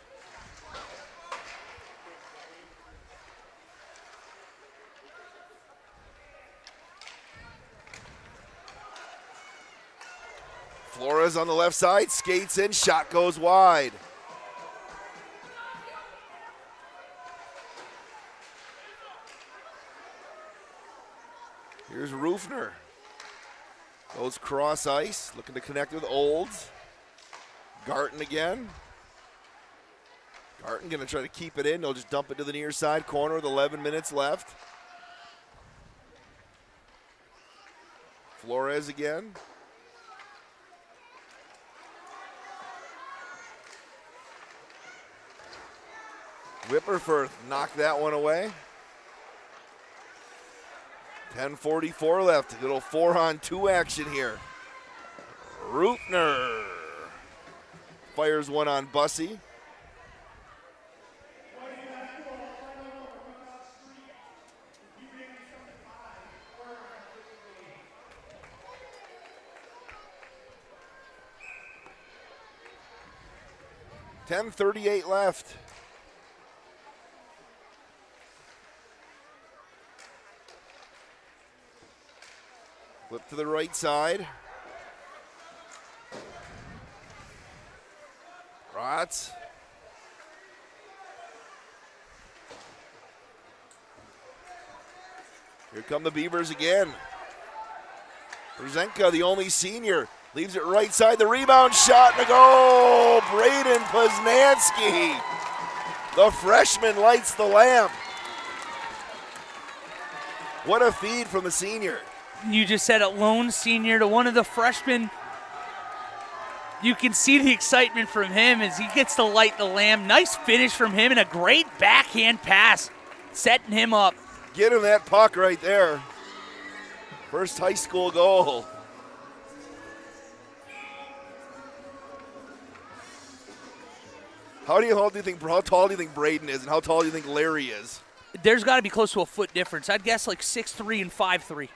Flores on the left side, skates in, shot goes wide. Here's Rufner. Goes cross ice, looking to connect with Olds. Garton again. Garton going to try to keep it in. They'll just dump it to the near side corner with 11 minutes left. Flores again. Whipperfirth knocked that one away. 10:44 left. A little 4-on-2 action here. Rupner fires one on Bussey. .38 left. Flip to the right side. Rotz. Here come the Beavers again. Brzenka, the only senior, leaves it right side. The rebound shot and a goal. Braden Poznanski. The freshman lights the lamp. What a feed from the senior. You just said a lone senior to one of the freshmen. You can see the excitement from him as he gets to light the lamp. Nice finish from him and a great backhand pass, setting him up. Get him that puck right there. First high school goal. How tall do you think Braden is, and how tall do you think Larry is? There's got to be close to a foot difference. I'd guess like 6'3" and 5'3".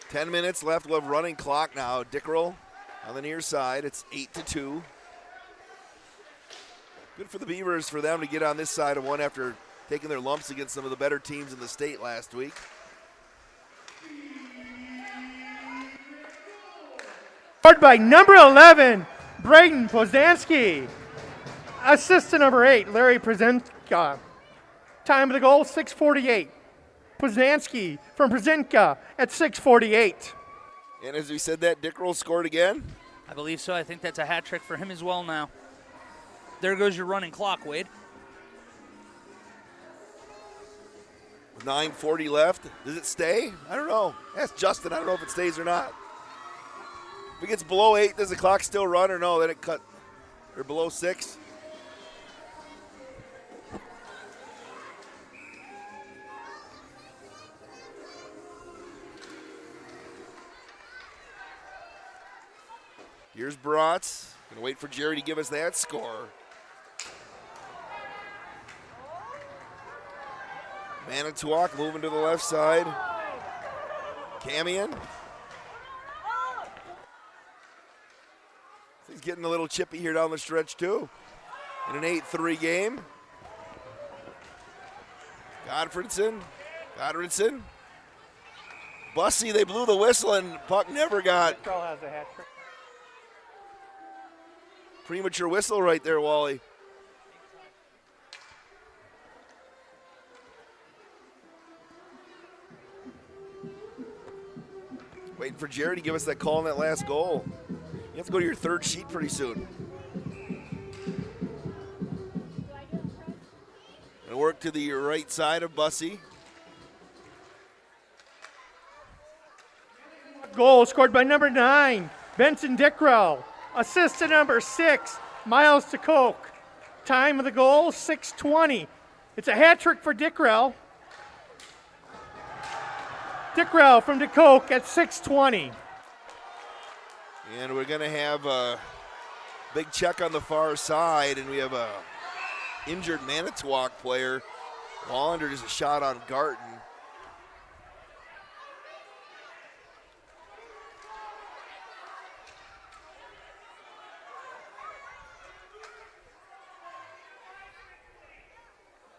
10 minutes left. We'll have running clock now. Dickrell on the near side. It's 8-2. Good for the Beavers for them to get on this side of one after taking their lumps against some of the better teams in the state last week. Scored by number 11, Braden Poznanski. Assist to number 8, Larry Brzenka. Time of the goal, 6:48. Poznanski from Brzenka at 6:48. And as we said that, Dickrell scored again? I believe so. I think that's a hat trick for him as well now. There goes your running clock, Wade. With 9:40 left. Does it stay? I don't know. Ask Justin. I don't know if it stays or not. If it gets below 8, does the clock still run or no? Then it cut, or below 6? Here's Bratz. Gonna wait for Jerry to give us that score. Manitowoc moving to the left side. Camion. He's getting a little chippy here down the stretch too. In an 8-3 game. Godfredson. Bussey, they blew the whistle and puck never got. Has a hat trick. Premature whistle right there, Wally. Waiting for Jerry to give us that call on that last goal. You have to go to your third sheet pretty soon. And work to the right side of Bussey. Goal scored by number 9, Benson Dickrell. Assist to number 6, Miles DeCoke. Time of the goal, 6:20. It's a hat trick for Dickrell. Dickrell from DeCoke at 6:20. And we're going to have a big check on the far side, and we have a injured Manitowoc player. Wallander does a shot on Garten.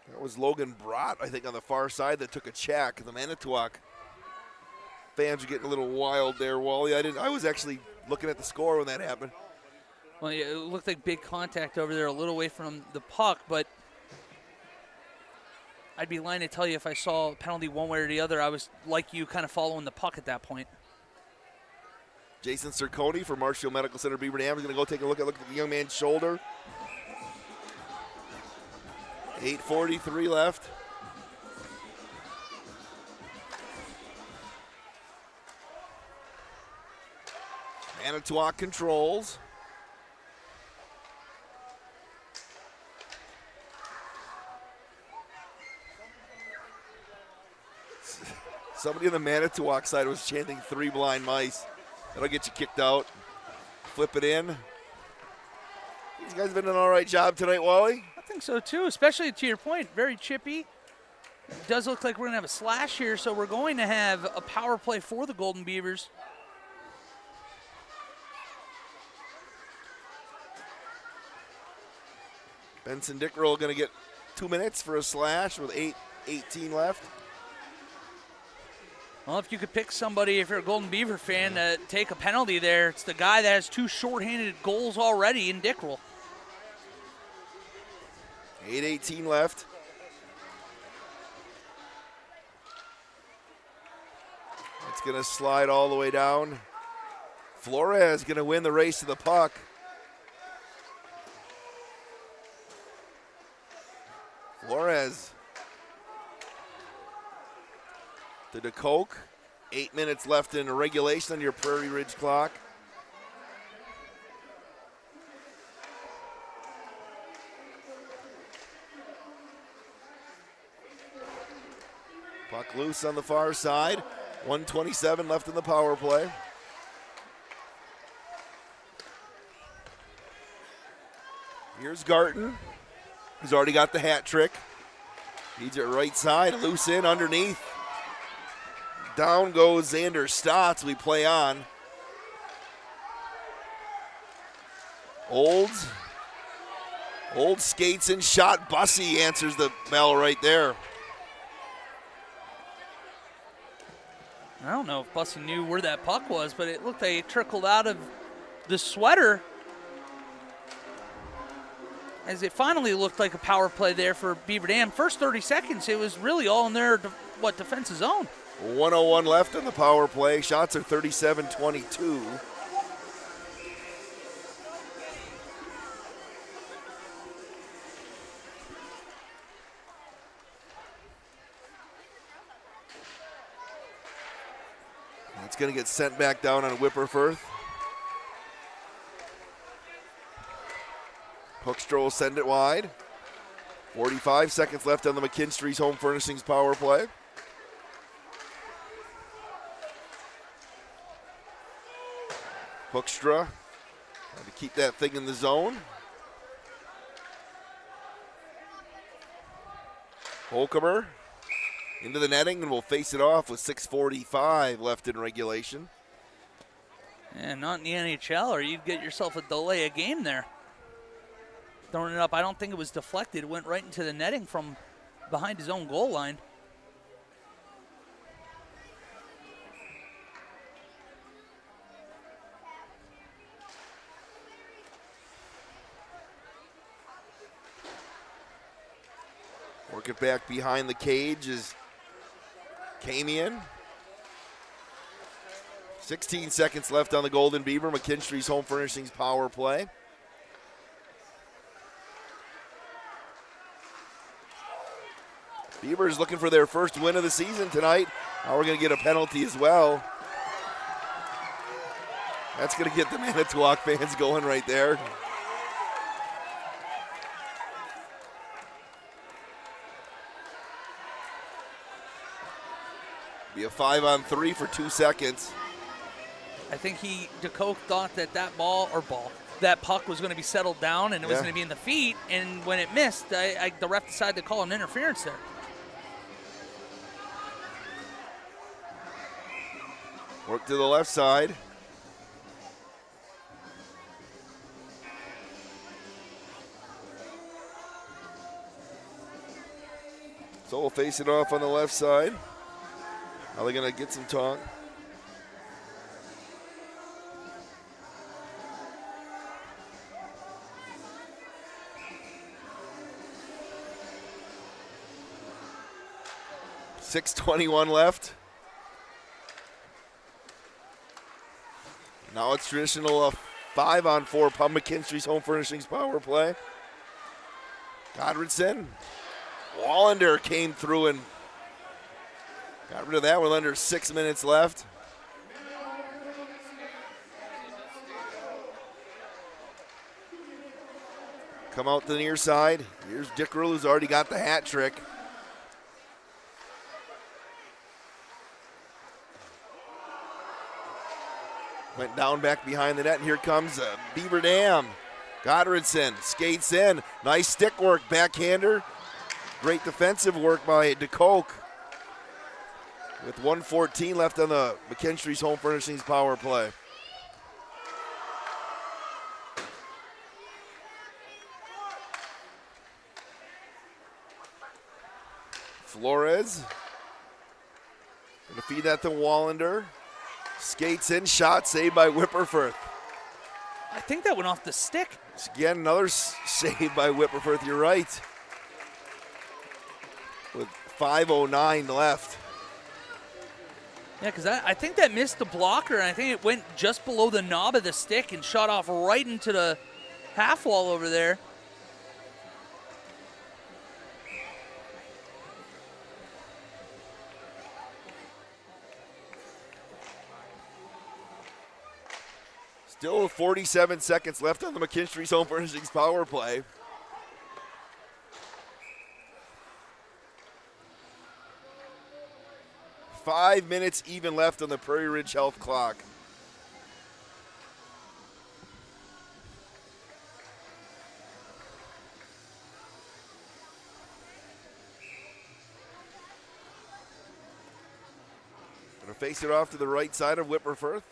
That was Logan Brott, I think, on the far side that took a check. The Manitowoc fans are getting a little wild there, Wally. I was actually looking at the score when that happened. Well, yeah, it looked like big contact over there, a little away from the puck, but I'd be lying to tell you if I saw a penalty one way or the other. I was like you, kind of following the puck at that point. Jason Cerconi for Marshfield Medical Center Beaver Dam is going to go take a look at the young man's shoulder. 8:43 left. Manitowoc controls. Somebody on the Manitowoc side was chanting 3 blind mice. That'll get you kicked out. Flip it in. These guys have been doing an all right job tonight, Wally. I think so too, especially to your point, very chippy. It does look like we're going to have a slash here, so we're going to have a power play for the Golden Beavers. Benson Dickrell going to get 2 minutes for a slash with 8:18 left. Well, if you could pick somebody, if you're a Golden Beaver fan, to take a penalty there, it's the guy that has 2 shorthanded goals already in Dickrell. 8:18 left. It's going to slide all the way down. Flores going to win the race to the puck. Flores to DeCoke. 8 minutes left in regulation on your Prairie Ridge clock. Puck loose on the far side. 1:27 left in the power play. Here's Garten, who's already got the hat trick. Feeds it right side, loose in underneath. Down goes Xander Stotts. We play on. Old skates and shot. Bussey answers the bell right there. I don't know if Bussey knew where that puck was, but it looked like it trickled out of the sweater as it finally looked like a power play there for Beaver Dam. First 30 seconds, it was really all in their defensive zone. 1:01 left in the power play. Shots are 37-22. It's going to get sent back down on Whipperfirth. Hoekstra will send it wide. 45 seconds left on the McKinstry's Home Furnishings power play. Hoekstra trying to keep that thing in the zone. Holcomer into the netting and will face it off with 6:45 left in regulation. And not in the NHL, or you'd get yourself a delay of game there. Throwing it up, I don't think it was deflected. It went right into the netting from behind his own goal line. Work it back behind the cage is Kamian. 16 seconds left on the Golden Beaver. McKinstry's Home Furnishings power play. Beavers looking for their first win of the season tonight. Now we're going to get a penalty as well. That's going to get the Manitowoc fans going right there. Be a 5-on-3 for 2 seconds. I think DeCoke thought that that puck was going to be settled down and it was going to be in the feet, and when it missed, the ref decided to call an interference there. Work to the left side. So we'll face it off on the left side. Are they going to get some talk? .6:21 left. Now it's traditional 5-on-4 Pub McKinstry's Home Furnishings power play. Godredson. Wallander came through and got rid of that with under 6 minutes left. come out to the near side. Here's Dickerel, who's already got the hat trick. Went down back behind the net, and here comes Beaver Dam. Goddardson skates in. Nice stick work, backhander. Great defensive work by DeCoke. With 1:14 left on the McKinstry's Home Furnishings power play. Flores. Gonna feed that to Wallander. Skates in, shot saved by Whipperfirth. I think that went off the stick. Again, another save by Whipperfirth, you're right. With 5:09 left. Yeah, because I think that missed the blocker, and I think it went just below the knob of the stick and shot off right into the half wall over there. Still 47 seconds left on the McKinstry's Home Furnishings power play. Five minutes even left on the Prairie Ridge Health clock. Gonna face it off to the right side of Whipperfirth.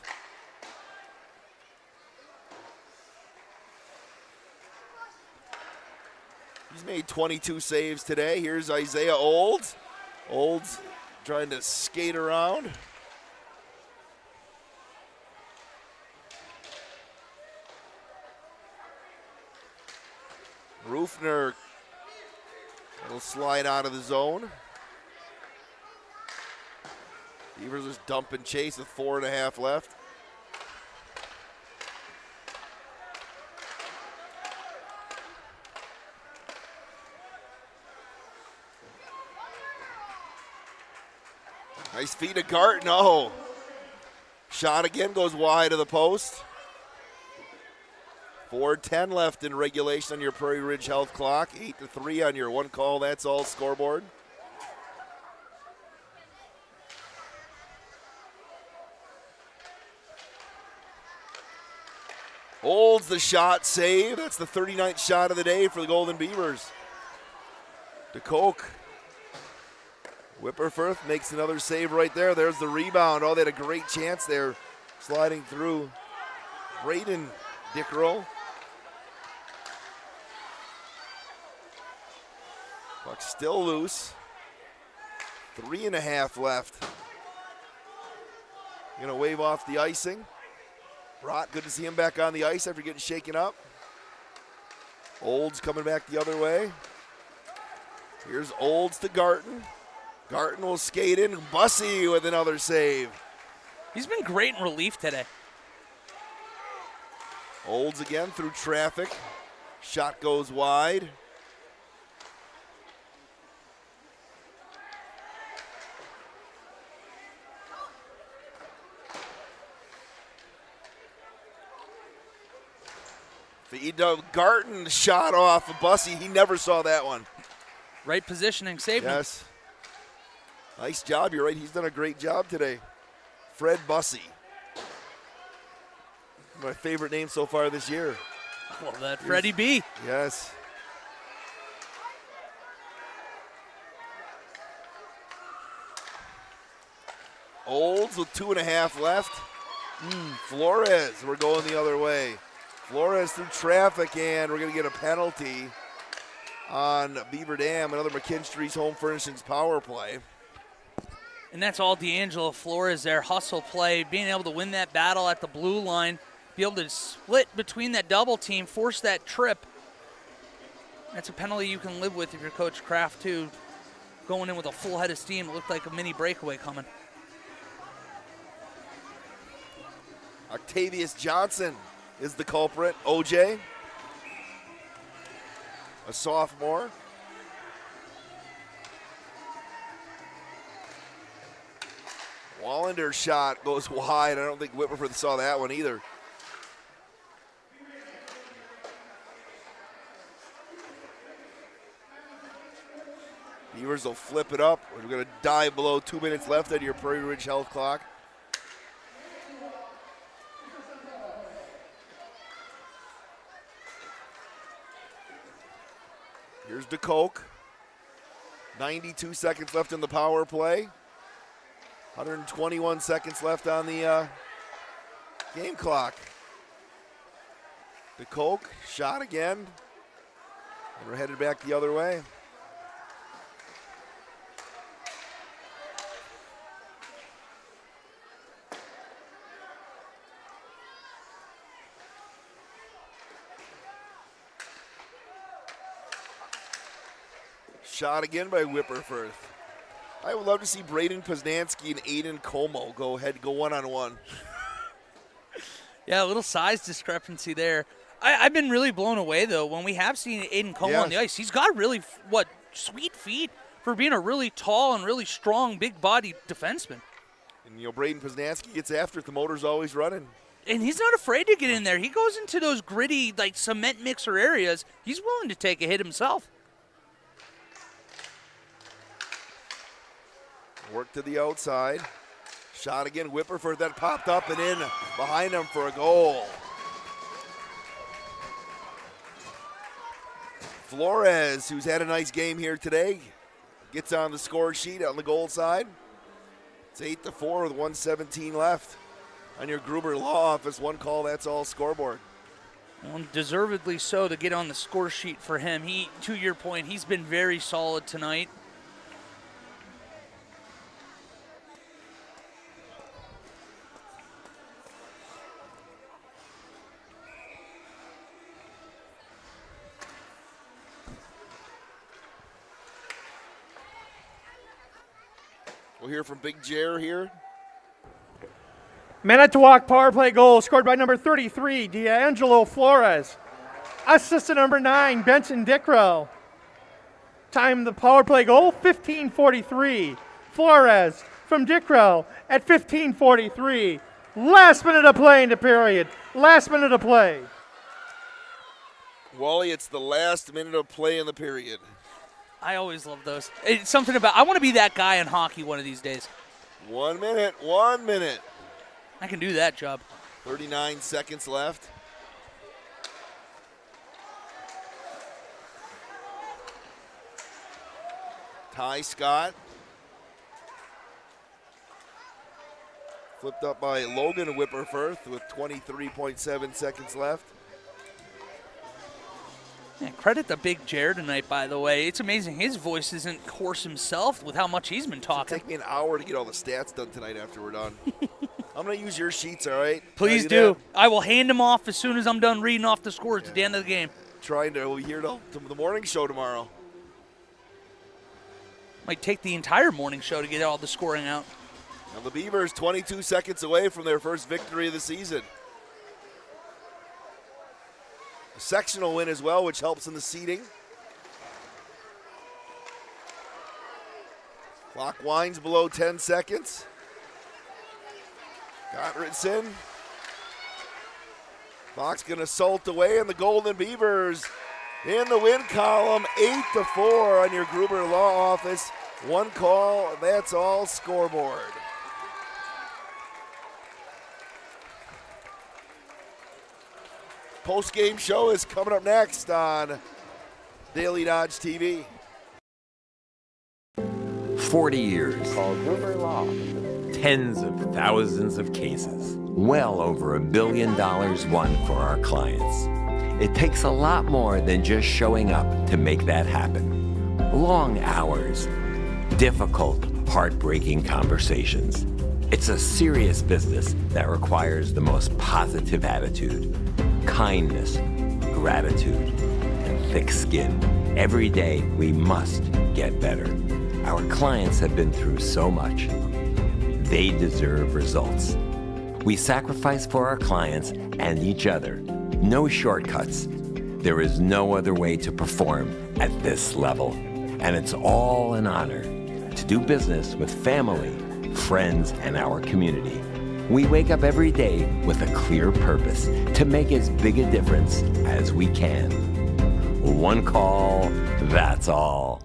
He's made 22 saves today. Here's Isaiah Olds. Olds trying to skate around. Rufner will slide out of the zone. Beavers just dump and chase with 4.5 left. Nice feed to Garton. Oh. Shot again, goes wide of the post. 4:10 left in regulation on your Prairie Ridge Health clock. 8-3 on your one call, that's all scoreboard. Holds the shot, save. That's the 39th shot of the day for the Golden Beavers. DeCoke. Whipperfirth makes another save right there. There's the rebound. Oh, they had a great chance there. Sliding through Braden Dickerel. Puck still loose. 3.5 left. Gonna wave off the icing. Brott, good to see him back on the ice after getting shaken up. Olds coming back the other way. Here's Olds to Garton. Garton will skate in. Bussey with another save. He's been great in relief today. Olds again through traffic. Shot goes wide. Feed to Garton, shot off of Bussey. He never saw that one. Right positioning, saved him. Yes. Nice job, you're right. He's done a great job today. Fred Bussey. My favorite name so far this year. Well, that Freddie B. Yes. Olds with 2.5 left. Flores, we're going the other way. Flores through traffic, and we're going to get a penalty on Beaver Dam, another McKinstry's Home Furnishings power play. And that's all D'Angelo Flores there. Hustle play, being able to win that battle at the blue line, be able to split between that double team, force that trip. That's a penalty you can live with if you're Coach Kraft, too. Going in with a full head of steam, it looked like a mini breakaway coming. Octavius Johnson is the culprit. OJ, a sophomore. Wallender's shot goes wide. I don't think Whipperford saw that one either. Beavers will flip it up. We're going to dive below 2 minutes left on your Prairie Ridge Health clock. Here's DeCoke. 92 seconds left in the power play. 121 seconds left on the game clock. DeCoke, shot again. And we're headed back the other way. Shot again by Whipperfirth. I would love to see Braden Poznansky and Aiden Como go one-on-one. Yeah, a little size discrepancy there. I've been really blown away, though, when we have seen Aiden Como on the ice. He's got really, sweet feet for being a really tall and really strong, big-bodied defenseman. And, Braden Poznansky gets after it. The motor's always running. And he's not afraid to get in there. He goes into those gritty, cement mixer areas. He's willing to take a hit himself. Work to the outside. Shot again, Whipperford, that popped up and in behind him for a goal. Flores, who's had a nice game here today, gets on the score sheet on the goal side. It's 8-4 with 1:17 left. On your Gruber Law Office, one call, that's all scoreboard. Well, deservedly so to get on the score sheet for him. To your point, he's been very solid tonight. We'll hear from Big Jer here. Manitowoc power play goal scored by number 33, D'Angelo Flores. Assistant number 9, Benson Dickrell. Time the power play goal, 15:43. Flores from Dickrell at 15:43. Last minute of play in the period. Last minute of play. Wally, it's the last minute of play in the period. I always love those. It's something about, I want to be that guy in hockey one of these days. 1 minute, 1 minute. I can do that job. 39 seconds left. Ty Scott. Flipped up by Logan Whipperfirth with 23.7 seconds left. Yeah, credit to Big Jer tonight, by the way. It's amazing his voice isn't hoarse himself with how much he's been talking. It'll take me an hour to get all the stats done tonight after we're done. I'm going to use your sheets, all right? Please do. I will hand them off as soon as I'm done reading off the scores at the end of the game. We'll be here till the morning show tomorrow. Might take the entire morning show to get all the scoring out. Now the Beavers 22 seconds away from their first victory of the season. A sectional win as well, which helps in the seeding. Clock winds below 10 seconds. Gottridson. Clock's going to salt away, and the Golden Beavers in the win column, 8-4 on your Gruber Law Office. One call, that's all scoreboard. Post-game show is coming up next on Daily Dodge TV. 40 years. Called Gruber Law. Tens of thousands of cases. Well over $1 billion won for our clients. It takes a lot more than just showing up to make that happen. Long hours. Difficult, heartbreaking conversations. It's a serious business that requires the most positive attitude, kindness, gratitude, and thick skin. Every day, we must get better. Our clients have been through so much. They deserve results. We sacrifice for our clients and each other. No shortcuts. There is no other way to perform at this level. And it's all an honor to do business with family, friends, and our community. We wake up every day with a clear purpose to make as big a difference as we can. One call, that's all.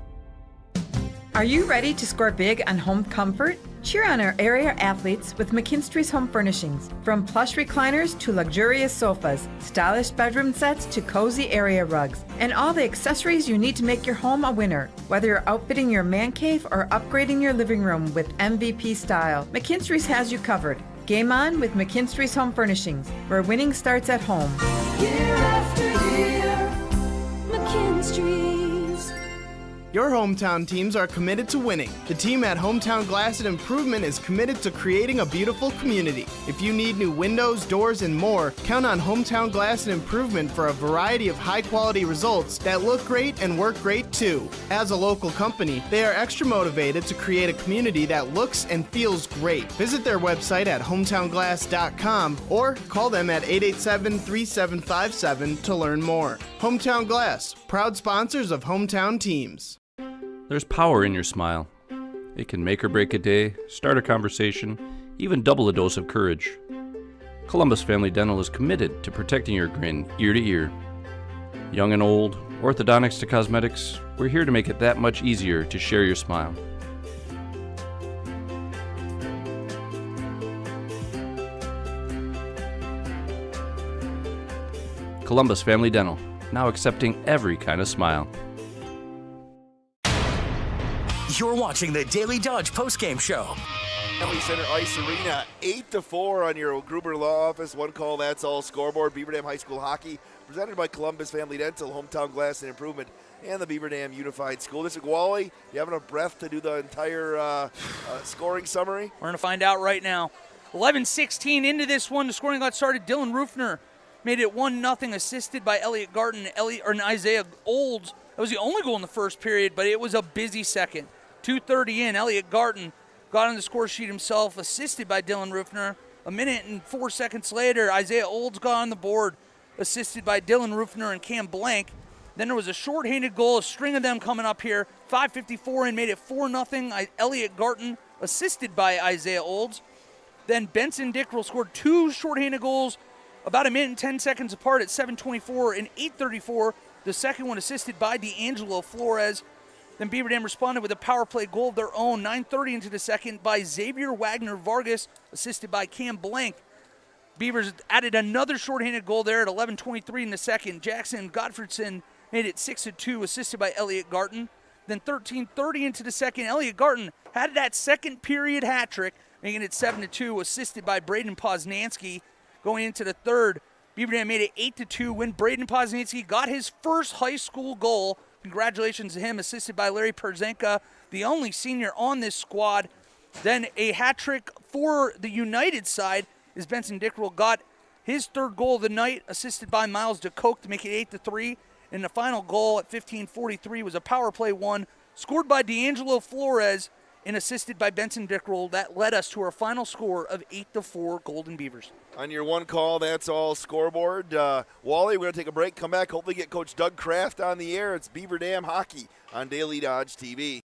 Are you ready to score big on home comfort? Cheer on our area athletes with McKinstry's Home Furnishings. From plush recliners to luxurious sofas, stylish bedroom sets to cozy area rugs, and all the accessories you need to make your home a winner. Whether you're outfitting your man cave or upgrading your living room with MVP style, McKinstry's has you covered. Game on with McKinstry's Home Furnishings, where winning starts at home. Year after year, McKinstry's. Your hometown teams are committed to winning. The team at Hometown Glass and Improvement is committed to creating a beautiful community. If you need new windows, doors, and more, count on Hometown Glass and Improvement for a variety of high-quality results that look great and work great too. As a local company, they are extra motivated to create a community that looks and feels great. Visit their website at hometownglass.com or call them at 887-3757 to learn more. Hometown Glass, proud sponsors of hometown teams. There's power in your smile. It can make or break a day, start a conversation, even double a dose of courage. Columbus Family Dental is committed to protecting your grin ear to ear. Young and old, orthodontics to cosmetics, we're here to make it that much easier to share your smile. Columbus Family Dental, now accepting every kind of smile. You're watching the Daily Dodge postgame show. Family Center Ice Arena, 8-4 on your Gruber Law Office. One call, that's all scoreboard. Beaver Dam High School Hockey, presented by Columbus Family Dental, Hometown Glass and Improvement, and the Beaver Dam Unified School District. Wally, you have enough breath to do the entire scoring summary? We're going to find out right now. 11-16 into this one. The scoring got started. Dylan Rufner made it 1-0, assisted by Elliot Garten and Isaiah Olds. That was the only goal in the first period, but it was a busy second. 2:30 in, Elliot Garten got on the score sheet himself, assisted by Dylan Rufner. A minute and 4 seconds later, Isaiah Olds got on the board, assisted by Dylan Rufner and Cam Blank. Then there was a shorthanded goal, a string of them coming up here. 5:54 in, made it 4-0. Elliot Garten, assisted by Isaiah Olds. Then Benson Dickrell scored two shorthanded goals about a minute and 10 seconds apart at 7:24 and 8:34. The second one assisted by D'Angelo Flores. Then Beaver Dam responded with a power play goal of their own, 9:30 into the second, by Xavier Wagner Vargas, assisted by Cam Blank. Beavers added another shorthanded goal there at 11:23 in the second. Jackson Gottfredson made it 6-2, assisted by Elliot Garten. Then 13:30 into the second, Elliot Garten had that second period hat trick, making it 7-2, assisted by Braden Poznanski. Going into the third, Beaver Dam made it 8-2 when Braden Poznanski got his first high school goal. Congratulations to him, assisted by Larry Perzenka, the only senior on this squad. Then a hat trick for the United side as Benson Dickrell got his third goal of the night, assisted by Miles DeCoke to make it 8-3. And the final goal at 15:43 was a power play one, scored by D'Angelo Flores and assisted by Benson Dickrell. That led us to our final score of 8-4 Golden Beavers. On your one call, that's all scoreboard. Wally, we're going to take a break, come back, hopefully get Coach Doug Kraft on the air. It's Beaver Dam Hockey on Daily Dodge TV.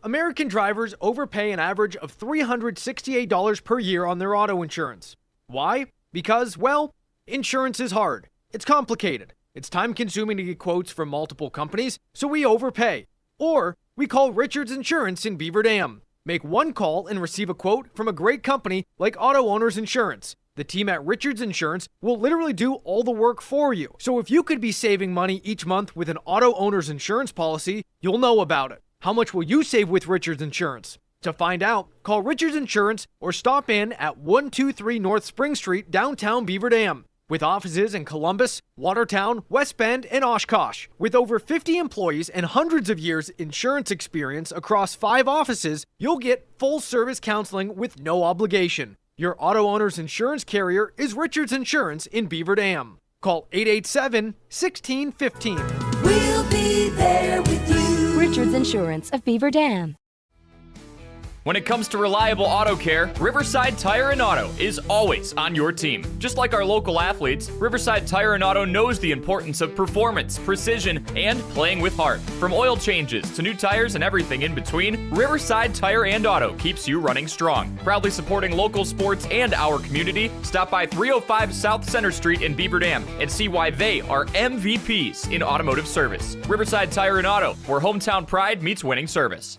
American drivers overpay an average of $368 per year on their auto insurance. Why? Because, well, insurance is hard. It's complicated. It's time-consuming to get quotes from multiple companies, so we overpay. Or we call Richards Insurance in Beaver Dam. Make one call and receive a quote from a great company like Auto Owners Insurance. The team at Richards Insurance will literally do all the work for you. So if you could be saving money each month with an Auto Owners Insurance policy, you'll know about it. How much will you save with Richards Insurance? To find out, call Richards Insurance or stop in at 123 North Spring Street, downtown Beaver Dam. With offices in Columbus, Watertown, West Bend, and Oshkosh. With over 50 employees and hundreds of years insurance experience across 5 offices, you'll get full-service counseling with no obligation. Your auto owner's insurance carrier is Richards Insurance in Beaver Dam. Call 887-1615. We'll be there with you. Richards Insurance of Beaver Dam. When it comes to reliable auto care, Riverside Tire and Auto is always on your team. Just like our local athletes, Riverside Tire and Auto knows the importance of performance, precision, and playing with heart. From oil changes to new tires and everything in between, Riverside Tire and Auto keeps you running strong. Proudly supporting local sports and our community, stop by 305 South Center Street in Beaver Dam and see why they are MVPs in automotive service. Riverside Tire and Auto, where hometown pride meets winning service.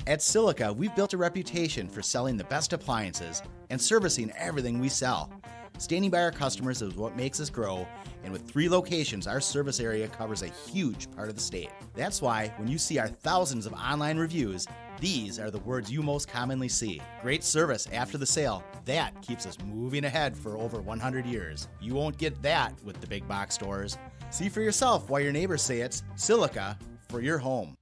At Silica, we've built a reputation for selling the best appliances and servicing everything we sell. Standing by our customers is what makes us grow, and with 3 locations, our service area covers a huge part of the state. That's why when you see our thousands of online reviews, these are the words you most commonly see. Great service after the sale. That keeps us moving ahead for over 100 years. You won't get that with the big box stores. See for yourself why your neighbors say it's Silica for your home.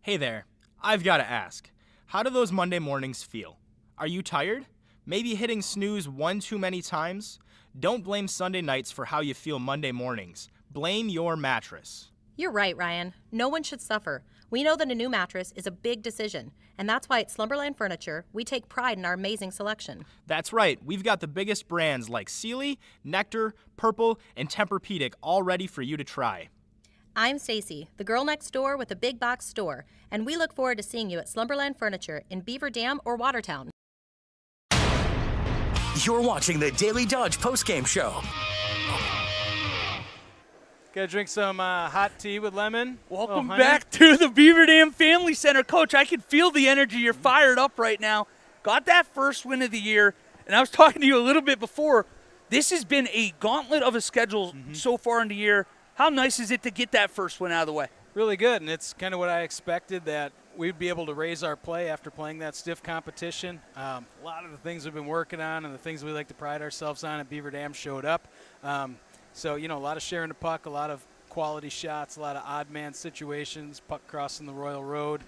Hey there. I've got to ask, how do those Monday mornings feel? Are you tired? Maybe hitting snooze one too many times? Don't blame Sunday nights for how you feel Monday mornings. Blame your mattress. You're right, Ryan. No one should suffer. We know that a new mattress is a big decision, and that's why at Slumberland Furniture, we take pride in our amazing selection. That's right. We've got the biggest brands like Sealy, Nectar, Purple, and Tempur-Pedic all ready for you to try. I'm Stacy, the girl next door with a big box store, and we look forward to seeing you at Slumberland Furniture in Beaver Dam or Watertown. You're watching the Daily Dodge postgame show. Gotta drink some hot tea with lemon. Welcome back to the Beaver Dam Family Center. Coach, I can feel the energy. You're fired up right now. Got that first win of the year, and I was talking to you a little bit before. This has been a gauntlet of a schedule so far in the year. How nice is it to get that first one out of the way? Really good, and it's kind of what I expected, that we'd be able to raise our play after playing that stiff competition. A lot of the things we've been working on and the things we like to pride ourselves on at Beaver Dam showed up. So, a lot of sharing the puck, a lot of quality shots, a lot of odd man situations, puck crossing the Royal Road,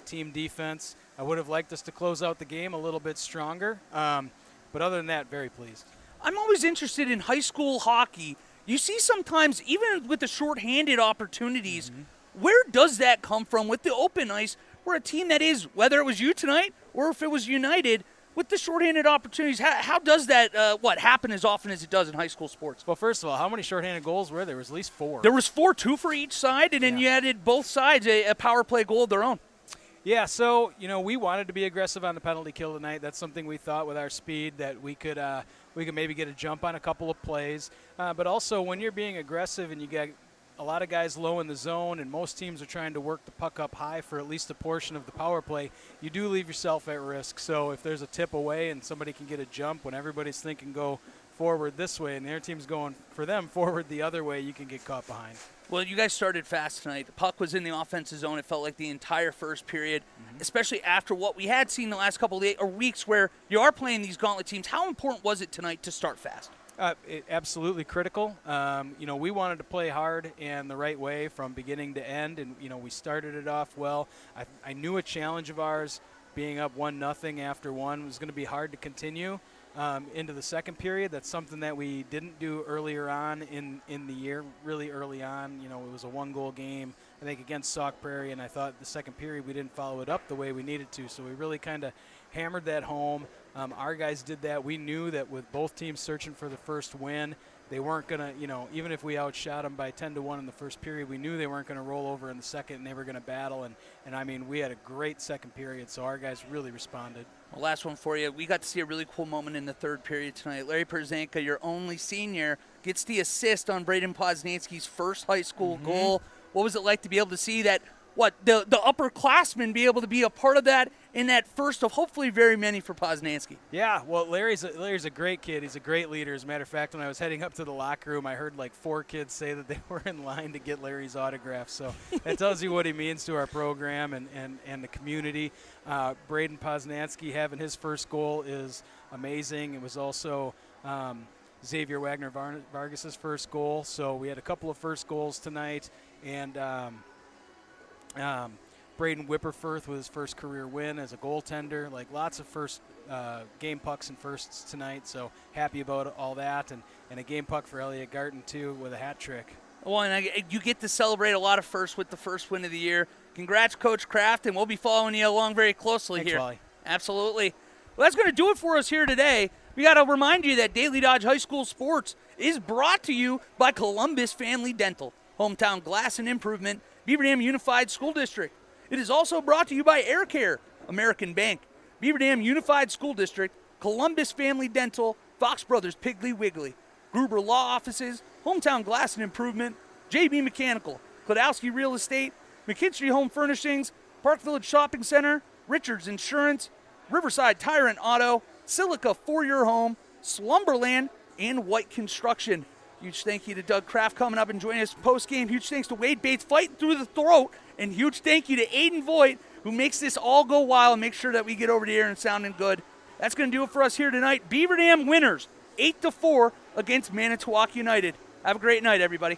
team defense. I would have liked us to close out the game a little bit stronger, but other than that, very pleased. I'm always interested in high school hockey. You see sometimes, even with the shorthanded opportunities, where does that come from with the open ice, where a team that is, whether it was you tonight or if it was United, with the shorthanded opportunities, how does that happen as often as it does in high school sports? Well, first of all, how many shorthanded goals were there? There was at least 4. There was 4, 2 for each side, and then you added both sides a power play goal of their own. Yeah, so, we wanted to be aggressive on the penalty kill tonight. That's something we thought with our speed that we could maybe get a jump on a couple of plays. But also, when you're being aggressive and you get a lot of guys low in the zone and most teams are trying to work the puck up high for at least a portion of the power play, you do leave yourself at risk. So if there's a tip away and somebody can get a jump when everybody's thinking go forward this way and their team's going for them forward the other way, you can get caught behind. Well, you guys started fast tonight. The puck was in the offensive zone. It felt like the entire first period, especially after what we had seen the last couple of weeks where you are playing these gauntlet teams. How important was it tonight to start fast? Absolutely critical. We wanted to play hard and the right way from beginning to end, and, we started it off well. I knew a challenge of ours being up 1-0 after 1 was going to be hard to continue into the second period. That's something that we didn't do earlier on in the year, really early on. It was a 1-goal game, I think, against Sauk Prairie, and I thought the second period we didn't follow it up the way we needed to, so we really kind of hammered that home. Our guys did that. We knew that with both teams searching for the first win, they weren't going to, even if we outshot them by 10-1 in the first period, we knew they weren't going to roll over in the second and they were going to battle. And we had a great second period, so our guys really responded. Well, last one for you. We got to see a really cool moment in the third period tonight. Larry Perzanka, your only senior, gets the assist on Braden Poznansky's first high school goal. What was it like to be able to see that, the upperclassmen be able to be a part of that in that first of hopefully very many for Poznansky? Yeah, well, Larry's a great kid. He's a great leader. As a matter of fact, when I was heading up to the locker room, I heard like 4 kids say that they were in line to get Larry's autograph. So that tells you what he means to our program and the community. Braden Poznansky having his first goal is amazing. It was also Xavier Wagner Vargas's first goal. So we had a couple of first goals tonight, and Braden Whipperfirth with his first career win as a goaltender. Like, lots of first game pucks and firsts tonight, so happy about all that. And a game puck for Elliot Garton, too, with a hat trick. Well, and you get to celebrate a lot of firsts with the first win of the year. Congrats, Coach Kraft, and we'll be following you along very closely Thanks, here. Wally. Absolutely. Well, that's going to do it for us here today. We got to remind you that Daily Dodge High School Sports is brought to you by Columbus Family Dental, Hometown Glass and Improvement, Beaver Dam Unified School District. It is also brought to you by Air Care, American Bank, Beaver Dam Unified School District, Columbus Family Dental, Fox Brothers Piggly Wiggly, Gruber Law Offices, Hometown Glass and Improvement, JB Mechanical, Klodowski Real Estate, McKinstry Home Furnishings, Park Village Shopping Center, Richards Insurance, Riverside Tire and Auto, Silica For Your Home, Slumberland, and White Construction. Huge thank you to Doug Kraft coming up and joining us post-game. Huge thanks to Wade Bates fighting through the throat. And huge thank you to Aiden Voigt, who makes this all go wild and make sure that we get over the air and sounding good. That's going to do it for us here tonight. Beaver Dam winners, 8-4 against Manitowoc United. Have a great night, everybody.